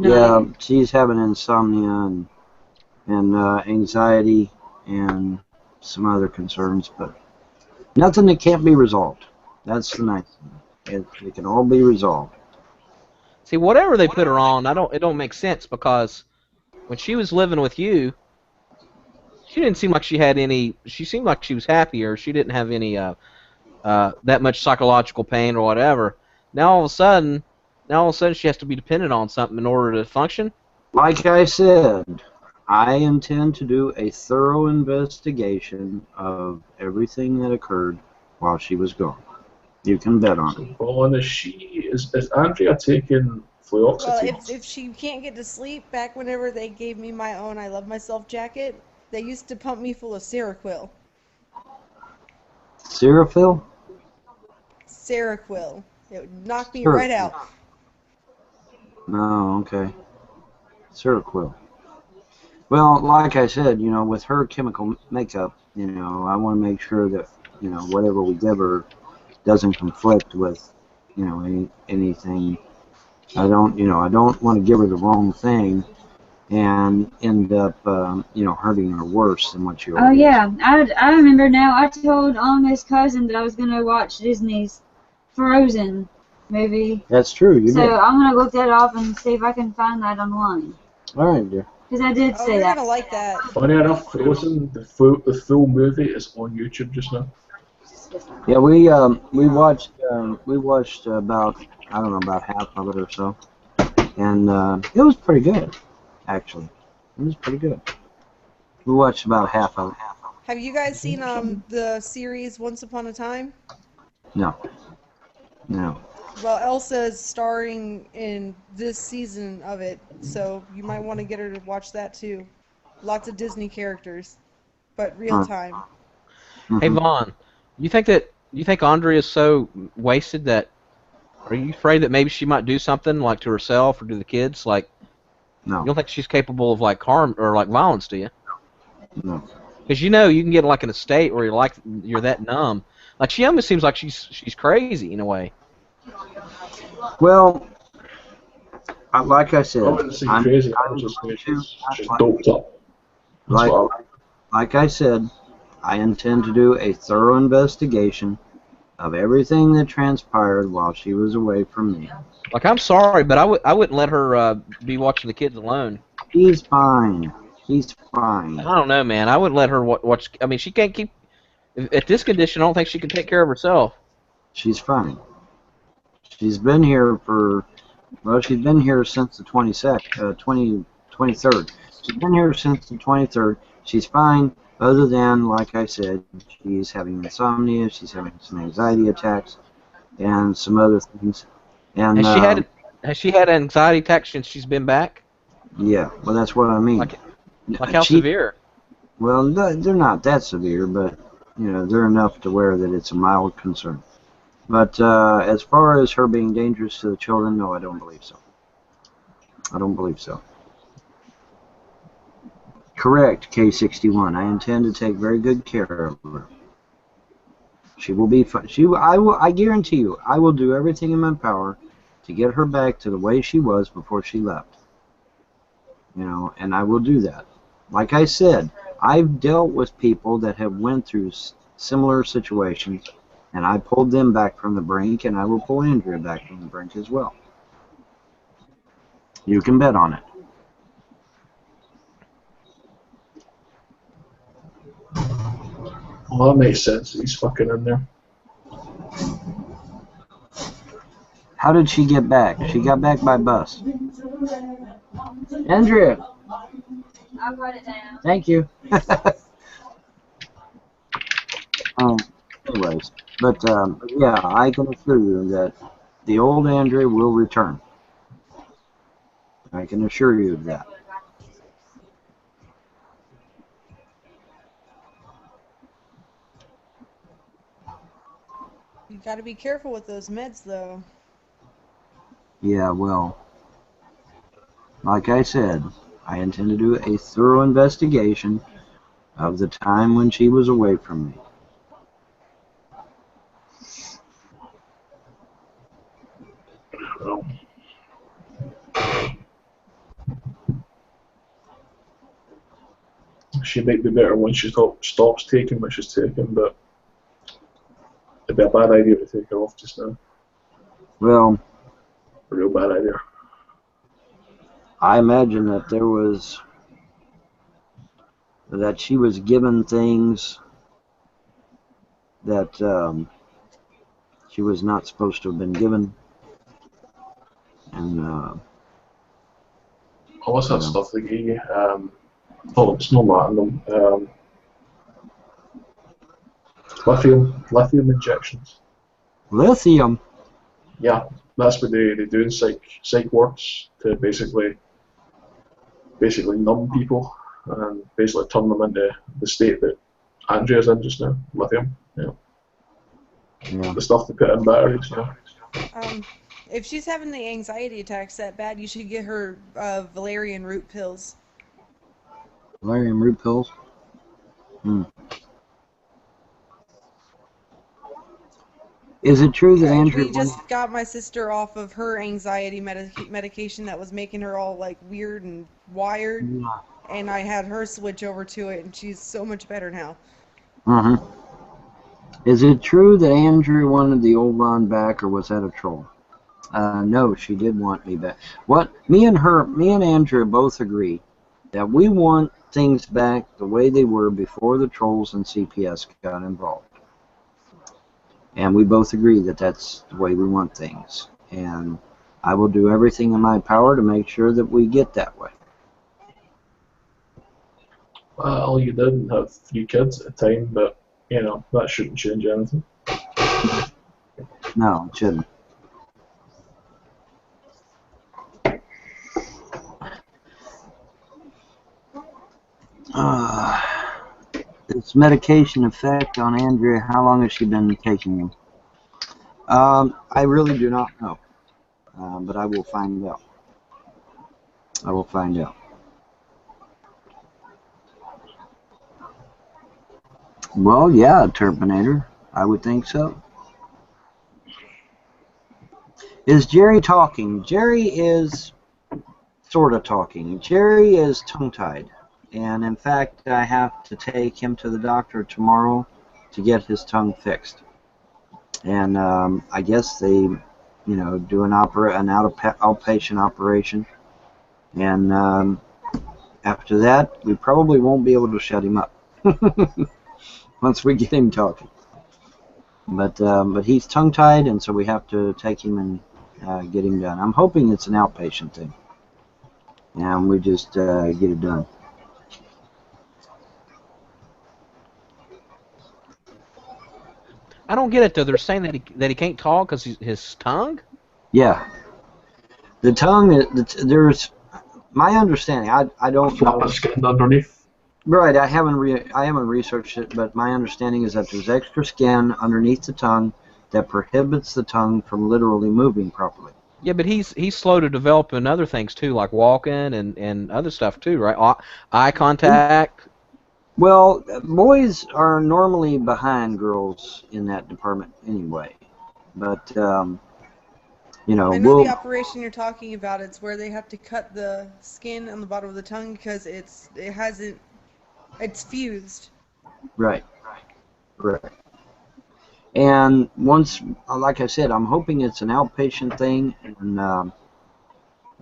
Yeah, night. she's having insomnia and anxiety and some other concerns, but nothing that can't be resolved. That's the nice thing. It can all be resolved. See, whatever they put her on, it don't make sense because when she was living with you, she didn't seem like she had any. She seemed like she was happier. She didn't have any that much psychological pain or whatever. Now all of a sudden, she has to be dependent on something in order to function. Like I said, I intend to do a thorough investigation of everything that occurred while she was gone. You can bet on it. Vaughn, is Andrea taking Well, fluoxetine? if she can't get to sleep, back whenever they gave me my own I Love Myself jacket, they used to pump me full of Seroquel. Seroquel? Seroquel. It would knock me right out. Oh, okay. Seroquel. Well, like I said, with her chemical makeup, I want to make sure that, whatever we give her doesn't conflict with, anything. I don't want to give her the wrong thing and end up, hurting her worse than what she Oh already is. yeah, I remember now. I told his cousin that I was gonna watch Disney's Frozen movie. That's true, you So did. I'm gonna look that up and see if I can find that online. All right, dear. Because I did Oh, say you're that. gonna like that. Funny enough, Frozen, the full movie is on YouTube just now. Yeah, we watched about, I don't know, about half of it or so, and it was pretty good, actually. It was pretty good. We watched about half of it. Have you guys seen the series Once Upon a Time? No. Well, Elsa is starring in this season of it, so you might want to get her to watch that too. Lots of Disney characters, but real time. Hey Vaughn, you think Andrea is so wasted that? Are you afraid that maybe she might do something like to herself or to the kids? Like, No. you don't think she's capable of like harm or like violence, do you? No. Because you can get like in a state where you're that numb. Like she almost seems like she's crazy in a way. Well, like I said, I wouldn't say crazy. I would just say she's doped up. Like I said, I intend to do a thorough investigation of everything that transpired while she was away from me. Like I'm sorry, but I wouldn't let her be watching the kids alone. She's fine. She's fine. I don't know, man. I wouldn't let her watch. I mean, she can't keep at this condition. I don't think she can take care of herself. She's fine. She's been here she's been here since the 23rd. She's been here since the 23rd. She's fine, other than, like I said, she's having insomnia, she's having some anxiety attacks, and some other things. And has she had anxiety attacks since she's been back? Yeah, well, that's what I mean. Like how severe? Well, they're not that severe, but they're enough to where that it's a mild concern. But as far as her being dangerous to the children, no, I don't believe so. I don't believe so. Correct, K61. I intend to take very good care of her. She will be fine. I guarantee you, I will do everything in my power to get her back to the way she was before she left. And I will do that. Like I said, I've dealt with people that have went through similar situations, and I pulled them back from the brink, and I will pull Andrea back from the brink as well. You can bet on it. Well, that makes sense. He's fucking in there. How did she get back? She got back by bus. Andrea. I'll write it down. Thank you. Anyways, but yeah, I can assure you that the old Andrea will return. I can assure you of that. You gotta be careful with those meds, though. Yeah, well, like I said, I intend to do a thorough investigation of the time when she was away from me. Well, she might be better when she stops taking what she's taking, but it'd be a bad idea to take her off just now. Well, A real bad idea. I imagine that she was given things that she was not supposed to have been given, and Oh, what's that Yeah. stuff they gave you? Oh, it's not latinum. Lithium injections. lithium. Yeah, that's what they do in psych wards to basically numb people and basically turn them into the state that Andrea's in just now. Lithium. Yeah. Yeah. The stuff they put in batteries. Yeah. If she's having the anxiety attacks that bad, you should get her valerian root pills. Valerian root pills. Is it true that Andrew? We just got my sister off of her anxiety medication that was making her all like weird and wired, and I had her switch over to it, and she's so much better now. Is it true that Andrew wanted the old Ron back, or was that a troll? No, she did want me back. What me and Andrew both agree that we want things back the way they were before the trolls and CPS got involved. And we both agree that that's the way we want things. And I will do everything in my power to make sure that we get that way. Well, you didn't have 3 kids at the time, but you know that shouldn't change anything. No, it shouldn't. This medication effect on Andrea, how long has she been taking them? I really do not know, but I will find out. I will find out. Well, yeah, Terminator. I would think so. Is Jerry talking? Jerry is sort of talking. Jerry is tongue-tied. And in fact, I have to take him to the doctor tomorrow to get his tongue fixed. And I guess they, do an outpatient operation. And after that, we probably won't be able to shut him up once we get him talking. But he's tongue-tied, and so we have to take him and get him done. I'm hoping it's an outpatient thing, and we just get it done. I don't get it though. They're saying that he can't talk because his tongue. Yeah, the tongue. There's my understanding. I don't know. Skin underneath. Right, I haven't researched it, but my understanding is that there's extra skin underneath the tongue that prohibits the tongue from literally moving properly. Yeah, but he's slow to develop in other things too, like walking and other stuff too, right? Eye contact. Well, boys are normally behind girls in that department anyway, but I know the operation you're talking about. It's where they have to cut the skin on the bottom of the tongue because it's fused. Right. And once, like I said, I'm hoping it's an outpatient thing,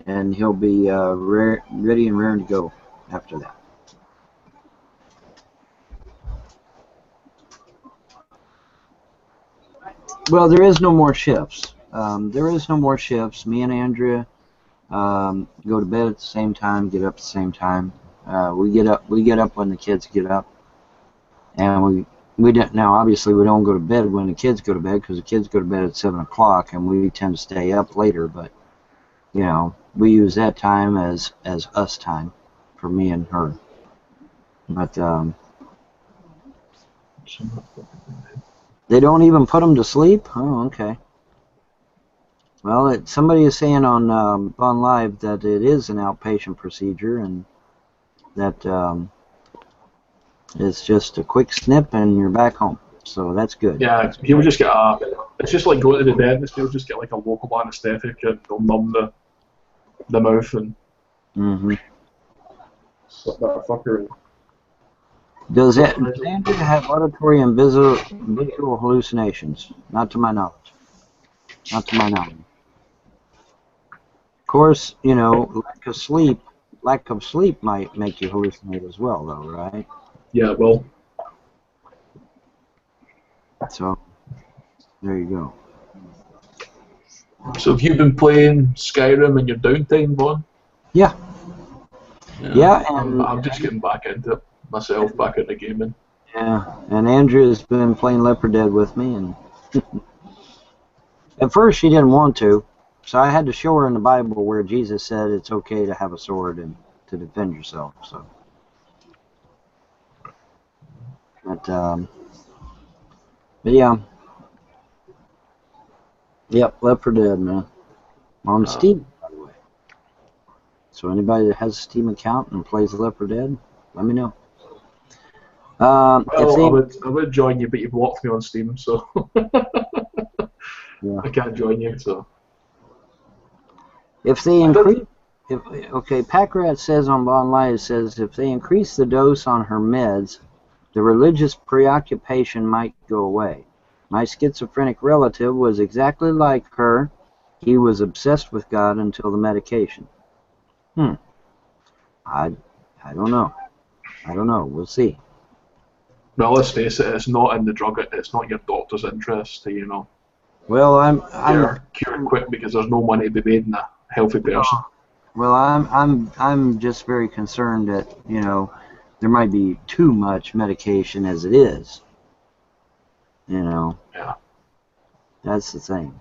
and he'll be ready and raring to go after that. Well, there is no more shifts. There is no more shifts. Me and Andrea go to bed at the same time, get up at the same time. We get up when the kids get up, and we don't. Now, obviously, we don't go to bed when the kids go to bed because the kids go to bed at 7 o'clock, and we tend to stay up later. But you know, we use that time as us time for me and her. But they don't even put them to sleep. Oh, okay. Well, somebody is saying on live that it is an outpatient procedure, and that it's just a quick snip and you're back home. So that's good. Yeah, he'll just get it's just like going to the dentist. He'll just get like a local anaesthetic and they'll numb the mouth and. Slip that fucker in. Does Andrew have auditory and visual hallucinations? Not to my knowledge. Not to my knowledge. Of course, you know, lack of sleep might make you hallucinate as well, though, right? Yeah, well. So, there you go. So have you been playing Skyrim in your downtime, Vaughn? Yeah. Yeah, and I'm just getting back into it myself, back into gaming. Yeah, and Andrea's been playing Left 4 Dead with me, and at first she didn't want to, so I had to show her in the Bible where Jesus said it's okay to have a sword and to defend yourself. So, but yeah, yep, Left 4 Dead, man, on Steam, by the way. So anybody that has a Steam account and plays Left 4 Dead, let me know. Well, I would join you, but you blocked me on Steam, so yeah. I can't join you. So if they increase, okay, Packrat says on online, it says if they increase the dose on her meds, the religious preoccupation might go away. My schizophrenic relative was exactly like her. He was obsessed with God until the medication. I don't know. I don't know. We'll see. Well, let's face it, it's not in the drug. It's not your doctor's interest to, you know. Well, I'm cure quick because there's no money to be made in a healthy person. Well, I'm just very concerned that, you know, there might be too much medication as it is. You know. Yeah. That's the thing.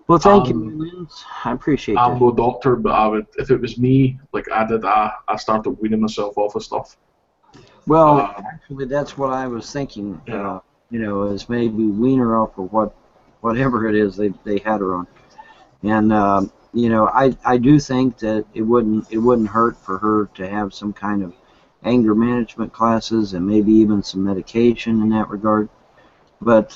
Well, thank you, I appreciate that. I'm no doctor, but I would, if it was me, like I started weaning myself off of stuff. Well, actually, that's what I was thinking. Yeah. You know, is maybe wean her off of whatever it is they had her on, and you know, I do think that it wouldn't hurt for her to have some kind of anger management classes and maybe even some medication in that regard, but.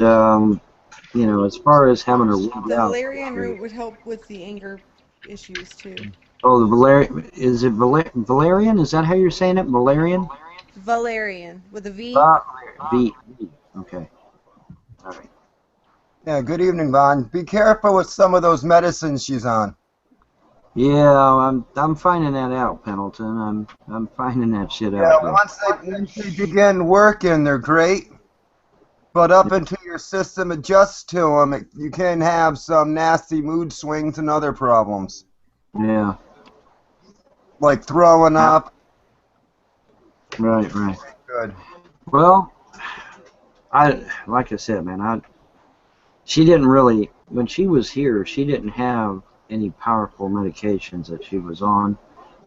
You know, as far as having her weaned The out. valerian root would help with the anger issues too. Oh, the valerian. Is it valerian? Is that how you're saying it? Valerian? Valerian with a V. V. Okay. All right. Yeah. Good evening, Vaughn. Be careful with some of those medicines she's on. Yeah, I'm finding that out, Pendleton. I'm finding that shit out. Yeah, once they begin working, they're great. But up until your system adjusts to them, you can have some nasty mood swings and other problems. Yeah. Like throwing up. Right. Good. Well, like I said, man, she didn't really, when she was here, she didn't have any powerful medications that she was on,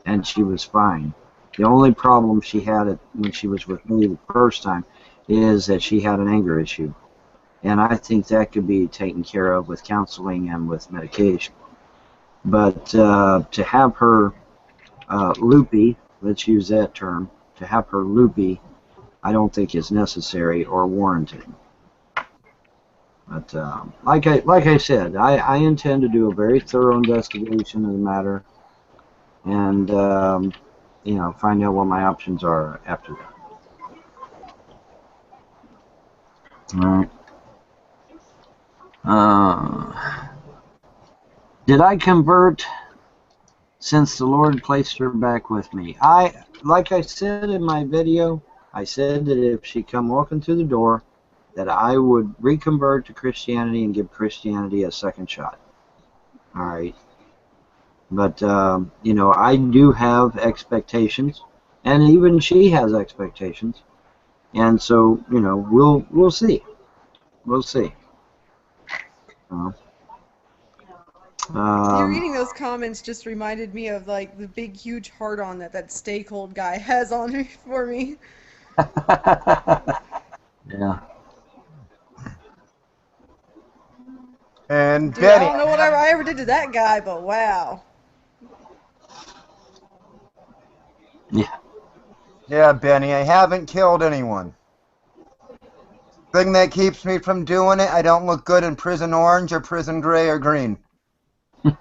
and she was fine. The only problem she had when she was with me the first time is that she had an anger issue, and I think that could be taken care of with counseling and with medication. But to have her loopy, let's use that term, to have her loopy, I don't think is necessary or warranted. But like I said, I intend to do a very thorough investigation of the matter, and you know, find out what my options are after that. All right. Did I convert since the Lord placed her back with me? Like I said in my video, I said that if she come walking through the door, that I would reconvert to Christianity and give Christianity a second shot. All right. But, you know, I do have expectations, and even she has expectations. And so, you know, we'll see. We'll see. You reading those comments just reminded me of like the big huge heart on that stay cold guy has on me for me. Yeah. And Dude, Benny, I don't know what I ever did to that guy, but wow. Yeah. Yeah, Benny, I haven't killed anyone. Thing that keeps me from doing it, I don't look good in prison orange or prison gray or green. If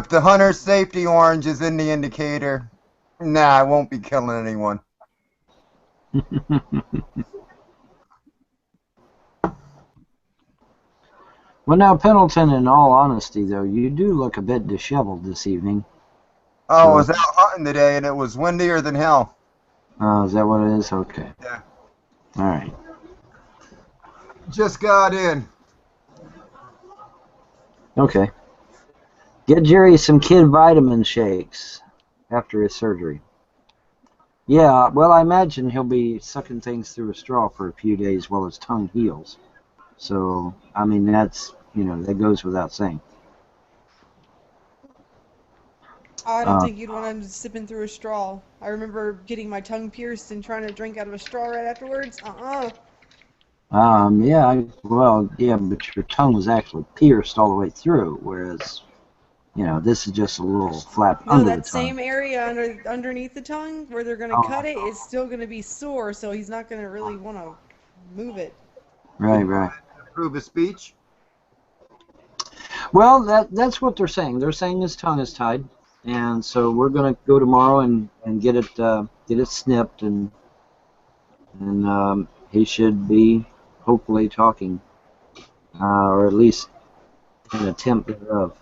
the hunter's safety orange is in the indicator, nah, I won't be killing anyone. Well, now, Pendleton, in all honesty, though, you do look a bit disheveled this evening. Oh, So, I was out hunting today and it was windier than hell. is that what it is? Okay. Yeah. All right. Just got in. Okay. Get Jerry some kid vitamin shakes after his surgery. Yeah, well, I imagine he'll be sucking things through a straw for a few days while his tongue heals. So, I mean, that's, you know, that goes without saying. I don't think you'd want him sipping through a straw. I remember getting my tongue pierced and trying to drink out of a straw right afterwards. Yeah, well, yeah, but your tongue was actually pierced all the way through, whereas, you know, this is just a little flap No, under the that tongue. same area underneath the tongue where they're gonna cut it is still gonna be sore, so he's not gonna really want to move it. Right. Improve his speech. Well, that's what they're saying. They're saying his tongue is tied, and so we're gonna go tomorrow and get it snipped, and he should be hopefully talking, or at least an attempt thereof.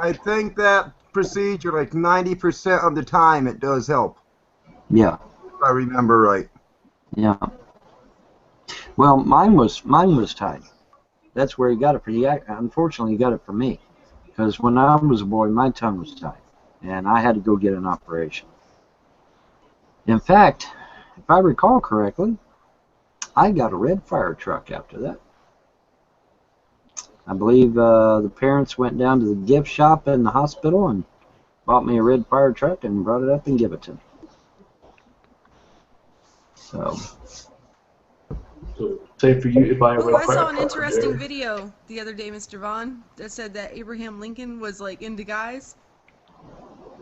I think that procedure, like 90% of the time, it does help. Yeah. If I remember right. Yeah. Well, mine was tied. That's where he got it from. Unfortunately, he got it from me, because when I was a boy, my tongue was tied, and I had to go get an operation. In fact, if I recall correctly, I got a red fire truck after that. I believe the parents went down to the gift shop in the hospital and bought me a red fire truck and brought it up and gave it to me. So time for you to buy a Oh, red I fire saw an truck, interesting Andrea. video the other day, Mr. Vaughn, that said that Abraham Lincoln was like into guys.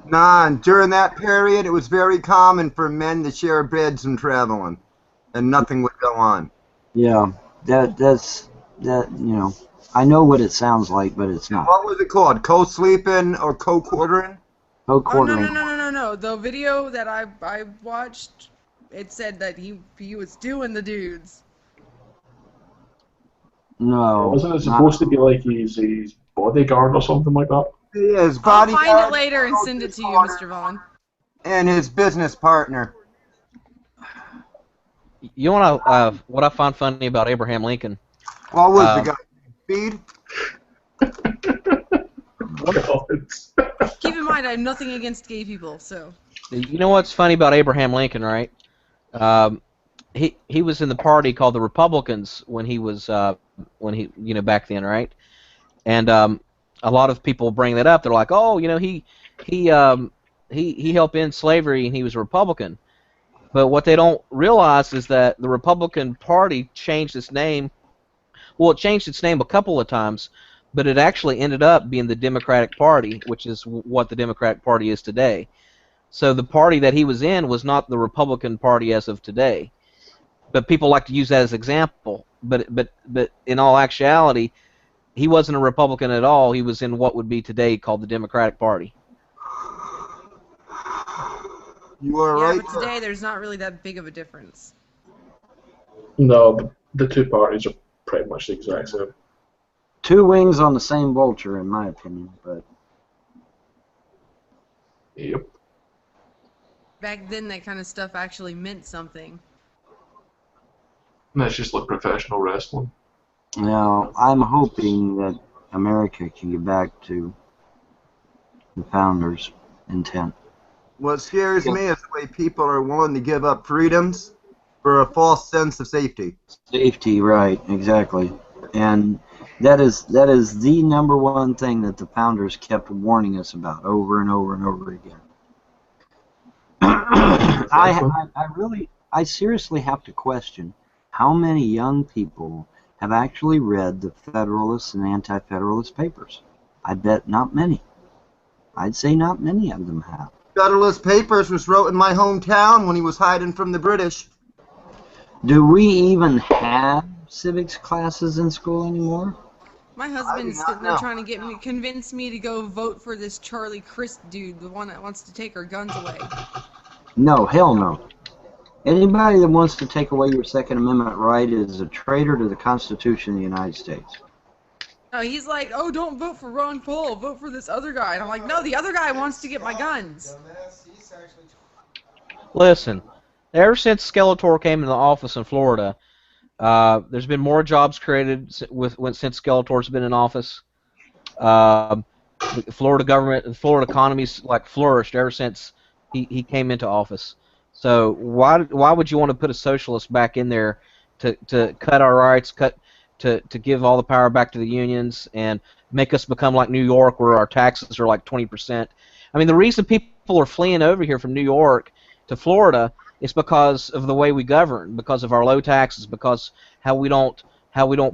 Nah, during that period, it was very common for men to share beds and traveling, and nothing would go on. yeah, that's you know, I know what it sounds like, but it's not. What was it called? Co-sleeping or co-quartering? Oh, Co-quartering. no. The video that I watched, it said that he was doing the dudes. No. Wasn't it supposed to be like his bodyguard or something like that? Yeah, his I'll bodyguard. find it later and send it to you, Mr. Vaughn. And his business partner. You know what I find funny about Abraham Lincoln? What was the guy? Speed? Keep in mind, I have nothing against gay people, so. You know what's funny about Abraham Lincoln, right? He was in the party called the Republicans when he back then, right? And a lot of people bring that up. They're like, oh, you know, he helped end slavery and he was a Republican. But what they don't realize is that the Republican Party changed its name. Well, it changed its name a couple of times, but it actually ended up being the Democratic Party, which is what the Democratic Party is today. So the party that he was in was not the Republican Party as of today. But people like to use that as an example. But in all actuality, he wasn't a Republican at all. He was in what would be today called the Democratic Party. You are right. Yeah, but today there's not really that big of a difference. No, the two parties are pretty much the exact same. Two wings on the same vulture, in my opinion. But Yep. Back then, that kind of stuff actually meant something. And that's just like professional wrestling. now I'm hoping that America can get back to the founders' intent. What scares me is the way people are willing to give up freedoms for a false sense of safety. Safety, right? Exactly, and that is the number one thing that the founders kept warning us about over and over and over again. I seriously have to question how many young people have actually read the Federalist and Anti-Federalist papers. I bet not many. I'd say not many of them have. Federalist Papers was wrote in my hometown when he was hiding from the British. Do we even have civics classes in school anymore? My husband's sitting there trying to convince me to go vote for this Charlie Crist dude, the one that wants to take our guns away. No, hell no. Anybody that wants to take away your Second Amendment right is a traitor to the Constitution of the United States. No, he's like, oh, don't vote for Ron Paul, vote for this other guy. And I'm like, no, the other guy wants to get my guns. Listen, ever since Skeletor came into the office in Florida, there's been more jobs created since Skeletor's been in office. The Florida government and Florida economy's like flourished ever since he came into office. So why would you want to put a socialist back in there to cut our rights, to give all the power back to the unions and make us become like New York where our taxes are like 20%? I mean, the reason people are fleeing over here from New York to Florida is because of the way we govern, because of our low taxes, because how we don't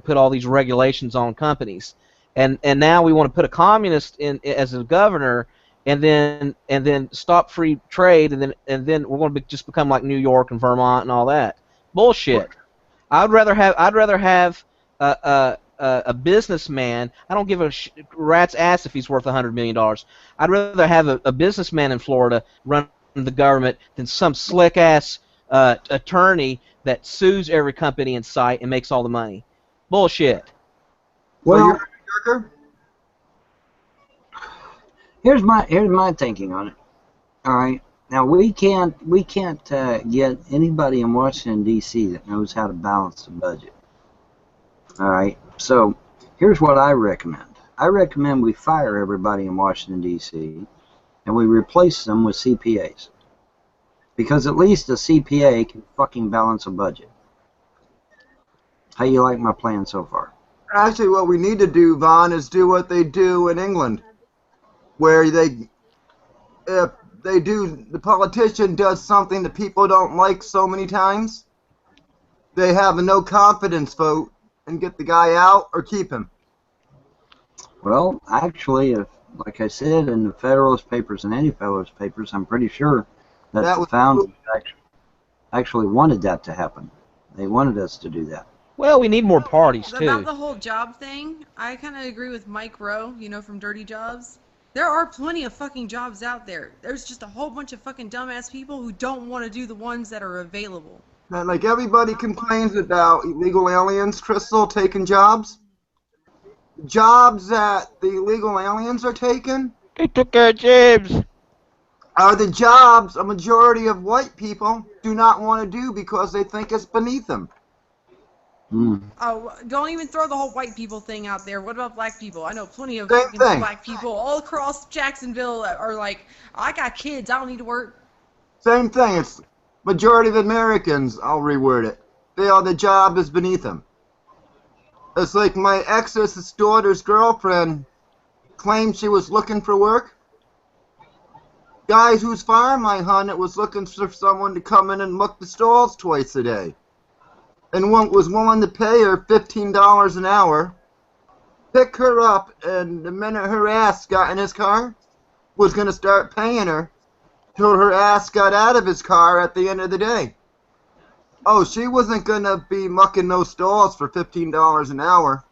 put all these regulations on companies. And now we want to put a communist in as a governor, and then stop free trade, and then we're going to just become like New York and Vermont and all that bullshit. I'd rather have a businessman. I don't give a rat's ass if he's worth $100 million. I'd rather have a businessman in Florida run the government than some slick ass attorney that sues every company in sight and makes all the money. Bullshit. Well, here's my thinking on it. All right. Now we can't get anybody in Washington D.C. that knows how to balance the budget. All right. So here's what I recommend. I recommend we fire everybody in Washington D.C. and we replace them with CPAs, because at least a CPA can fucking balance a budget. How you like my plan so far? Actually, what we need to do, Vaughn, is do what they do in England, where the politician does something that people don't like so many times, they have a no confidence vote and get the guy out or keep him. Well, actually, like I said in the Federalist Papers and Anti-Federalist Papers, I'm pretty sure that the founders actually wanted that to happen. They wanted us to do that. Well, we need more parties, too. About the whole job thing, I kind of agree with Mike Rowe, from Dirty Jobs. There are plenty of fucking jobs out there. There's just a whole bunch of fucking dumbass people who don't want to do the ones that are available. Like everybody complains about illegal aliens, Crystal, taking jobs. Jobs that the illegal aliens are taking, they took our jobs, are the jobs a majority of white people do not want to do because they think it's beneath them. Oh, don't even throw the whole white people thing out there. What about black people? I know plenty of black people all across Jacksonville are like, I got kids, I don't need to work. Same thing. It's majority of Americans, I'll reword it, feel the job is beneath them. It's like my ex's daughter's girlfriend claimed she was looking for work. Guy whose farm I hunted was looking for someone to come in and muck the stalls twice a day, and was willing to pay her $15 an hour, pick her up, and the minute her ass got in his car, was going to start paying her till her ass got out of his car at the end of the day. Oh, she wasn't going to be mucking those stalls for $15 an hour.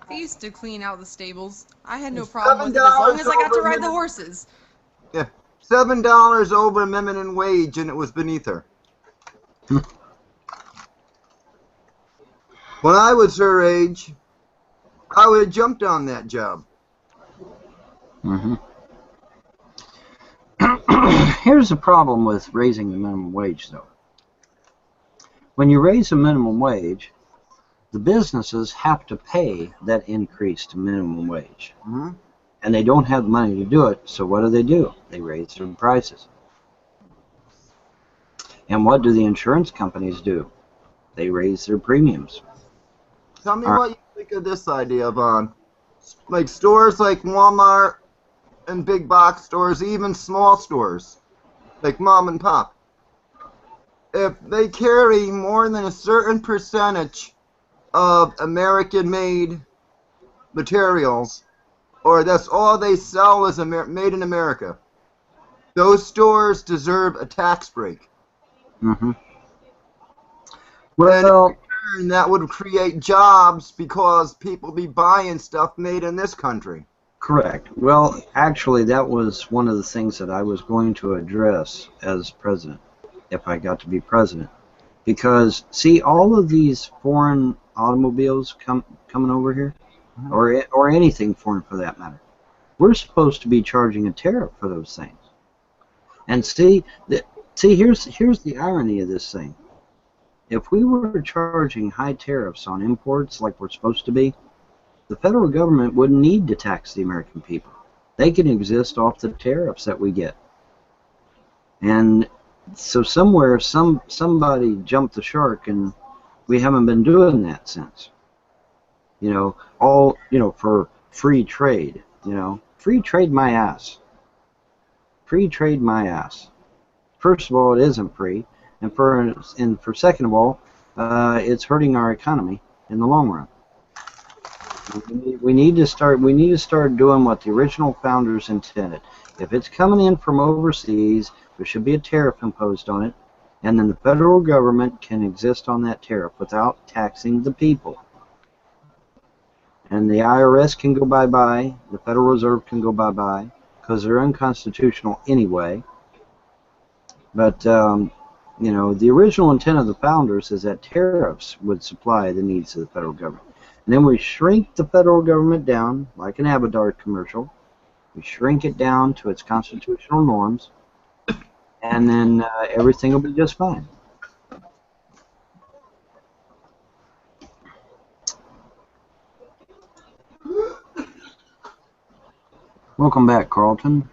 I used to clean out the stables. I had no problem with it as long as I got to ride the horses. Yeah, $7 over minimum wage, and it was beneath her. When I was her age, I would have jumped on that job. Mm-hmm. Here's the problem with raising the minimum wage, though. When you raise the minimum wage, the businesses have to pay that increase to minimum wage. Mm-hmm. And they don't have the money to do it, so what do? They raise their prices. And what do the insurance companies do? They raise their premiums. Tell me what you think of this idea, Vaughn. Like stores like Walmart and big box stores, even small stores, like mom and pop. If they carry more than a certain percentage of American-made materials, or that's all they sell is made in America, those stores deserve a tax break. Mm-hmm. Well, and in turn, that would create jobs because people be buying stuff made in this country. Correct. Well, actually, that was one of the things that I was going to address as president, if I got to be president. Because, see, all of these foreign automobiles coming over here, or anything foreign for that matter, we're supposed to be charging a tariff for those things. And here's the irony of this thing. If we were charging high tariffs on imports like we're supposed to be, the federal government wouldn't need to tax the American people. They can exist off the tariffs that we get. And so somewhere, somebody jumped the shark, and we haven't been doing that since. For free trade. Free trade my ass. Free trade my ass. First of all, it isn't free, and for second of all, it's hurting our economy in the long run. We need to start doing what the original founders intended. If it's coming in from overseas, there should be a tariff imposed on it, and then the federal government can exist on that tariff without taxing the people. And the IRS can go bye-bye, the Federal Reserve can go bye-bye, because they're unconstitutional anyway. But, the original intent of the founders is that tariffs would supply the needs of the federal government. And then we shrink the federal government down, like an Abadar commercial. We shrink it down to its constitutional norms, and then everything will be just fine. Welcome back, Carlton.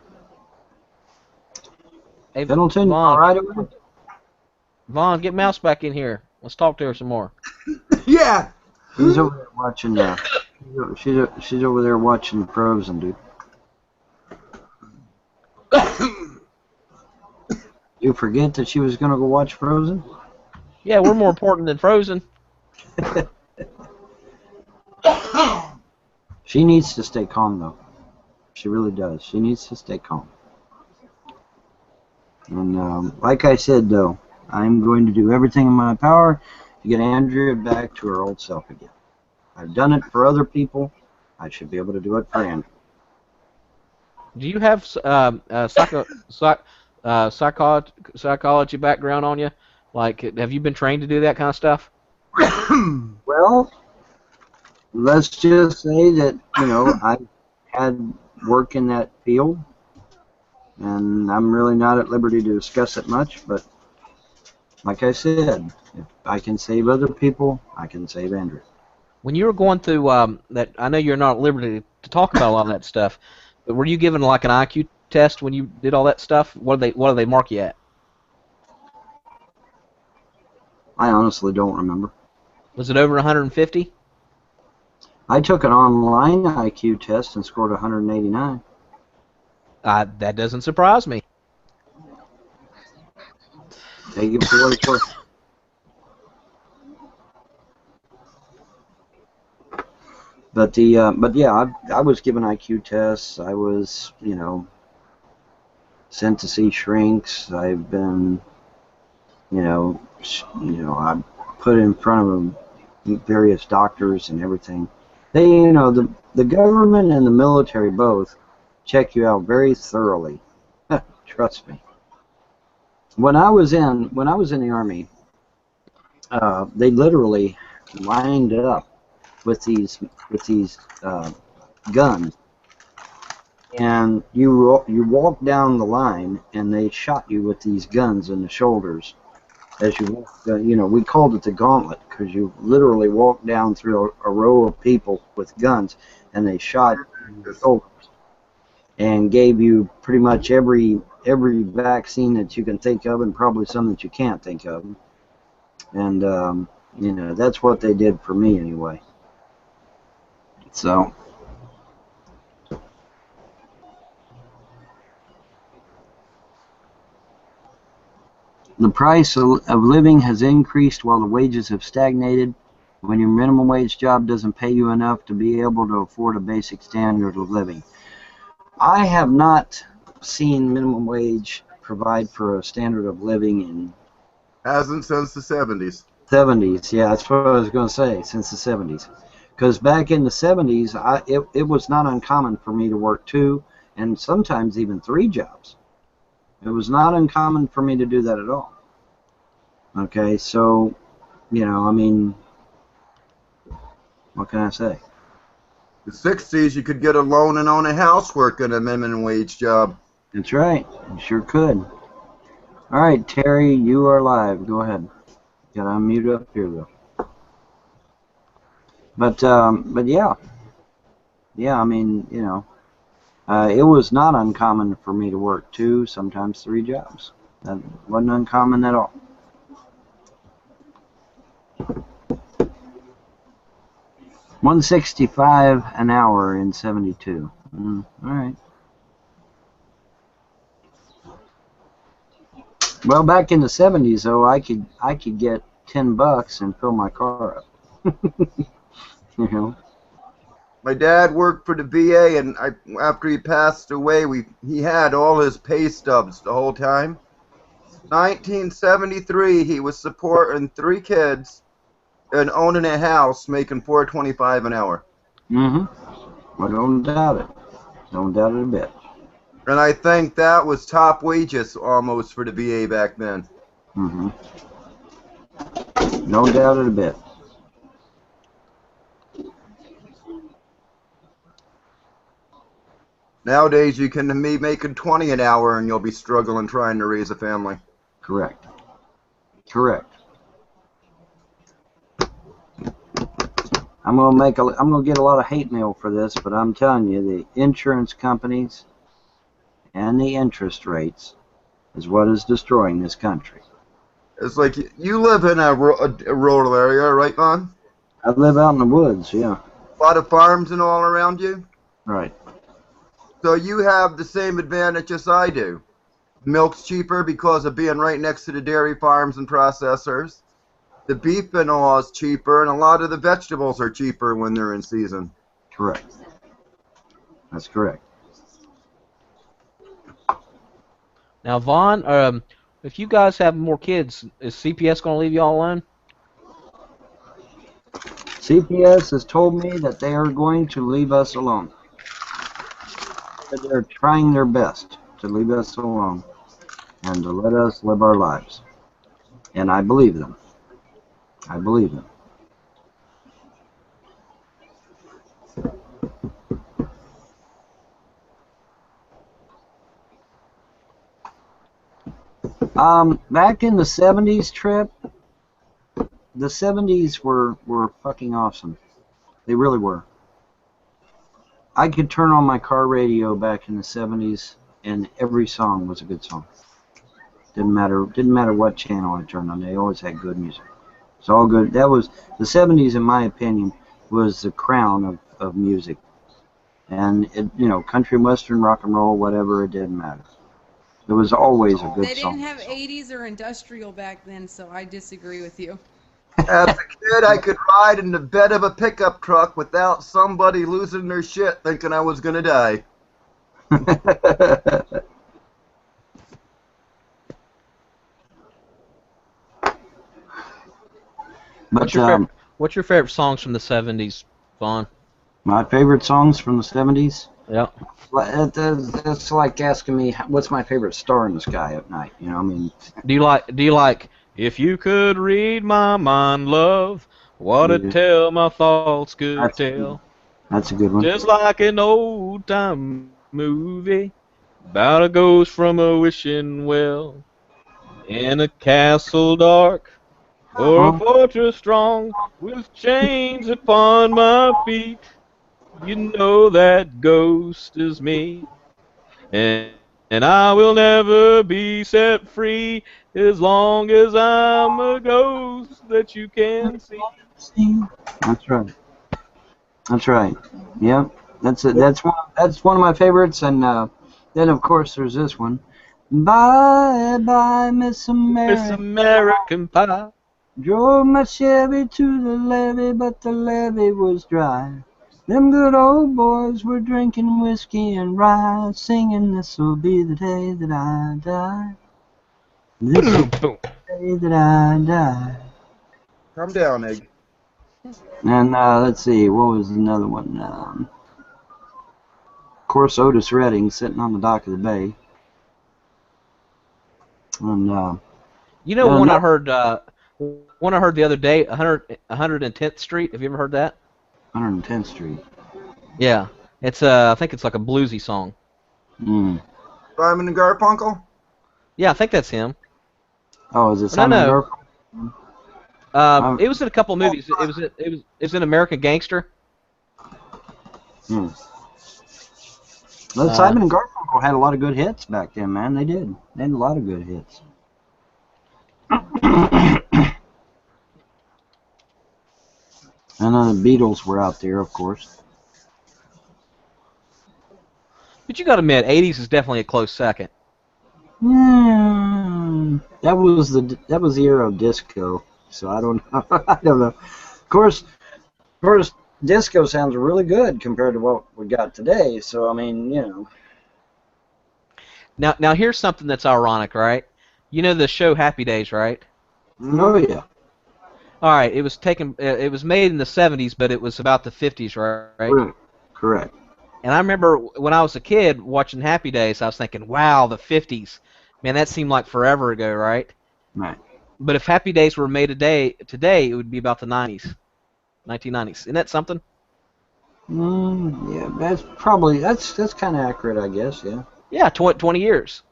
Hey, Pendleton, Vaughn, all right over there? Vaughn, get Mouse back in here. Let's talk to her some more. Yeah. She's over there watching. She's over there watching Frozen, dude. You forget that she was gonna go watch Frozen? Yeah, we're more important than Frozen. She needs to stay calm, though. She really does. She needs to stay calm. And like I said, though, I'm going to do everything in my power to get Andrea back to her old self again. I've done it for other people. I should be able to do it for Andrea. Do you have psychology background on you? Like, have you been trained to do that kind of stuff? Well, let's just say that, I had work in that field, and I'm really not at liberty to discuss it much, but like I said, if I can save other people, I can save Andrea. When you were going through that, I know you're not at liberty to talk about a lot of that stuff, but were you given like an IQ test when you did all that stuff? What do they mark you at? I honestly don't remember. Was it over 150? I took an online IQ test and scored 189. That doesn't surprise me. Take it for what it's worth. But yeah, I was given IQ tests. I was, sent to see shrinks. I've been, I put in front of various doctors and everything. They, the government and the military both check you out very thoroughly. Trust me. When I was in the Army, they literally lined up with these guns, and you walk down the line, and they shot you with these guns in the shoulders as you walk. We called it the gauntlet because you literally walked down through a row of people with guns, and they shot in the shoulders and gave you pretty much every vaccine that you can think of, and probably some that you can't think of. And that's what they did for me anyway. So. The price of living has increased while the wages have stagnated. When your minimum wage job doesn't pay you enough to be able to afford a basic standard of living. I have not seen minimum wage provide for a standard of living in... Hasn't since the 70s. 70s, yeah, that's what I was going to say, since the 70s. Because back in the 70s, it was not uncommon for me to work 2 and sometimes even 3 jobs. It was not uncommon for me to do that at all. Okay, so, I mean, what can I say? The 60s, you could get a loan and own a house working a minimum wage job. That's right, you sure could. All right, Terry, you are live. Go ahead. Got to unmute up here, though. But yeah. Yeah, I mean, it was not uncommon for me to work 2, sometimes 3 jobs. That wasn't uncommon at all. $165 an hour in 72. All right. Well, back in the 70s, though, I could get $10 and fill my car up. My dad worked for the VA, and after he passed away, he had all his pay stubs the whole time. 1973, he was supporting 3 kids and owning a house, making $4.25 an hour. Well, don't doubt it. Don't doubt it a bit. And I think that was top wages almost for the VA back then. Don't doubt it a bit. Nowadays, you can be making $20 an hour, and you'll be struggling trying to raise a family. Correct. Correct. I'm gonna get a lot of hate mail for this, but I'm telling you, the insurance companies and the interest rates is what is destroying this country. It's like you live in a rural area, right, Vaughn? I live out in the woods, yeah. A lot of farms and all around you? Right. So you have the same advantage as I do. Milk's cheaper because of being right next to the dairy farms and processors. The beef and all is cheaper, and a lot of the vegetables are cheaper when they're in season. Correct. That's correct. Now, Vaughn, if you guys have more kids, is CPS going to leave you all alone? CPS has told me that they are going to leave us alone. They're trying their best to leave us alone and to let us live our lives. And I believe them. I believe them. Back in the 70s, Trip, the 70s were fucking awesome. They really were. I could turn on my car radio back in the 70s, and every song was a good song. Didn't matter what channel I turned on. They always had good music. It's all good. That was the 70s, in my opinion, was the crown of music. And it, country, western, rock and roll, whatever, it didn't matter. It was always a good song. They didn't have 80s or industrial back then, so I disagree with you. As a kid, I could ride in the bed of a pickup truck without somebody losing their shit thinking I was going to die. What's your favorite songs from the 70s, Vaughn? My favorite songs from the 70s? Yeah. It's like asking me what's my favorite star in the sky at night. I mean. Do you like If You Could Read My Mind, Love, What a Yeah. tale my thoughts could That's, tell. that's a good one. Just like an old time movie about a ghost from a wishing well. In a castle dark or a fortress strong with chains upon my feet. You know that ghost is me. And I will never be set free as long as I'm a ghost that you can see. That's right. That's right. Yep. That's it. That's one of my favorites. And then of course there's this one. Bye bye, Miss Miss America. American Pie. Drove my Chevy to the levee, but the levee was dry. Them good old boys were drinking whiskey and rye, singing, "This'll be the day that I die. This'll be Boom. the day that I die." Calm down, Egg. And let's see, what was another one? Of course, Otis Redding sitting on the dock of the bay. And You know one I heard the other day, 110th Street. Have you ever heard that? 110th Street. Yeah. It's I think it's like a bluesy song. Mm. Simon and Garfunkel? Yeah, I think that's him. Oh, is it No, Simon no. Garfunkel? It was in a couple movies. It was in American Gangster. Hmm. Well, Simon and Garfunkel had a lot of good hits back then, man. They did. They had a lot of good hits. And then the Beatles were out there, of course. But you got to admit, 80s is definitely a close second. That was the era of disco. So I don't know. I don't know. Of course, disco sounds really good compared to what we got today. So I mean, you know. Now here's something that's ironic, right? You know the show Happy Days, right? Oh yeah. All right. It was made in the 70s, but it was about the 50s, right? Correct. And I remember when I was a kid watching Happy Days, I was thinking, wow, the 50s. Man, that seemed like forever ago, right? Right. But if Happy Days were made today, it would be about the 90s, 1990s. Isn't that something? Yeah, that's kind of accurate, I guess. Yeah. Yeah, 20 years.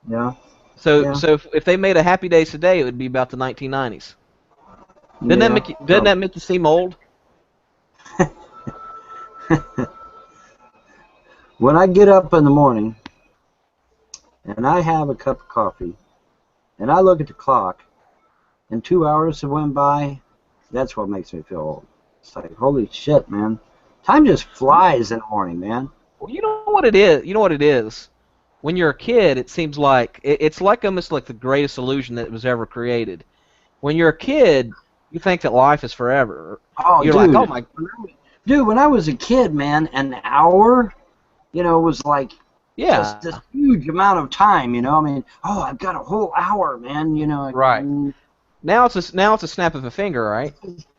Yeah. So if they made a Happy Days today, it would be about the 1990s. Doesn't that make you seem old? When I get up in the morning and I have a cup of coffee and I look at the clock and 2 hours have went by, that's what makes me feel old. It's like, holy shit, man. Time just flies in the morning, man. Well, you know what it is? You know what it is? When you're a kid, it seems like it's like almost like the greatest illusion that was ever created. When you're a kid, you think that life is forever. Oh, you're dude. like, oh my. Dude, when I was a kid, man, an hour, was like just this huge amount of time, I mean, oh, I've got a whole hour, man, Right. Now it's a snap of a finger, right?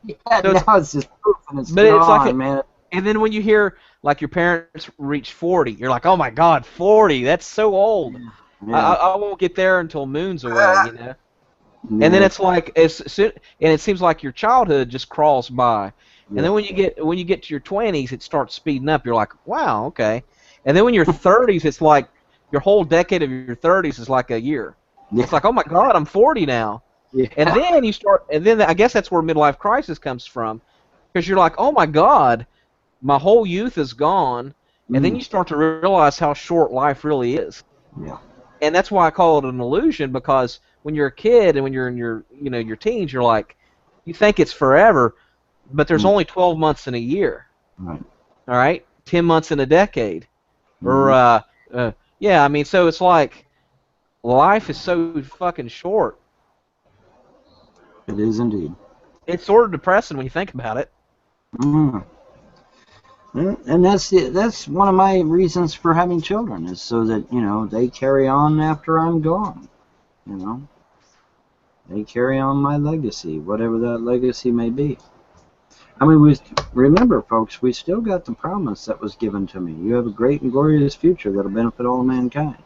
Yeah, so now it's just poof and it's but gone, it's like man. And then when you hear like your parents reach 40, you're like, oh my God, 40, that's so old. Yeah. I won't get there until moon's away, Yeah. And then it's like and it seems like your childhood just crawls by. And then when you get to your 20s, it starts speeding up. You're like, wow, okay. And then when you're 30s, it's like your whole decade of your 30s is like a year. Yeah. It's like, oh my God, I'm 40 now. Yeah. And then I guess that's where midlife crisis comes from, because you're like, oh my God, my whole youth is gone. And then you start to realize how short life really is. Yeah. And that's why I call it an illusion, because when you're a kid and when you're in your your teens, you're like, you think it's forever, but there's only 12 months in a year. Right. All right, 10 months in a decade, or yeah, I mean, so it's like life is so fucking short. It is indeed. It's sort of depressing when you think about it. And that's one of my reasons for having children, is so that they carry on after I'm gone. They carry on my legacy, whatever that legacy may be. I mean, remember, folks, we still got the promise that was given to me. You have a great and glorious future that'll benefit all mankind.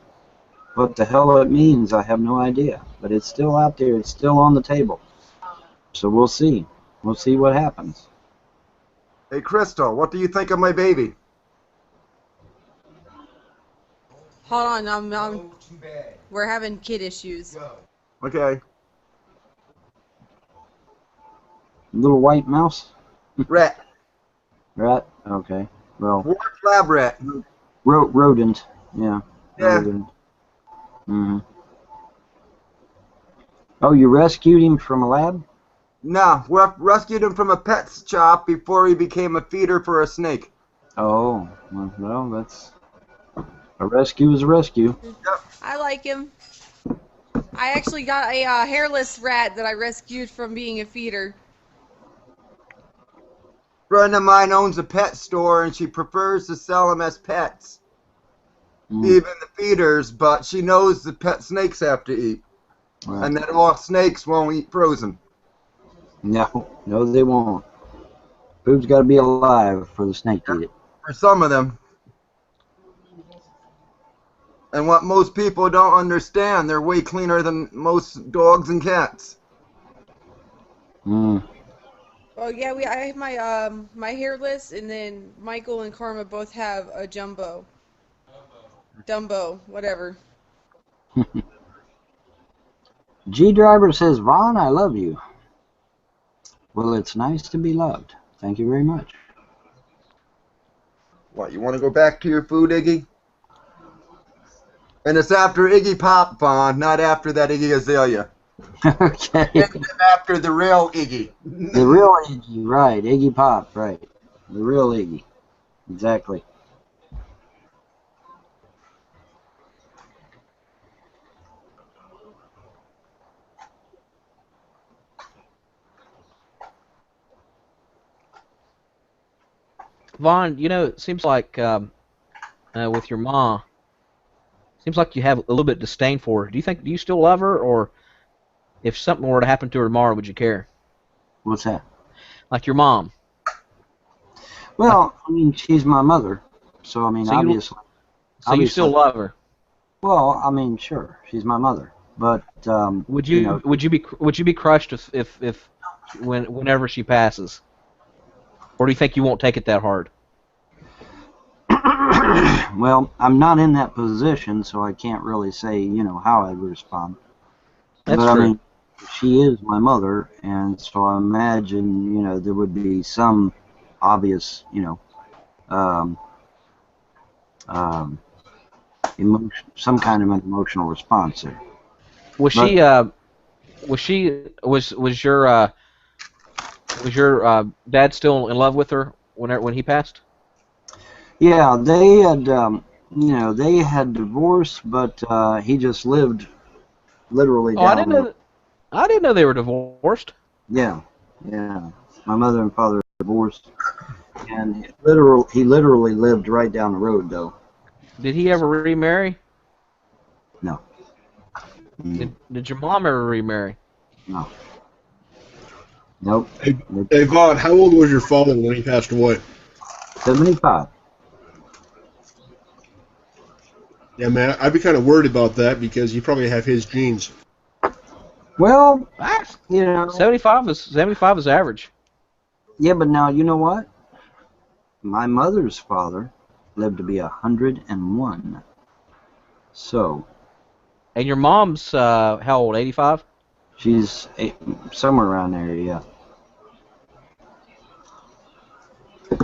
What the hell it means, I have no idea. But it's still out there. It's still on the table. So we'll see. we'll see what happens. Hey, Crystal, what do you think of my baby? Hold on, we're having kid issues. Okay. Little white mouse? Rat. Rat? Okay. Well, Dwarf lab rat. rodent. Yeah. Yeah. Rodent. Mm-hmm. Oh, you rescued him from a lab? No, we rescued him from a pet shop before he became a feeder for a snake. Oh, well, that's a rescue is a rescue. I like him. I actually got a hairless rat that I rescued from being a feeder. Friend of mine owns a pet store and she prefers to sell them as pets. Mm. Even the feeders, but she knows the pet snakes have to eat. Right. And that all snakes won't eat frozen. No, they won't. Food's got to be alive for the snake to eat it. For some of them. And what most people don't understand, they're way cleaner than most dogs and cats. Mm. Oh yeah, I have my my hairless, and then Michael and Karma both have a jumbo. Dumbo, whatever. G Driver says, Vaughn, I love you. Well, it's nice to be loved. Thank you very much. What, you want to go back to your food, Iggy? And it's after Iggy Pop, Vaughn, not after that Iggy Azalea. Okay. It's after the real Iggy. The real Iggy, right. Iggy Pop, right. The real Iggy. Exactly. Vaughn, it seems like with your mom, seems like you have a little bit of disdain for her. Do you still love her, or if something were to happen to her tomorrow, would you care? What's that? Like your mom. Well, I mean, she's my mother, so I mean, So you- obviously. So you still love her? Well, I mean, sure, she's my mother, but Would you be crushed if whenever she passes, or do you think you won't take it that hard? well, I'm not in that position, so I can't really say, how I'd respond. That's but true. I mean, she is my mother, and so I imagine, there would be some obvious, emotion, some kind of an emotional response there. Was your dad still in love with her when he passed? Yeah, they had divorced, but he just lived literally Oh, down. I didn't know they were divorced. Yeah. My mother and father divorced, and he literally lived right down the road, though. Did he ever remarry? No. Did your mom ever remarry? No. Nope. Hey, Vaughn, how old was your father when he passed away? 75. Yeah, man, I'd be kind of worried about that because you probably have his genes. Well, 75 is average. Yeah, but now you know what? My mother's father lived to be 101. So. And your mom's how old? 85? She's somewhere around there, yeah.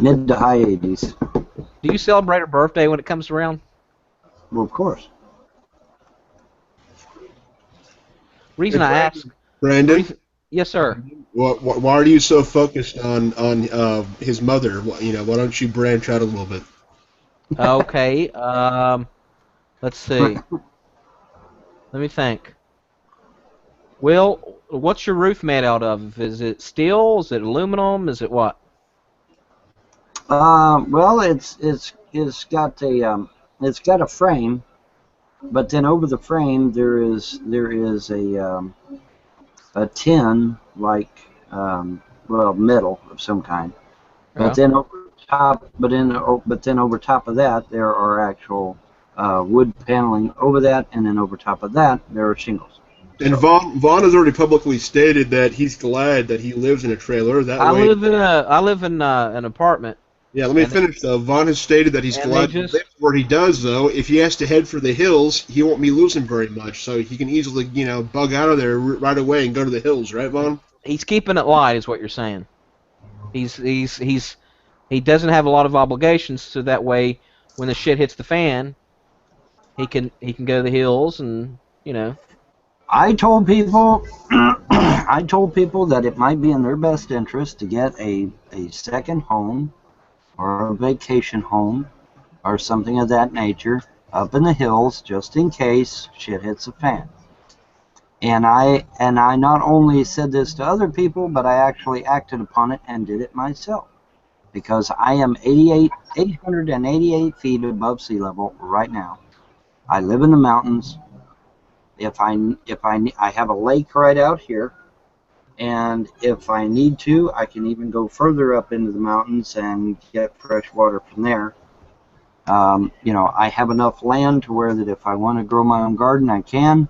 Mid to high 80s. Do you celebrate her birthday when it comes around? Well, of course. Reason I ask. Brandon? Yes, sir. Why are you so focused on his mother? Why don't you branch out a little bit? Okay. Let's see. Let me think. Well, what's your roof made out of? Is it steel? Is it aluminum? Is it what? Well, it's got a frame, but then over the frame there is a tin, like metal of some kind. Yeah. But then over top of that there are actual wood paneling over that, and then over top of that there are shingles. And Vaughn has already publicly stated that he's glad that he lives in a trailer. I live in an apartment. Yeah, let me finish though. Vaughn has stated that he's glad he lives where he does, though. If he has to head for the hills, he won't be losing very much, so he can easily, bug out of there right away and go to the hills, right, Vaughn? He's keeping it light, is what you're saying. He doesn't have a lot of obligations, so that way, when the shit hits the fan, he can go to the hills and I told people that it might be in their best interest to get a second home or a vacation home or something of that nature up in the hills just in case shit hits the fan. And I not only said this to other people, but I actually acted upon it and did it myself. Because I am 888 feet above sea level right now. I live in the mountains. I have a lake right out here, and if I need to, I can even go further up into the mountains and get fresh water from there. I have enough land to where that if I want to grow my own garden, I can.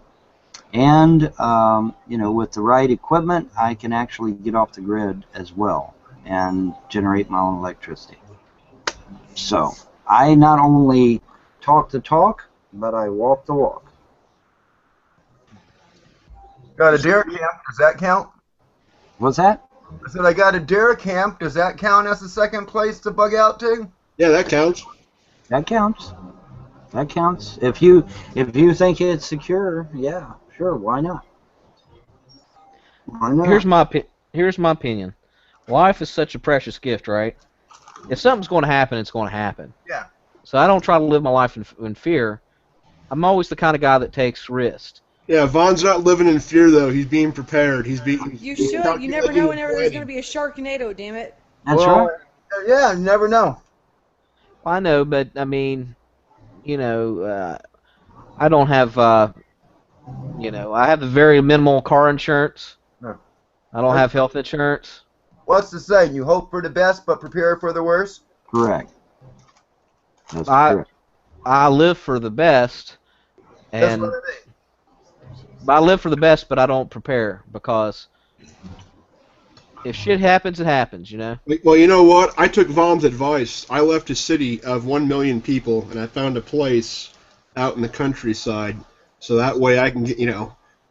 And, with the right equipment, I can actually get off the grid as well and generate my own electricity. So, I not only talk the talk, but I walk the walk. Got a deer camp. Does that count? What's that? I said I got a deer camp. Does that count as the second place to bug out to? Yeah, that counts. That counts. That counts. If you think it's secure, yeah, sure, why not? Why not? Here's my opinion. Life is such a precious gift, right? If something's going to happen, it's going to happen. Yeah. So I don't try to live my life in fear. I'm always the kind of guy that takes risks. Yeah, Vaughn's not living in fear, though. He's being prepared. You should. You never know whenever there's going to be a Sharknado, damn it. That's right. Yeah, you never know. I know, but, I mean, I don't have, I have very minimal car insurance. No. I don't have health insurance. What's the saying? You hope for the best, but prepare for the worst? Correct. That's correct. I live for the best, That's what I mean. I live for the best, but I don't prepare, because if shit happens, it happens, Well, you know what? I took Vaughn's advice. I left a city of 1 million people, and I found a place out in the countryside, so that way I can get,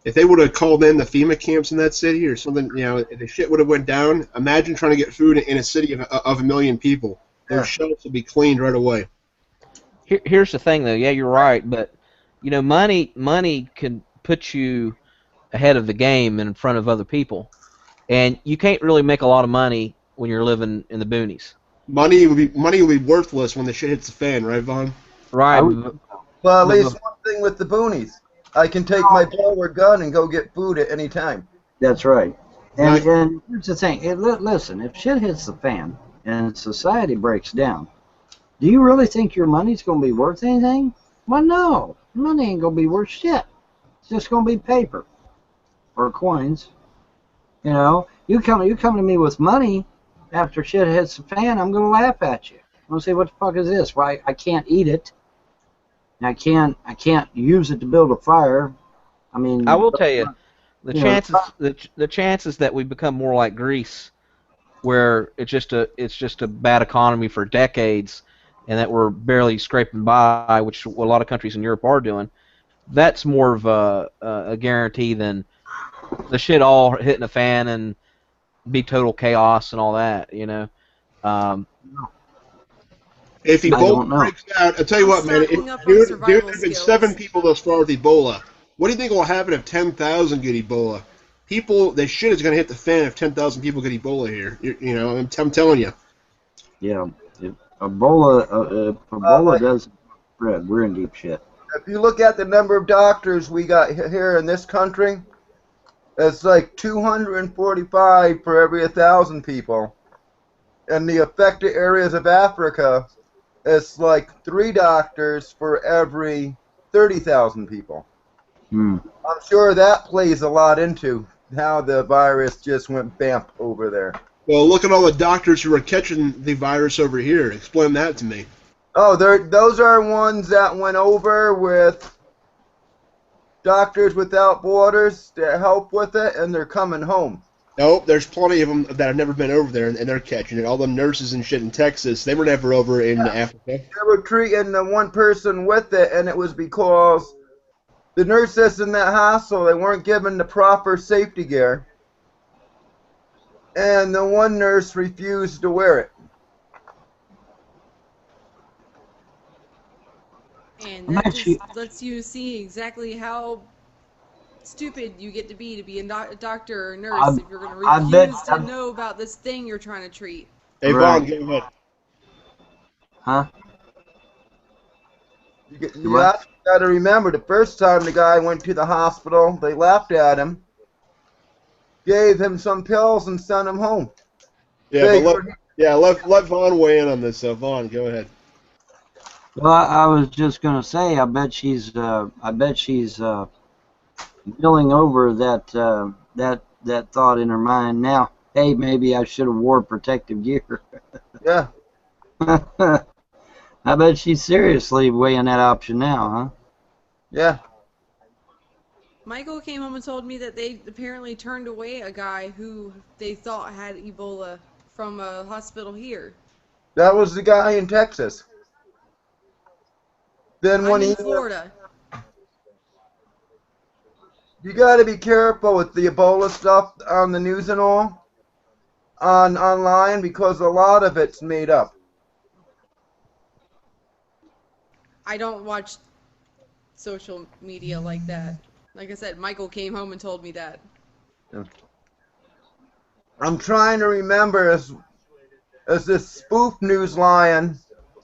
if they would have called in the FEMA camps in that city or something, if the shit would have went down, imagine trying to get food in a city of 1 million people. Those shelves would be cleaned right away. Here's the thing, though. Yeah, you're right, but, money can put you ahead of the game and in front of other people. And you can't really make a lot of money when you're living in the boonies. Money will be worthless when the shit hits the fan, right, Vaughn? Right. Well, at least one thing with the boonies. I can take my blower gun and go get food at any time. That's right. And here's the thing. Listen, if shit hits the fan and society breaks down, do you really think your money's going to be worth anything? Well, no. Money ain't going to be worth shit. It's just going to be paper or coins. You come to me with money after shit hits the fan, I'm going to laugh at you. I'm going to say, what the fuck is this? Well, I can't eat it. I can't use it to build a fire. I mean, I will tell you, the chances that we become more like Greece, where it's just a bad economy for decades, and that we're barely scraping by, which a lot of countries in Europe are doing, that's more of a guarantee than the shit all hitting a fan and be total chaos and all that, If Ebola breaks out, I'll tell you what, man. There have been 7 people thus far with Ebola. What do you think will happen if 10,000 get Ebola? The shit is going to hit the fan if 10,000 people get Ebola here. I'm telling you. Yeah, if Ebola does spread, we're in deep shit. If you look at the number of doctors we got here in this country, it's like 245 for every 1,000 people. In the affected areas of Africa, it's like 3 doctors for every 30,000 people. I'm sure that plays a lot into how the virus just went bamp over there. Well, look at all the doctors who are catching the virus over here. Explain that to me. Oh, those are ones that went over with Doctors Without Borders to help with it, and they're coming home. Nope, there's plenty of them that have never been over there, and they're catching it. All the nurses and shit in Texas, they were never over in Africa. They were treating the one person with it, and it was because the nurses in that hospital, they weren't given the proper safety gear. And the one nurse refused to wear it. And that just lets you see exactly how stupid you get to be a doctor or nurse if you're going to refuse to know about this thing you're trying to treat. Hey, Vaughn, go ahead. Huh? You got to remember, the first time the guy went to the hospital, they laughed at him, gave him some pills, and sent him home. Yeah, let Vaughn weigh in on this. So, Vaughn, go ahead. Well, I was just gonna say, I bet she's milling over that thought in her mind now. Hey, maybe I should have wore protective gear. Yeah. I bet she's seriously weighing that option now, huh? Yeah. Michael came home and told me that they apparently turned away a guy who they thought had Ebola from a hospital here. That was the guy in Texas. Then when I'm in Florida. You got to be careful with the Ebola stuff on the news and all, online, because a lot of it's made up. I don't watch social media like that. Like I said, Michael came home and told me that. I'm trying to remember as this spoof news lion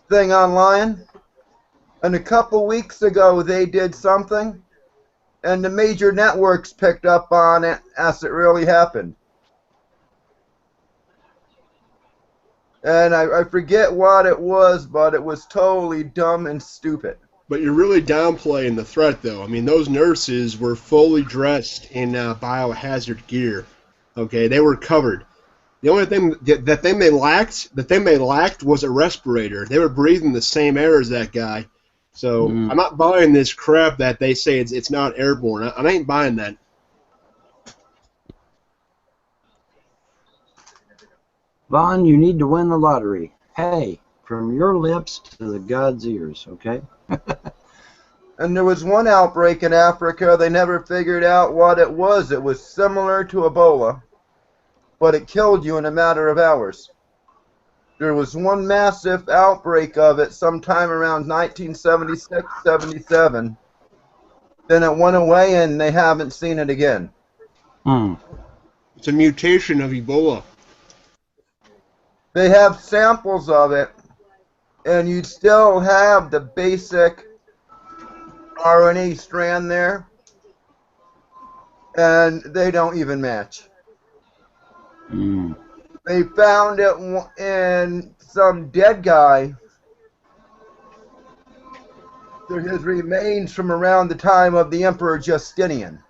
thing online, and a couple weeks ago they did something, and the major networks picked up on it as it really happened. And I forget what it was, but it was totally dumb and stupid. But you're really downplaying the threat, though. I mean, those nurses were fully dressed in biohazard gear. Okay, they were covered. The only thing that they lacked was a respirator. They were breathing the same air as that guy. So I'm not buying this crap that they say it's not airborne. I ain't buying that. Vaughn, you need to win the lottery. Hey, from your lips to the God's ears, okay? And there was one outbreak in Africa, they never figured out what it was. It was similar to Ebola, but it killed you in a matter of hours. There was one massive outbreak of it sometime around 1976, 77. Then it went away and they haven't seen it again. It's a mutation of Ebola. They have samples of it, and you'd still have the basic RNA strand there, and they don't even match. They found it in some dead guy. They're his remains from around the time of the Emperor Justinian.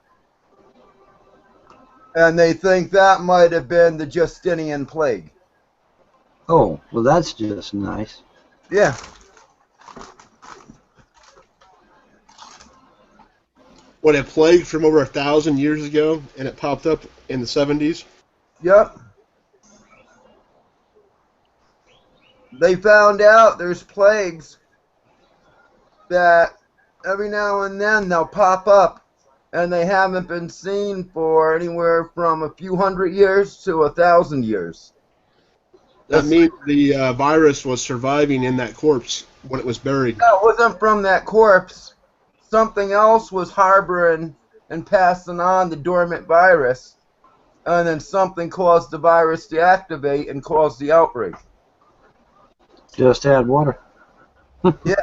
And they think that might have been the Justinian plague. Oh, well, that's just nice. Yeah. What, a plague from over 1,000 years ago, and it popped up in the 70s? Yep. They found out there's plagues that every now and then they'll pop up, and they haven't been seen for anywhere from a few hundred years to 1,000 years. That means the virus was surviving in that corpse when it was buried. No, it wasn't from that corpse. Something else was harboring and passing on the dormant virus, and then something caused the virus to activate and cause the outbreak. Just add water. Yeah.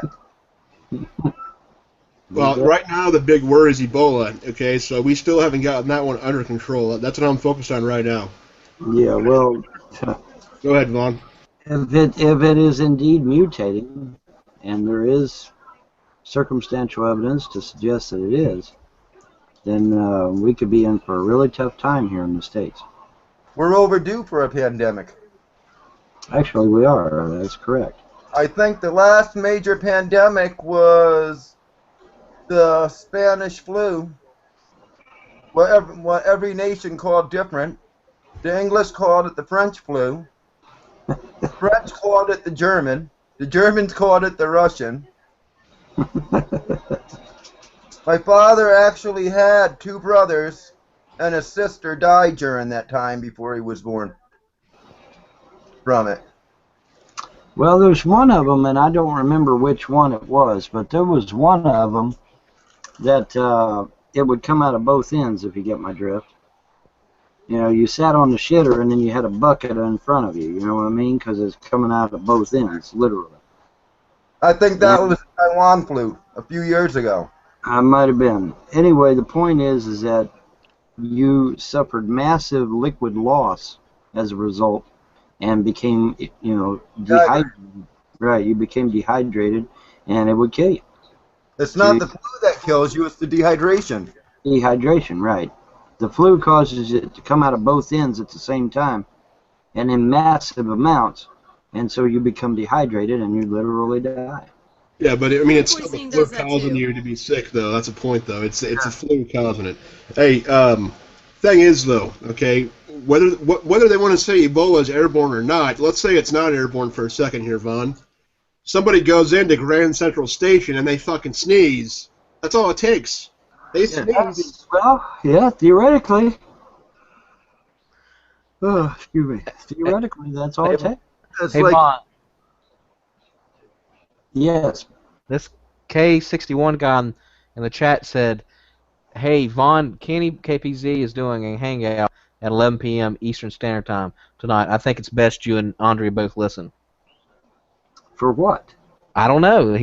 Well, right now the big worry is Ebola, okay? So we still haven't gotten that one under control. That's what I'm focused on right now. Yeah, well... Go ahead, Vaughn. If it is indeed mutating, and there is circumstantial evidence to suggest that it is, then we could be in for a really tough time here in the States. We're overdue for a pandemic. Actually, we are. That's correct. I think the last major pandemic was the Spanish flu. What every nation called different. The English called it the French flu. The French called it the German. The Germans called it the Russian. My father actually had two brothers, and a sister died during that time before he was born from it. Well, there's one of them, and I don't remember which one it was, but there was one of them that it would come out of both ends, if you get my drift. You know, you sat on the shitter, and then you had a bucket in front of you, you know what I mean? Because it's coming out of both ends, literally. I think that was the Taiwan flu a few years ago. I might have been. Anyway, the point is that you suffered massive liquid loss as a result and became, you know, dehydrated. Right, you became dehydrated, and it would kill you. It's not the flu that kills you, it's the dehydration. Dehydration, right. The flu causes it to come out of both ends at the same time and in massive amounts, and so you become dehydrated and you literally die. Yeah, but I mean, it's still the flu causing you to be sick, though. That's a point, though. It's a flu causing it. Hey, thing is, though, okay, whether they want to say Ebola is airborne or not, let's say it's not airborne for a second here, Vaughn. Somebody goes into Grand Central Station and they fucking sneeze. That's all it takes. They sneeze. Well, yeah, theoretically. Oh, excuse me. Theoretically, that's all it takes. Hey, Vaughn. Yes. This K61 guy in the chat said, "Hey, Vaughn, Kenny KPZ is doing a hangout at 11 p.m. Eastern Standard Time tonight. I think it's best you and Andrea both listen." For what? I don't know.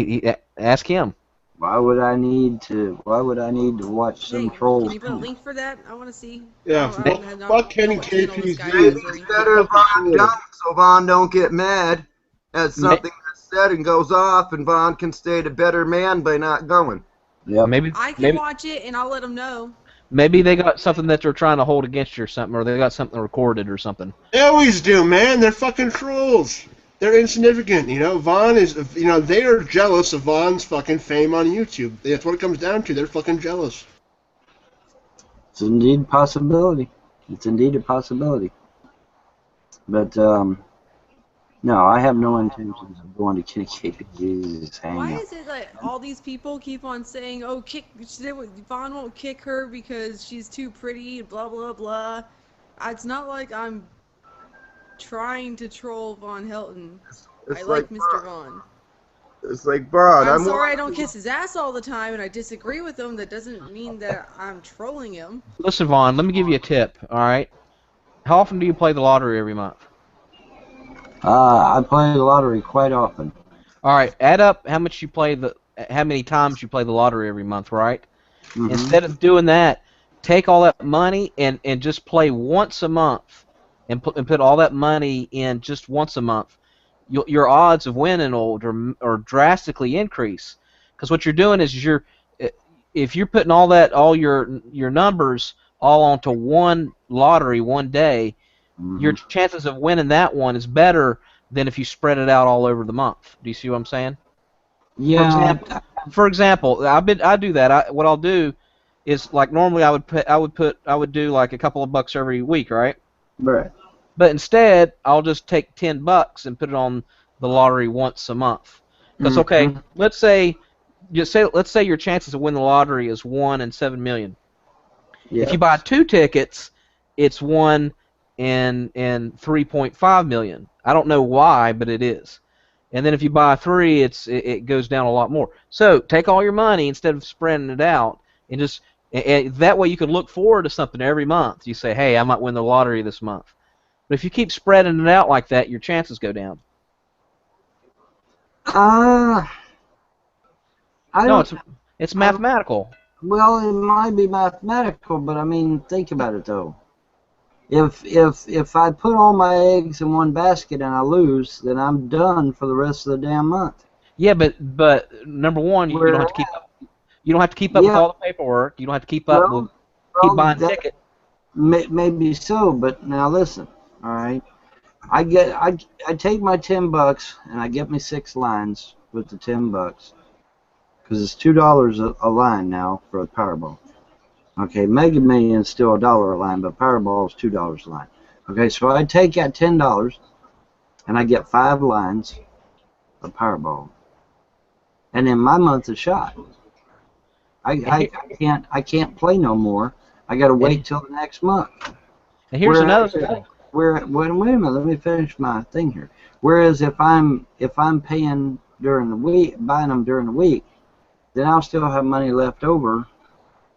Ask him. Why would I need to watch some troll? Can you put a link for that? I want to see. Yeah, fuck Kenny KPZ. It's better Vaughn don't, so Vaughn don't get mad at something that's said and goes off, and Vaughn can stay the better man by not going. Yeah, maybe I can watch it and I'll let him know. Maybe they got something that they're trying to hold against you or something, or they got something recorded or something. They always do, man. They're fucking trolls. They're insignificant, you know. Vaughn is, you know, they are jealous of Vaughn's fucking fame on YouTube. That's what it comes down to. They're fucking jealous. It's indeed a possibility. It's indeed a possibility. But, no, I have no intentions of going to Kenny KPG's hangout. Why is it that all these people keep on saying, oh, Vaughn won't kick her because she's too pretty, blah, blah, blah. It's not like I'm trying to troll Von Helton. I like Mr. Vaughn. It's like, Vaughn, I'm sorry I don't kiss his ass all the time and I disagree with him. That doesn't mean that I'm trolling him. Listen, Vaughn, let me give you a tip, all right? How often do you play the lottery every month? I play the lottery quite often. All right, add up how many times you play the lottery every month, right? Mm-hmm. Instead of doing that, take all that money and just play once a month, and put all that money in just once a month. Your odds of winning will drastically increase. Because what you're doing is if you're putting all your numbers all onto one lottery one day, your chances of winning that one is better than if you spread it out all over the month. Do you see what I'm saying? Yeah. For example, I do that. What I'll do is, like, normally I would do like a couple of bucks every week, right? Right. But instead, I'll just take $10 and put it on the lottery once a month. Because okay, let's say your chances of winning the lottery is 1 in 7 million. Yes. If you buy 2 tickets, it's 1 in 3.5 million. I don't know why, but it is. And then if you buy 3, it goes down a lot more. So take all your money instead of spreading it out, and just that way you can look forward to something every month. You say, hey, I might win the lottery this month. But if you keep spreading it out like that, your chances go down. It's mathematical. Well, it might be mathematical, but I mean, think about it though. If I put all my eggs in one basket and I lose, then I'm done for the rest of the damn month. Yeah, but number one, you don't have to keep up. You don't have to keep up with all the paperwork. You don't have to keep up with keep buying tickets. Maybe so, but now listen. All right, I take my $10 and I get me 6 lines with the $10, because it's $2 a line now for a Powerball. Okay, Mega Million is still $1 a line, but Powerball is $2 a line. Okay, so I take that $10 and I get 5 lines of Powerball, and then my month is shot. I can't play no more. I got to wait till the next month. And here's another thing. Wait a minute. Let me finish my thing here. Whereas if I'm paying during the week, buying them during the week, then I'll still have money left over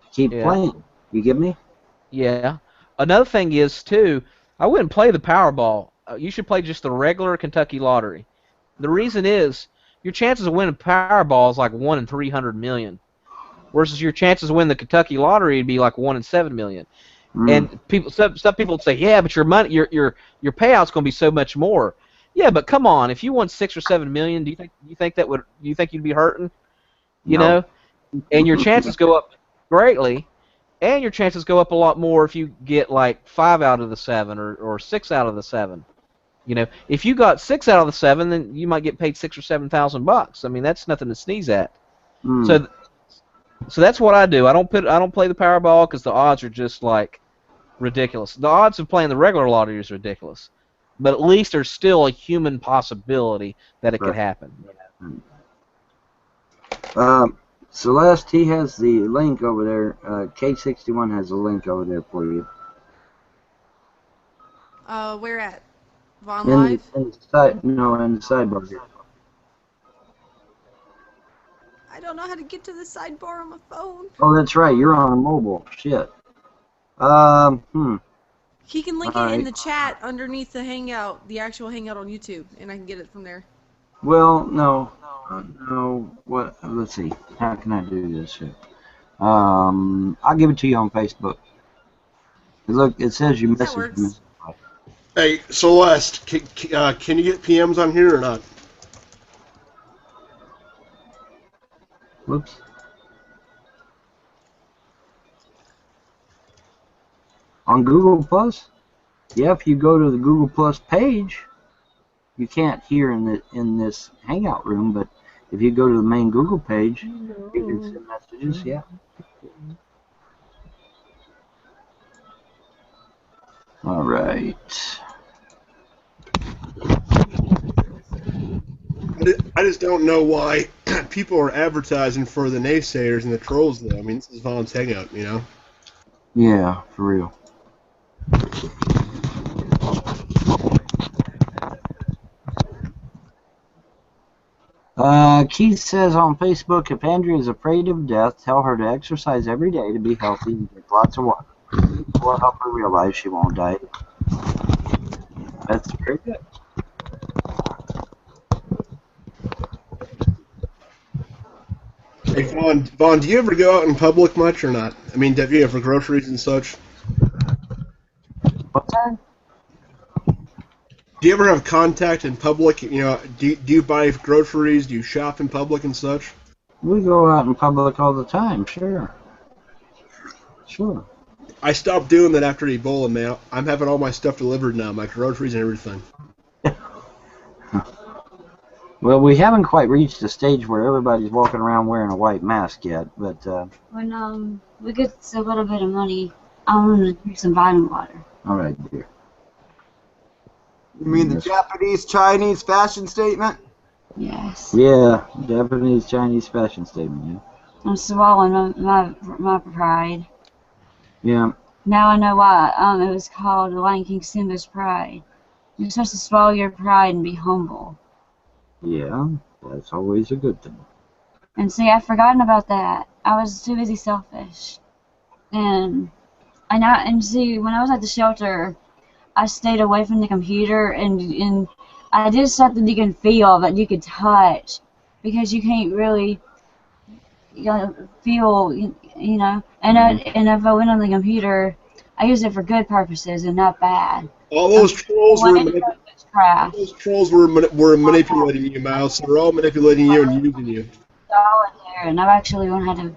to keep playing. You get me? Yeah. Another thing is too, I wouldn't play the Powerball. You should play just the regular Kentucky lottery. The reason is your chances of winning Powerball is like 1 in 300 million, versus your chances of winning the Kentucky lottery would be like 1 in 7 million. And some people would say, yeah, but your money, your payout's going to be so much more. Yeah, but come on, if you won 6 or 7 million, do you think you'd be hurting? You know, and your chances go up greatly, and your chances go up a lot more if you get like 5 out of the 7 or 6 out of the 7. You know, if you got 6 out of the 7, then you might get paid $6,000 or $7,000. I mean, that's nothing to sneeze at. So that's what I do. I don't play the Powerball because the odds are just like ridiculous. The odds of playing the regular lottery is ridiculous, but at least there's still a human possibility that it could happen. Celeste, he has the link over there. K61 has a link over there for you. Where at? Vaughn Live? In the sidebar here. I don't know how to get to the sidebar on my phone. Oh, that's right. You're on a mobile. Shit. He can link it in the chat underneath the Hangout, the actual Hangout on YouTube, and I can get it from there. Well, no. What? Let's see. How can I do this here? I'll give it to you on Facebook. Look, it says you messaged me. Hey, Celeste, can you get PMs on here or not? Whoops. On Google Plus? Yeah, if you go to the Google Plus page, you can't hear in this Hangout room, but if you go to the main Google page, you can send messages, yeah. All right. I just don't know why people are advertising for the naysayers and the trolls, though. I mean, this is Vaughn's Hangout, you know? Yeah, for real. Keith says on Facebook, if Andrea is afraid of death, tell her to exercise every day to be healthy and drink lots of water. It will help her realize she won't die. That's very good. Hey, Vaughn, do you ever go out in public much or not? I mean, have you for groceries and such? What's that? Do you ever have contact in public? You know, do you buy groceries? Do you shop in public and such? We go out in public all the time, sure. Sure. I stopped doing that after Ebola, man. I'm having all my stuff delivered now, my groceries and everything. Well, we haven't quite reached the stage where everybody's walking around wearing a white mask yet, but when we get a little bit of money, I'm gonna drink some vitamin water. All right, dear. You mean the Japanese Chinese fashion statement? Yes. Yeah, Japanese Chinese fashion statement. Yeah. I'm swallowing my pride. Yeah. Now I know why it was called The Lion King Simba's Pride. You're supposed to swallow your pride and be humble. Yeah, that's always a good thing. And see, I've forgotten about that. I was too busy selfish. And see, when I was at the shelter, I stayed away from the computer, and I did something you can feel that you could touch, because you can't really feel, you know. And if I went on the computer, I used it for good purposes and not bad. All those trolls were manipulating you, Mouse. They were all manipulating you and using you. All in there, and I've actually learned how to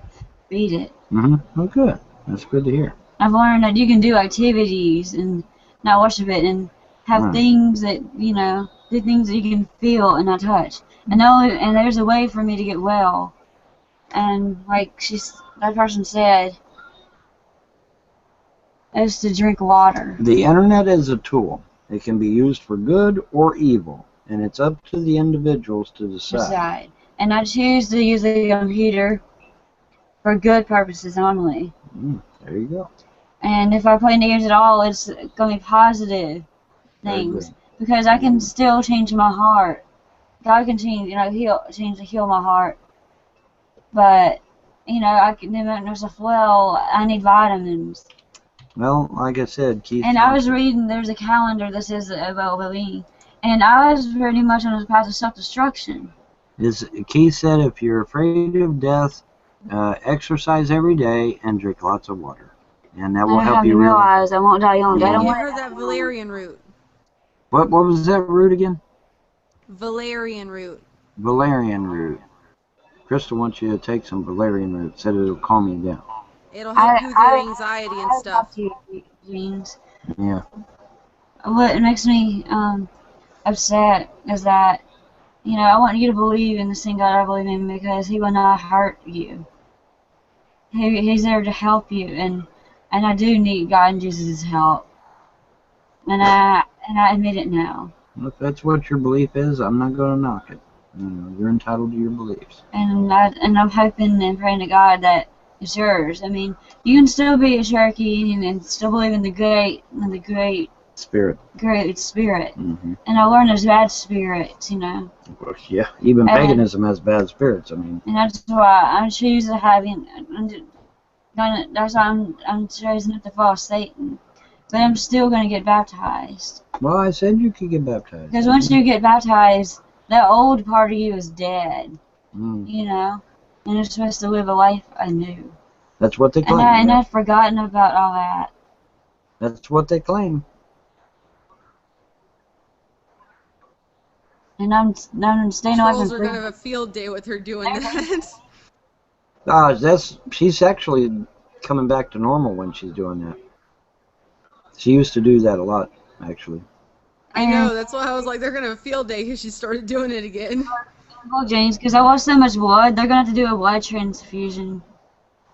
beat it. Oh, good. That's good to hear. I've learned that you can do activities and not worship it, and have things that, you know, do things that you can feel and not touch. And there's a way for me to get well And like that person said, is to drink water. The internet is a tool. It can be used for good or evil, and it's up to the individuals to decide. And I choose to use the computer for good purposes only. There you go. And if I play games at all, it's going to be positive things, because I can still change my heart. God can change, heal my heart. But there's a flaw. I need vitamins. Well, like I said, Keith. And I was reading, there's a calendar that says about well-being, and I was pretty much on the path of self-destruction. Keith said, if you're afraid of death, exercise every day and drink lots of water, and that will help you realize I won't die young. I don't Give her that valerian root. What was that root again? Valerian root. Valerian root. Crystal wants you to take some valerian root. Said it'll calm you down. It'll help you with your anxiety and stuff. Jeans. Yeah. What makes me upset is that, I want you to believe in the same God I believe in, because He will not hurt you. He's there to help you, and I do need God and Jesus' help. And I admit it now. If that's what your belief is, I'm not going to knock it. You're entitled to your beliefs. And I'm hoping and praying to God that it's yours. I mean, you can still be a Cherokee and still believe in the great Spirit. Great Spirit. Mm-hmm. And I learned there's bad spirits, Well, yeah, even paganism has bad spirits. I mean. And that's why I'm choosing that's why I'm choosing not to follow Satan. But I'm still going to get baptized. Well, I said you could get baptized. Because once you get baptized, that old part of you is dead. And you're supposed to live a life anew. That's what they claim. And I've forgotten about all that. That's what they claim. And I'm staying away from. Trolls are going to have a field day with her doing that. She's actually coming back to normal when she's doing that. She used to do that a lot, actually. I know, that's why I was like, they're going to have a field day because she started doing it again. Well, James, because I lost so much blood, they're going to have to do a blood transfusion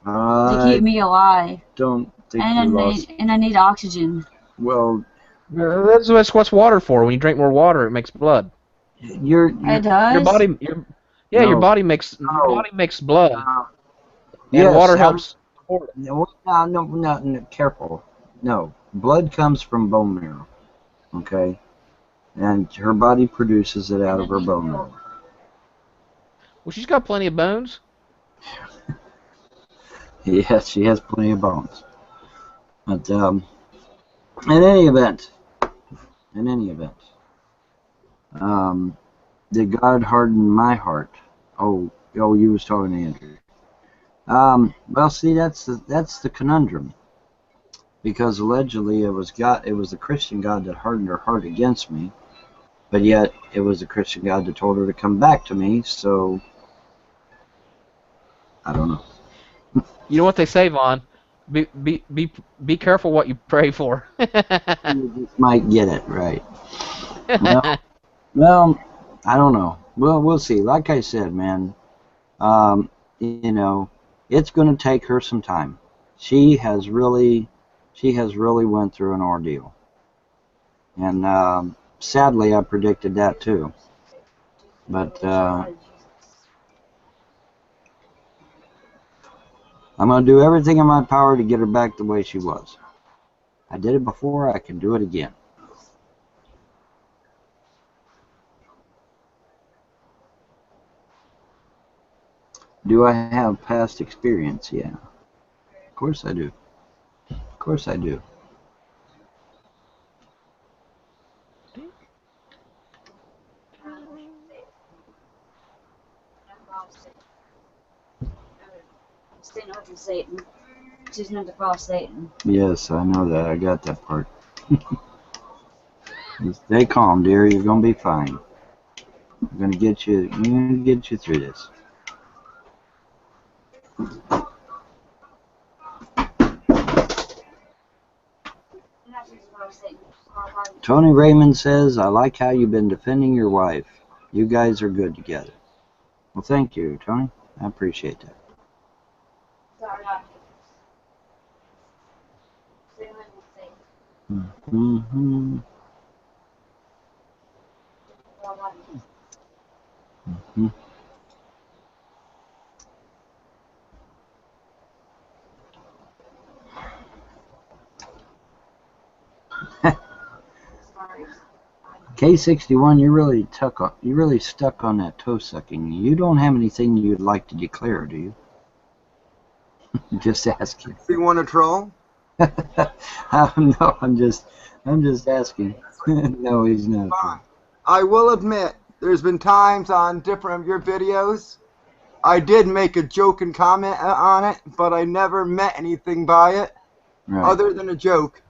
to keep me alive. Don't think and I need oxygen. Well, that's what's water for. When you drink more water, it makes blood. It does? Your body makes blood. And water helps. No, careful. No, blood comes from bone marrow. Okay, and her body produces it out of her bone marrow. Well, she's got plenty of bones. Yes, she has plenty of bones. But in any event, did God harden my heart? Oh, you was talking to Andrew. Well, see, that's the conundrum. Because allegedly it was the Christian God that hardened her heart against me, but yet it was the Christian God that told her to come back to me. So I don't know. You know what they say, Vaughn? Be careful what you pray for. You just might get it right. Well, I don't know. Well, we'll see. Like I said, man, it's going to take her some time. She has really went through an ordeal. And sadly, I predicted that too. But I'm going to do everything in my power to get her back the way she was. I did it before, I can do it again. Do I have past experience? Yeah. Of course I do. Of course I do. Staying away from Satan. Choose not to follow Satan. Yes, I know that. I got that part. Stay calm, dear. You're gonna be fine. I'm gonna get you. I'm gonna get you through this. Tony Raymond says, I like how you've been defending your wife. You guys are good together. Well, thank you, Tony. I appreciate that. Mm-hmm. Mm-hmm. K61, you really stuck on that toe sucking. You don't have anything you'd like to declare, do you? Just asking. You want to troll? No, I'm just asking. No, he's not. I will admit, there's been times on different of your videos, I did make a joke and comment on it, but I never meant anything by it, Right. other than a joke.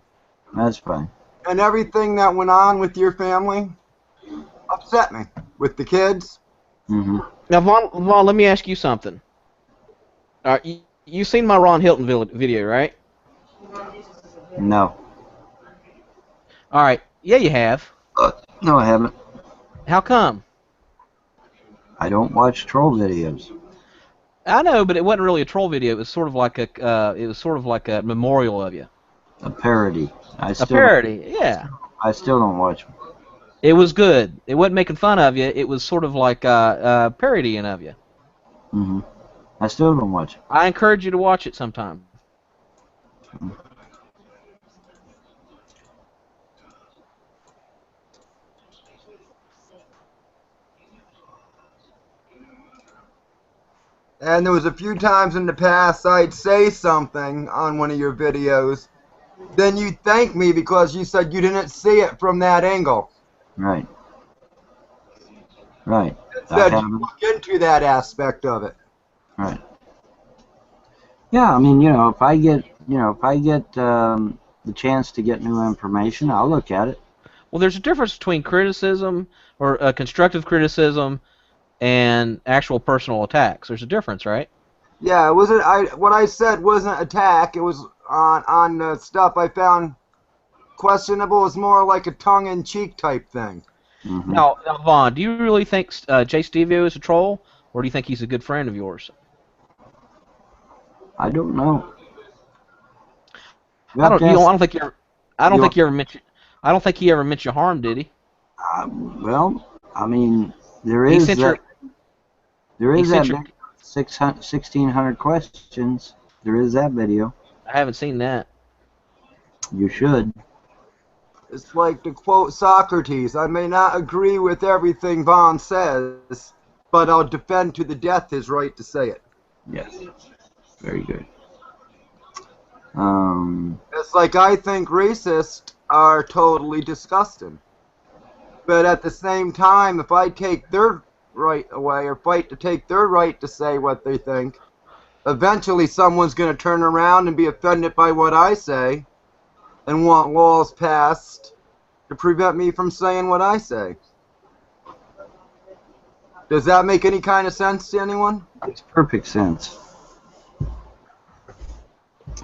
That's fine. And everything that went on with your family upset me. With the kids. Mm-hmm. Now, Vaughn, let me ask you something. You seen my Ron Hilton video, right? No. All right. Yeah, you have. No, I haven't. How come? I don't watch troll videos. I know, but it wasn't really a troll video. It was sort of like a memorial of you. A parody. A parody, yeah. I still don't watch them. It was good. It wasn't making fun of you. It was sort of like parodying of you. Mm-hmm. I still don't watch it. I encourage you to watch it sometime. And there was a few times in the past I'd say something on one of your videos, then you'd thank me because you said you didn't see it from that angle. Right. Right. Instead, you look into that aspect of it. Right. Yeah, I mean, if I get the chance to get new information, I'll look at it. Well, there's a difference between criticism or constructive criticism and actual personal attacks. There's a difference, right? Yeah, what I said wasn't attack. It was on the stuff I found questionable. It was more like a tongue-in-cheek type thing. Mm-hmm. Now, Vaughn, do you really think Jay Stevio is a troll, or do you think he's a good friend of yours? I don't know. I don't think he ever meant you harm, did he? Well, I mean, there is that 1,600 questions. There is that video. I haven't seen that. You should. It's like to quote Socrates, I may not agree with everything Vaughn says, but I'll defend to the death his right to say it. Yes. Very good. It's like I think racists are totally disgusting. But at the same time, if I take their right away or fight to take their right to say what they think, eventually someone's going to turn around and be offended by what I say and want laws passed to prevent me from saying what I say. Does that make any kind of sense to anyone? Makes perfect sense.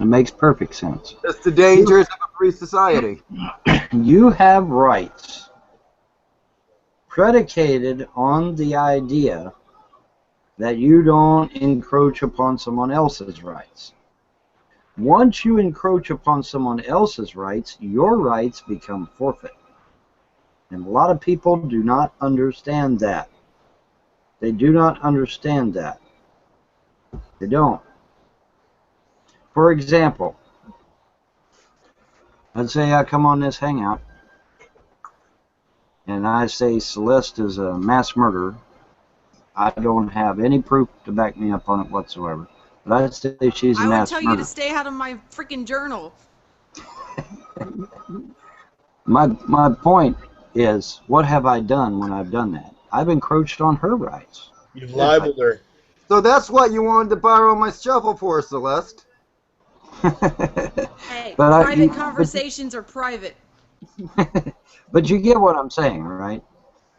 It makes perfect sense. It's the dangers of a free society. You have rights predicated on the idea that you don't encroach upon someone else's rights. Once you encroach upon someone else's rights, your rights become forfeit. And a lot of people do not understand that. They do not understand that. They don't. For example, let's say I come on this hangout and I say Celeste is a mass murderer. I don't have any proof to back me up on it whatsoever. But I'd say she's a mass murderer. I would tell you to stay out of my freaking journal. My point is, what have I done when I've done that? I've encroached on her rights. You've libeled her. So that's what you wanted to borrow my shovel for, Celeste. Hey, But private conversations are private. But you get what I'm saying, right?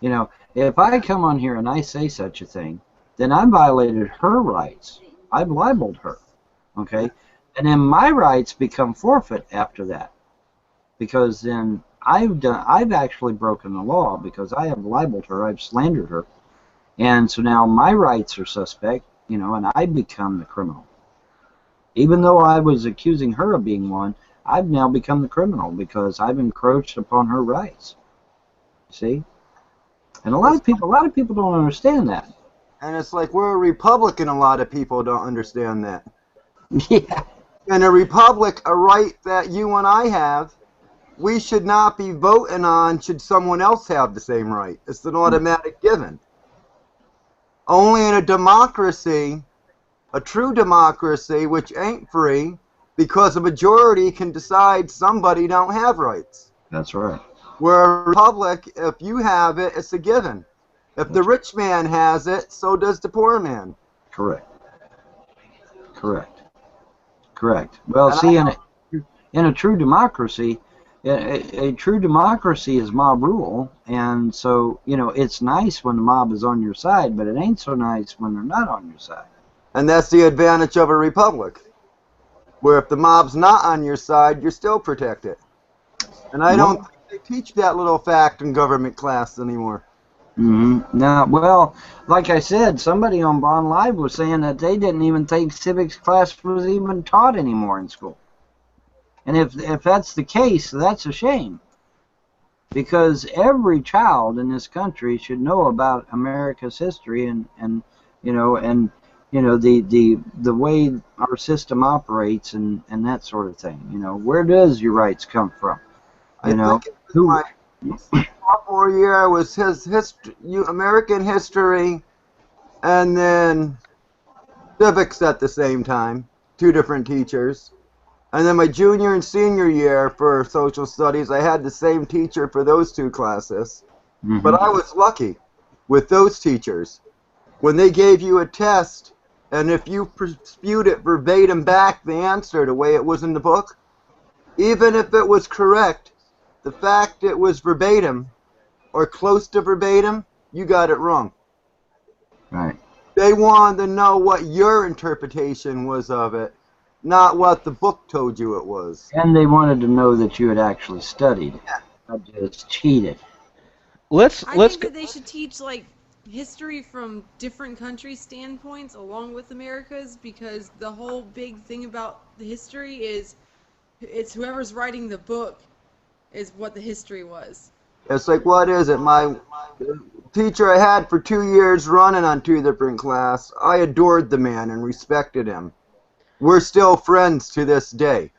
If I come on here and I say such a thing, then I violated her rights. I've libeled her, okay? And then my rights become forfeit after that, because then I've actually broken the law because I have libeled her, I've slandered her, and so now my rights are suspect, and I become the criminal. Even though I was accusing her of being one, I've now become the criminal because I've encroached upon her rights. See? And a lot of people don't understand that. And it's like we're a republic, and a lot of people don't understand that. Yeah. In a republic, a right that you and I have, we should not be voting on should someone else have the same right. It's an automatic given. Only in a democracy, a true democracy, which ain't free, because a majority can decide somebody don't have rights. That's right. Where a republic, if you have it, it's a given. If the rich man has it, so does the poor man. Correct. Well, and see, in a true democracy, a true democracy is mob rule, and so, you know, it's nice when the mob is on your side, but it ain't so nice when they're not on your side. And that's the advantage of a republic, where if the mob's not on your side, you're still protected. And I don't think they teach that little fact in government class anymore. Now, well, like I said, somebody on Bond Live was saying that they didn't even think civics class was even taught anymore in school. And if that's the case, that's a shame. Because every child in this country should know about America's history and the way our system operates and that sort of thing. You know, where does your rights come from? My sophomore year was American history, and then civics at the same time, 2 different teachers. And then my junior and senior year for social studies, I had the same teacher for those 2 classes. But I was lucky with those teachers. When they gave you a test, and if you spewed it verbatim back, the answer the way it was in the book, even if it was correct, the fact it was verbatim or close to verbatim, you got it wrong. Right. They wanted to know what your interpretation was of it, not what the book told you it was. And they wanted to know that you had actually studied, not just cheated. I think that they should teach like history from different country standpoints along with America's, because the whole big thing about the history is it's whoever's writing the book is what the history was. It's like, what is it? My teacher I had for 2 years running on 2 different classes, I adored the man and respected him. We're still friends to this day.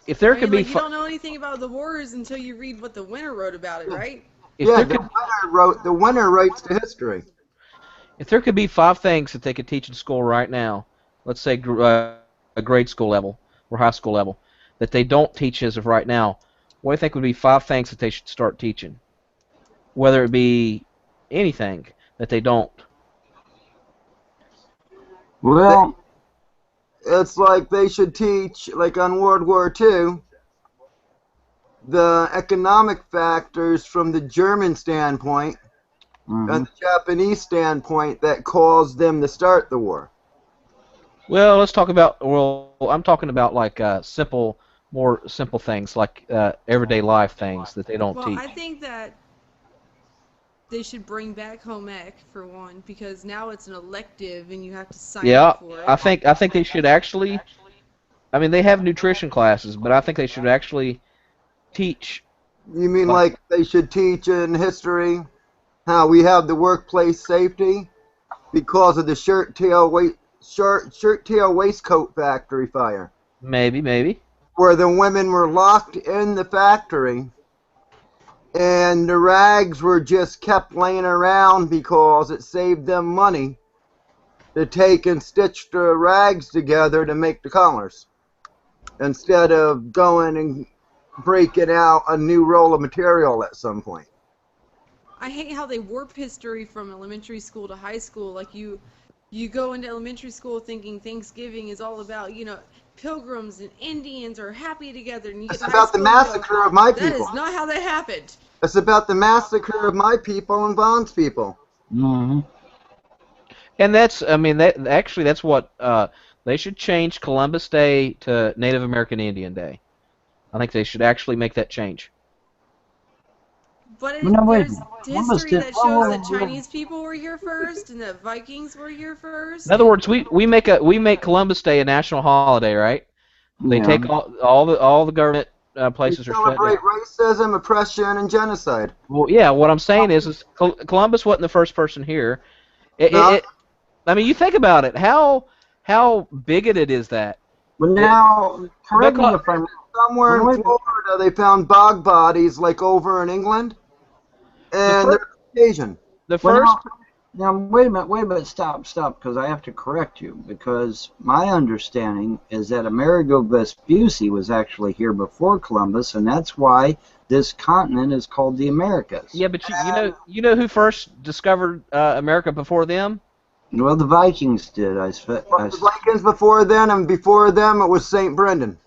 If there could be, you don't know anything about the wars until you read what the winner wrote about it, right? The winner writes the history. If there could be 5 things that they could teach in school right now, let's say a grade school level or high school level, that they don't teach as of right now, what do you think would be 5 things that they should start teaching? Whether it be anything that they don't. Well, it's like they should teach, like on World War II, the economic factors from the German standpoint and the Japanese standpoint that caused them to start the war. Well, let's talk about, I'm talking about like more simple things, like everyday life things that they don't teach. Well, I think that they should bring back home ec for one, because now it's an elective and you have to sign up for it. I think they should actually, I mean, they have nutrition classes, but I think they should actually teach. You mean like they should teach in history how we have the workplace safety because of the shirt tail waistcoat factory fire? Maybe. Where the women were locked in the factory and the rags were just kept laying around because it saved them money to take and stitch the rags together to make the collars, instead of going and breaking out a new roll of material at some point. I hate how they warp history from elementary school to high school. Like you go into elementary school thinking Thanksgiving is all about, Pilgrims and Indians are happy together. And it's about the massacre of my people. That is not how that happened. It's about the massacre of my people and Vaughn's people. And that's, that's what, they should change Columbus Day to Native American Indian Day. I think they should actually make that change. But No, wait a there's minute. Columbus history did- that whoa, shows whoa, that whoa. Chinese people were here first and that Vikings were here first. In other words, we make Columbus Day a national holiday, right? They Yeah. take all the government We places are shut celebrate down. racism, oppression, and genocide. Well, yeah. What I'm saying is Columbus wasn't the first person here. No. I mean, you think about it. How bigoted is that? But now, correct me Because- if I'm Somewhere in Wait a minute. Florida, they found bog bodies like over in England, and fir- they're Asian. The Well, first. now, wait a minute, stop, because I have to correct you, because my understanding is that Amerigo Vespucci was actually here before Columbus, and that's why this continent is called the Americas. Yeah, but you know who first discovered America before them? Well, the Vikings did, The Vikings before then, and before them, it was St. Brendan.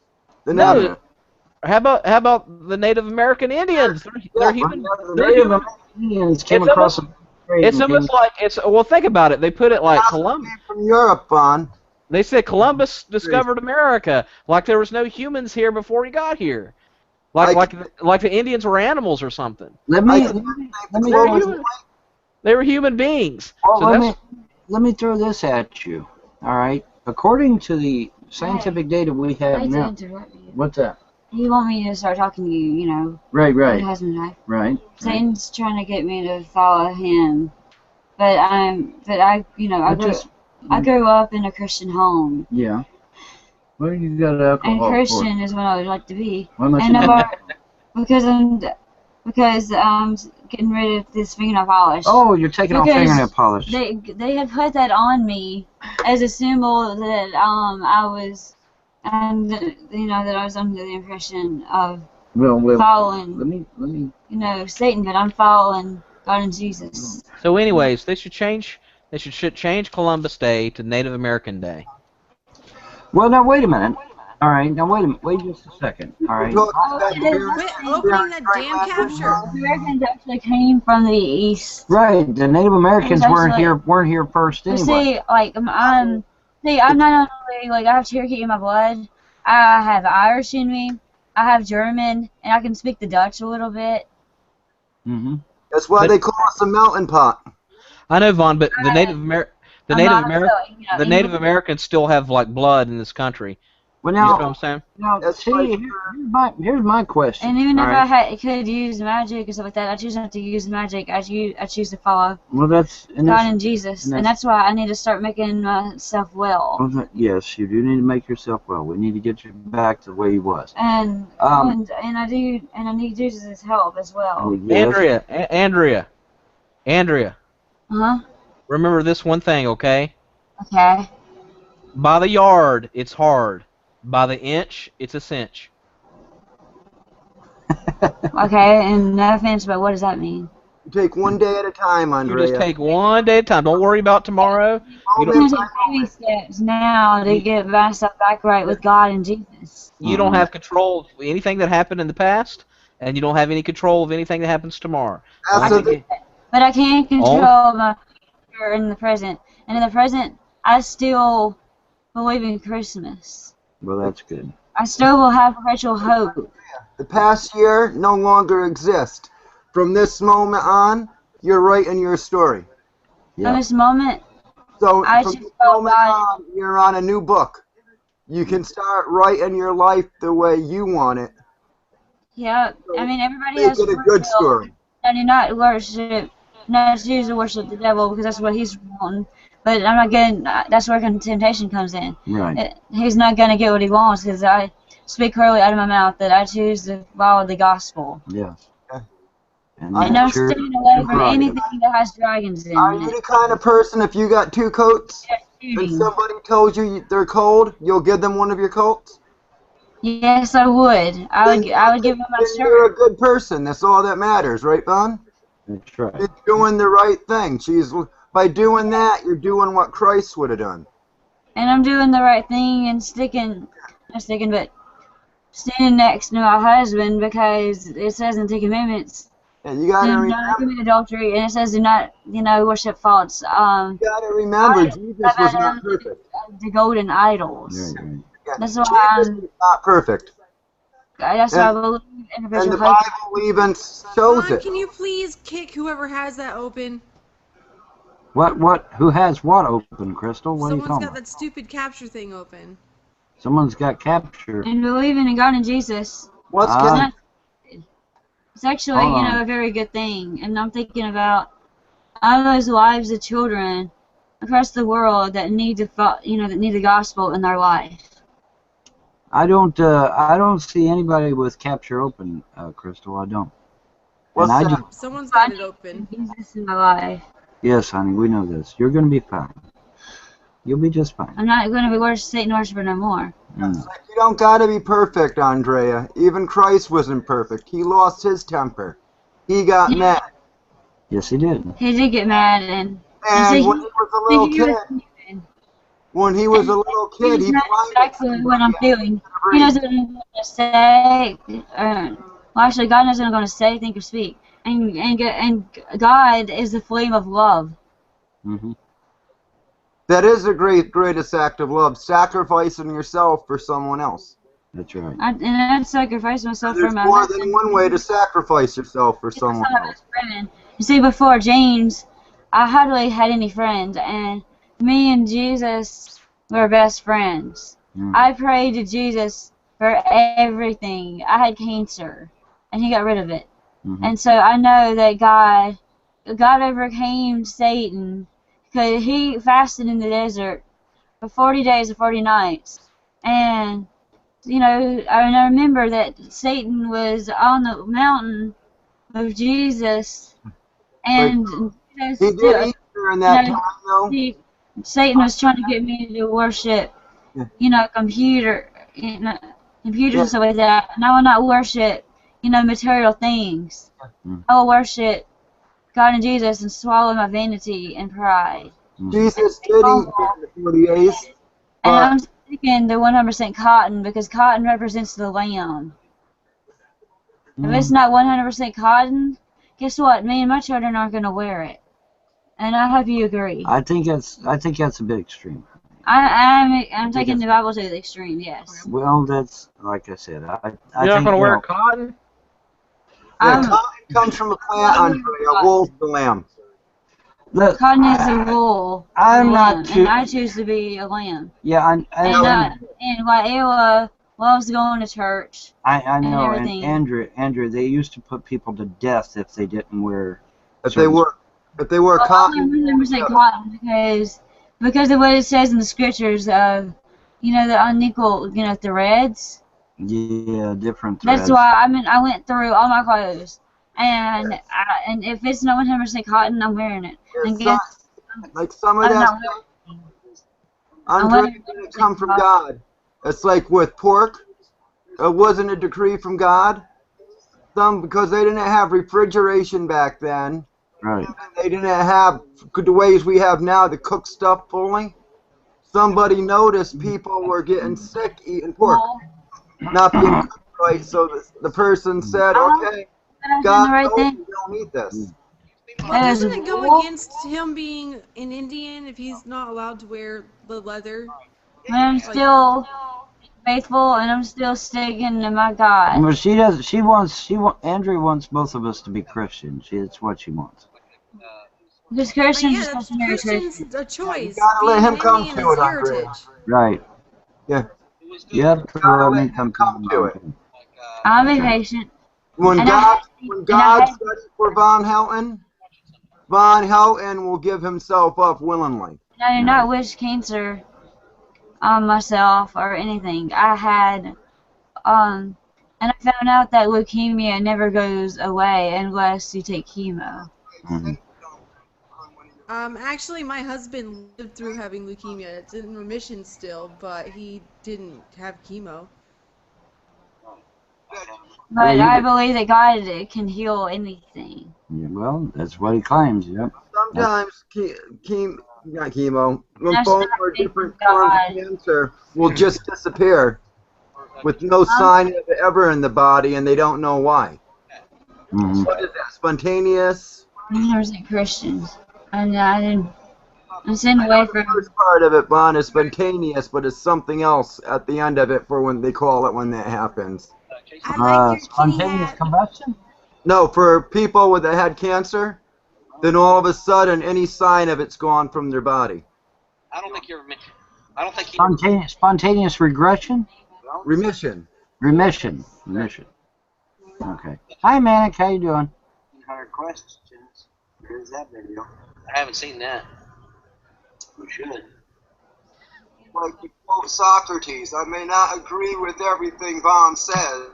No. How about the Native American Indians? They're human. The They're Native human. American Indians came It's across almost- It's almost like well, think about it. They put it like Columbus from Europe, Vaughn. They said Columbus discovered America, like there was no humans here before he got here, like the Indians were animals or something. Let me They were human beings. Well, So let me throw this at you. All right. According to the scientific data we have I now. hate to interrupt you. What's that? You want me to start talking to you, you know. Right. My husband and I. Right. Satan's trying to get me to follow him, but I grew up in a Christian home. Yeah. Well, you got alcohol. And Christian is what I would like to be. Why must And you- because I'm getting rid of this fingernail polish. Oh, you're taking off fingernail polish. They had put that on me as a symbol that I was, and that I was under the impression of following. Let me. Satan, but I'm following God and Jesus. So, anyways, they should change Columbus Day to Native American Day. Well, now wait a minute. All right, now wait just a second. All right. Quit opening the damn capture. Americans actually came from the east. Right, the Native Americans weren't here first anyway. See, I'm not only I have Cherokee in my blood. I have Irish in me. I have German, and I can speak the Dutch a little bit. Mm-hmm. That's why they call us a melting pot. I know, Vaughn, but the Native Americans still have blood in this country. Well, you know what I'm saying? Now, see, here's my question. And even if I could use magic and stuff like that, I choose not to use magic. I choose to follow God and Jesus, and that's why I need to start making myself well. Well, yes, you do need to make yourself well. We need to get you back to the way you was. And I need Jesus' help as well. Yes. Andrea. Uh-huh. Remember this one thing, okay? Okay. By the yard, it's hard. By the inch, it's a cinch. Okay, and no offense, but what does that mean? You take one day at a time, Andrea. You just take one day at a time. Don't worry about tomorrow. I'm going to take baby steps now to get myself back right with God and Jesus. You don't have control of anything that happened in the past, and you don't have any control of anything that happens tomorrow. But I can control my future in the present. And in the present, I still believe in Christmas. Well, that's good. I still will have perpetual hope. The past year no longer exists. From this moment on, you're writing your story. From this moment, So I from just this felt moment God. on, you're on a new book. You can start writing your life the way you want it. Yeah, I mean, everybody Make has it a free good will. story. And do not choose to worship the devil because that's what he's wanting. But I'm not getting. That's where temptation comes in. Right. He's not gonna get what he wants because I speak clearly out of my mouth that I choose to follow the gospel. Yeah. And I'm staying away from anything that has dragons in Are it. you the kind of person, if you got two coats and somebody told you they're cold, you'll give them one of your coats? Yes, I would. I would give him my Then shirt. you're a good person. That's all that matters, right, Vaughn? That's right. You're doing the right thing. By doing that, you're doing what Christ would have done. And I'm doing the right thing and standing next to my husband because it says in the 10 Commandments, And you gotta do not commit adultery, and it says do not, worship false. You gotta remember, Jesus was not perfect. The golden idols. Right. That's why Jesus is not perfect. That's why I believe And individual the hope. Bible even shows it. Can you please kick whoever has that open? What? Who has what open, Crystal? What are you Someone's talking got about? that stupid capture thing open. Someone's got capture. And believing in God and Jesus. What's It's getting not. It's actually, Hold you on. know, a very good thing. And I'm thinking about all those lives of children across the world that need to, that need the gospel in their life. I don't see anybody with capture open, Crystal. I don't. What's And I that? do. Someone's got it open. Jesus in my life. Yes, honey, we know this. You're gonna be fine. You'll be just fine. I'm not going to be Satan worshiper no more. Mm. You don't gotta be perfect, Andrea. Even Christ wasn't perfect. He lost his temper. He got Yeah. mad. Yes, he did. He did get mad and And so when he was a little kid, he he knows blinded exactly what I'm feeling. He knows what I'm going to say. Well, actually, God knows what I'm going to say, think, or speak. And God is the flame of love. Mm-hmm. That is the greatest act of love, sacrificing yourself for someone else. That's right. And I'd sacrifice myself There's for my more husband. than one way to sacrifice yourself for someone else. Friend. You see, before James, I hardly had any friends, and me and Jesus were best friends. I prayed to Jesus for everything. I had cancer, and he got rid of it. And so I know that God overcame Satan because he fasted in the desert for 40 days and 40 nights. And, I remember that Satan was on the mountain of Jesus, and He did eat during that time, though. Satan was trying to get me to worship, computers and stuff like that. And I will not worship, material things. I will worship God and Jesus and swallow my vanity and pride. Jesus did eat during the 40 days. And I'm sticking to 100% cotton because cotton represents the lamb. If it's not 100% cotton, guess what? Me and my children aren't going to wear it. And I hope you agree. I think that's a bit extreme. I'm taking the Bible to the extreme, yes. Well, that's like I said. I You're think, not going to wear cotton? Yeah, cotton comes from a plant, Andrea. Wool's the lamb. Look, cotton is a wool. I'm not lamb, too. And I choose to be a lamb. Yeah, And Waela loves going to church. I know, and everything. Andrew, they used to put people to death if they didn't wear. If they wore cotton. 100% cotton because of what it says in the scriptures of, the unequal, threads. Yeah, different threads. That's why I went through all my clothes, and if it's not 100% cotton, I'm wearing it. And like some of that stuff, Andrea, didn't come from God. It's like with pork, it wasn't a decree from God. Because they didn't have refrigeration back then. Right. They didn't have the ways we have now to cook stuff fully. Somebody noticed people were getting sick eating pork, not being cooked right. So the person said, "Okay, God told you don't eat this." Well, doesn't it go against him being an Indian if he's not allowed to wear the leather? I'm still faithful, and I'm still sticking to my God. Well, she does. Andrea wants both of us to be Christian. It's what she wants. Because Christians are supposed to marry Christians. A choice. You gotta let him come to it, Andrea. Right. Yeah. You have to let me come to it. I'll be patient. When God studied for Von Helton will give himself up willingly. And I did not wish cancer on myself or anything. I had, and I found out that leukemia never goes away unless you take chemo. Actually, my husband lived through having leukemia. It's in remission still, but he didn't have chemo. But I believe that God can heal anything. Yeah, well, that's what he claims. Yep. Sometimes not chemo, lymphoma or different forms of cancer will just disappear with no sign of it ever in the body, and they don't know why. What is that? Spontaneous? 100% Christians. And I didn't. I'm sitting away from. The first part of it, Bon, is spontaneous, but it's something else at the end of it for when they call it when that happens. I like your kitty Spontaneous hat. combustion? No, for people that had cancer, then all of a sudden any sign of it's gone from their body. I don't think you're. I don't think Spontaneous regression? Remission. Remission. Okay. Hi, Manic. How you doing? 100 questions. Here's that video. I haven't seen that. We should. Like you quote Socrates, I may not agree with everything Vaughn says,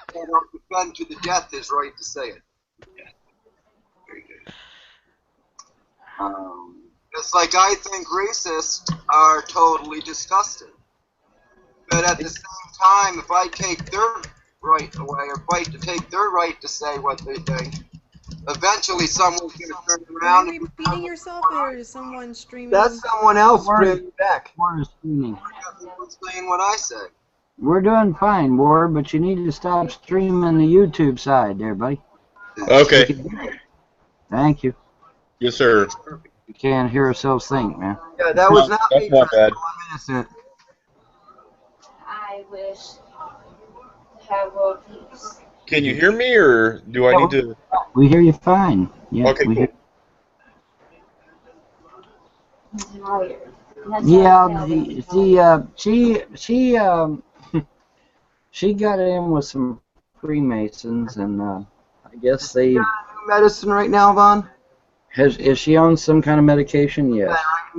but I'll defend to the death his right to say it. Very good. It's like I think racists are totally disgusting. But at the same time, if I take their right away or fight to take their right to say what they think, eventually someone's going to turn Are around you and repeating yourself, or is someone streaming? that's someone else screaming back. Ward is streaming. Who's saying what I say? We're doing fine, Ward, but you need to stop streaming the YouTube side there, buddy. Okay. Thank you. Yes, sir. We can't hear ourselves think, man. Yeah, that was not That's me. not bad. I'm innocent. I wish to have world peace. Can you hear me, or do I need to? We hear you fine. Yeah. Okay, we cool. I'm tired. Yeah, she got in with some Freemasons, and I guess they. Medicine right now, Vaughn? Is she on some kind of medication? Yes.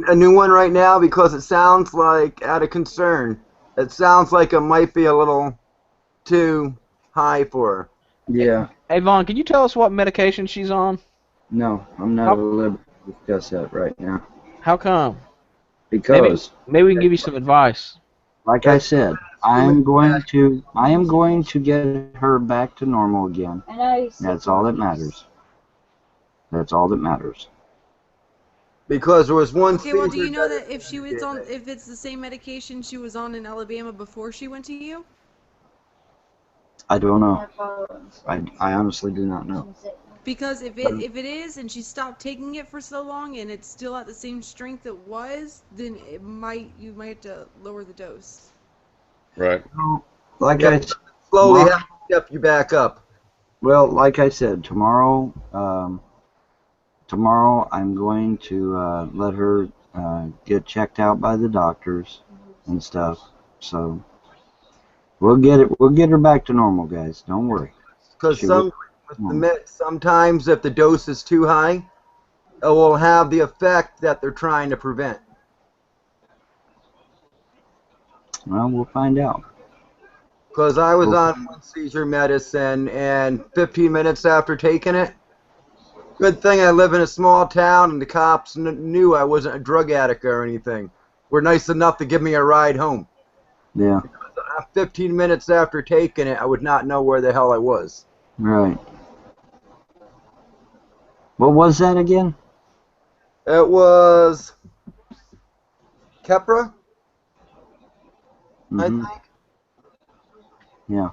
A new one right now because it sounds like out of concern. It sounds like it might be a little too high for her. Yeah. Hey, Vaughn, can you tell us what medication she's on? No, I'm not at liberty to discuss that right now. How come? Because maybe we can give you some advice. Like I said, I am going to get her back to normal again. That's all that matters. That's all that matters. Because there was one. Okay, well, do you know that if she was on, if it's the same medication she was on in Alabama before she went to you? I don't know. I honestly do not know. Because if it is, and she stopped taking it for so long, and it's still at the same strength it was, then you might have to lower the dose. Right. Like I said, slowly have to step you back up. Well, like I said, tomorrow I'm going to let her get checked out by the doctors and stuff. So we'll get her back to normal, guys. Don't worry. Because sometimes if the dose is too high, it will have the effect that they're trying to prevent. Well, we'll find out. Because I was on one seizure medicine, and 15 minutes after taking it, good thing I live in a small town, and the cops knew I wasn't a drug addict or anything. Were nice enough to give me a ride home. Yeah. 15 minutes after taking it, I would not know where the hell I was. Right. What was that again? It was Kepra, I think. Yeah.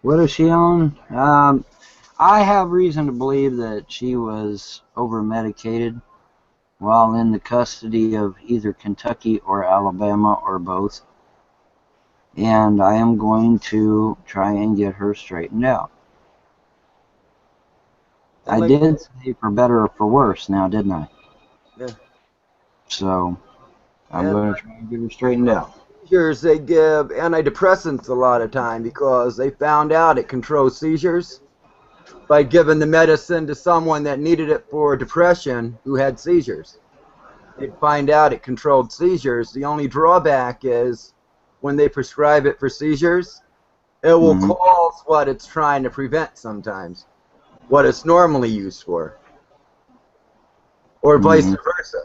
What is she on? I have reason to believe that she was over-medicated while in the custody of either Kentucky or Alabama or both. And I am going to try and get her straightened out. I did say for better or for worse now, didn't I? Yeah. So I'm going to try and get her straightened out. Seizures, they give antidepressants a lot of time because they found out it controls seizures by giving the medicine to someone that needed it for depression who had seizures. They'd find out it controlled seizures. The only drawback is when they prescribe it for seizures, it will cause what it's trying to prevent sometimes, what it's normally used for, or vice versa.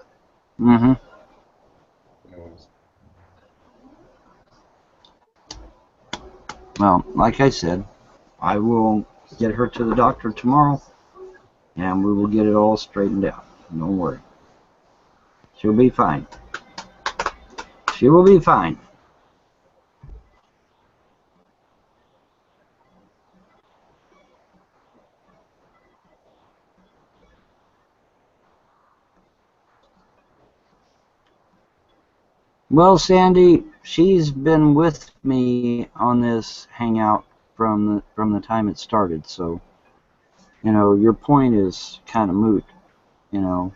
Mm-hmm. Well, like I said, I will get her to the doctor tomorrow, and we will get it all straightened out. Don't worry. She'll be fine. She will be fine. Well, Sandy, she's been with me on this hangout from the time it started. So, you know, your point is kind of moot. You know,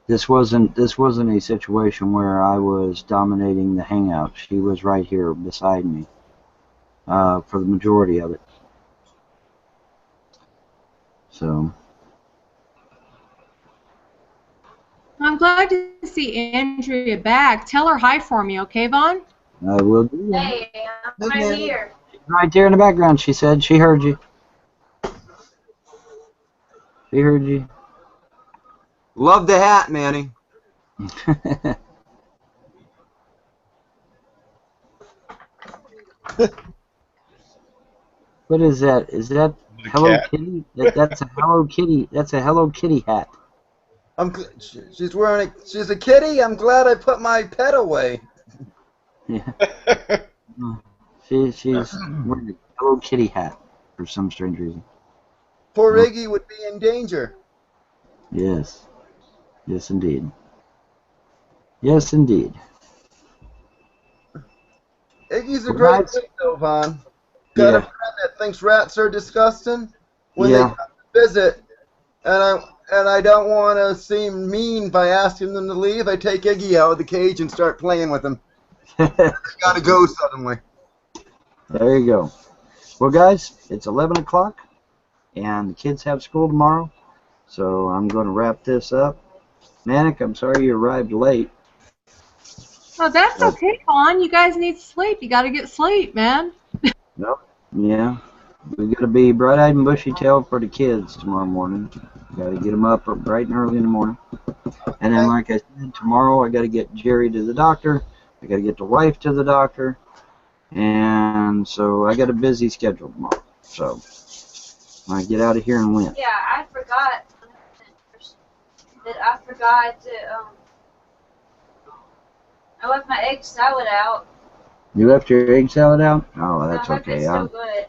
this wasn't a situation where I was dominating the hangout. She was right here beside me for the majority of it. So. I'm glad to see Andrea back. Tell her hi for me, okay, Vaughn? I will do that. Hey, I'm right here. Right there in the background, she said. She heard you. She heard you. Love the hat, Manny. What is that? Is that Hello Kitty? That's a Hello Kitty. That's a Hello Kitty hat. She's wearing a. She's a kitty. I'm glad I put my pet away. Yeah. She's wearing a Hello Kitty hat for some strange reason. Poor Iggy would be in danger. Yes. Yes, indeed. Yes, indeed. Iggy's a great kid, though, Vaughn. Got a friend that thinks rats are disgusting. When they come to visit, and I don't want to seem mean by asking them to leave, I take Iggy out of the cage and start playing with him. Gotta go suddenly. There you go. Well, guys, it's 11 o'clock, and the kids have school tomorrow, so I'm going to wrap this up. Manic, I'm sorry you arrived late. Oh, that's okay, Vaughn. You guys need sleep. You got to get sleep, man. Nope. Yeah. We got to be bright-eyed and bushy-tailed for the kids tomorrow morning. Got to get them up bright and early in the morning. And then, like I said, tomorrow I got to get Jerry to the doctor. I got to get the wife to the doctor. And so I got a busy schedule tomorrow. So I get out of here and win. Yeah, I forgot that I forgot to, I left my egg salad out. You left your egg salad out? Oh, that's okay. It's still good.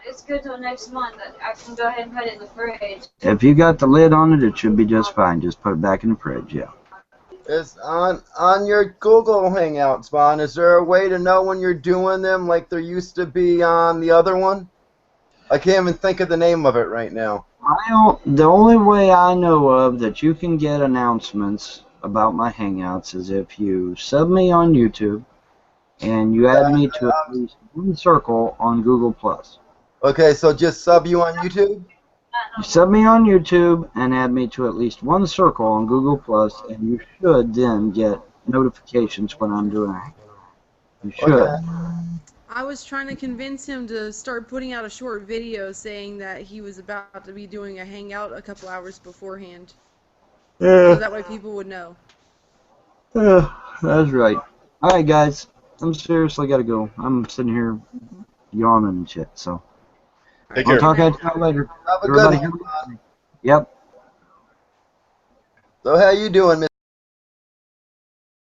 It's good till next month. I can go ahead and put it in the fridge. If you got the lid on it, it should be just fine. Just put it back in the fridge, yeah. It's on your Google Hangouts, Vaughn. Is there a way to know when you're doing them like there used to be on the other one? I can't even think of the name of it right now. The only way I know of that you can get announcements about my Hangouts is if you sub me on YouTube and you add me to at least one circle on Google+. Okay, so just sub you on YouTube? You sub me on YouTube and add me to at least one circle on Google+, and you should then get notifications when I'm doing it. You should. Okay. I was trying to convince him to start putting out a short video saying that he was about to be doing a hangout a couple hours beforehand. So that way people would know. That's right. All right, guys. I'm seriously got to go. I'm sitting here yawning and shit, so. Take I'll care. talk at you later. Have a Everybody good one. Yep. So how you doing, Mr.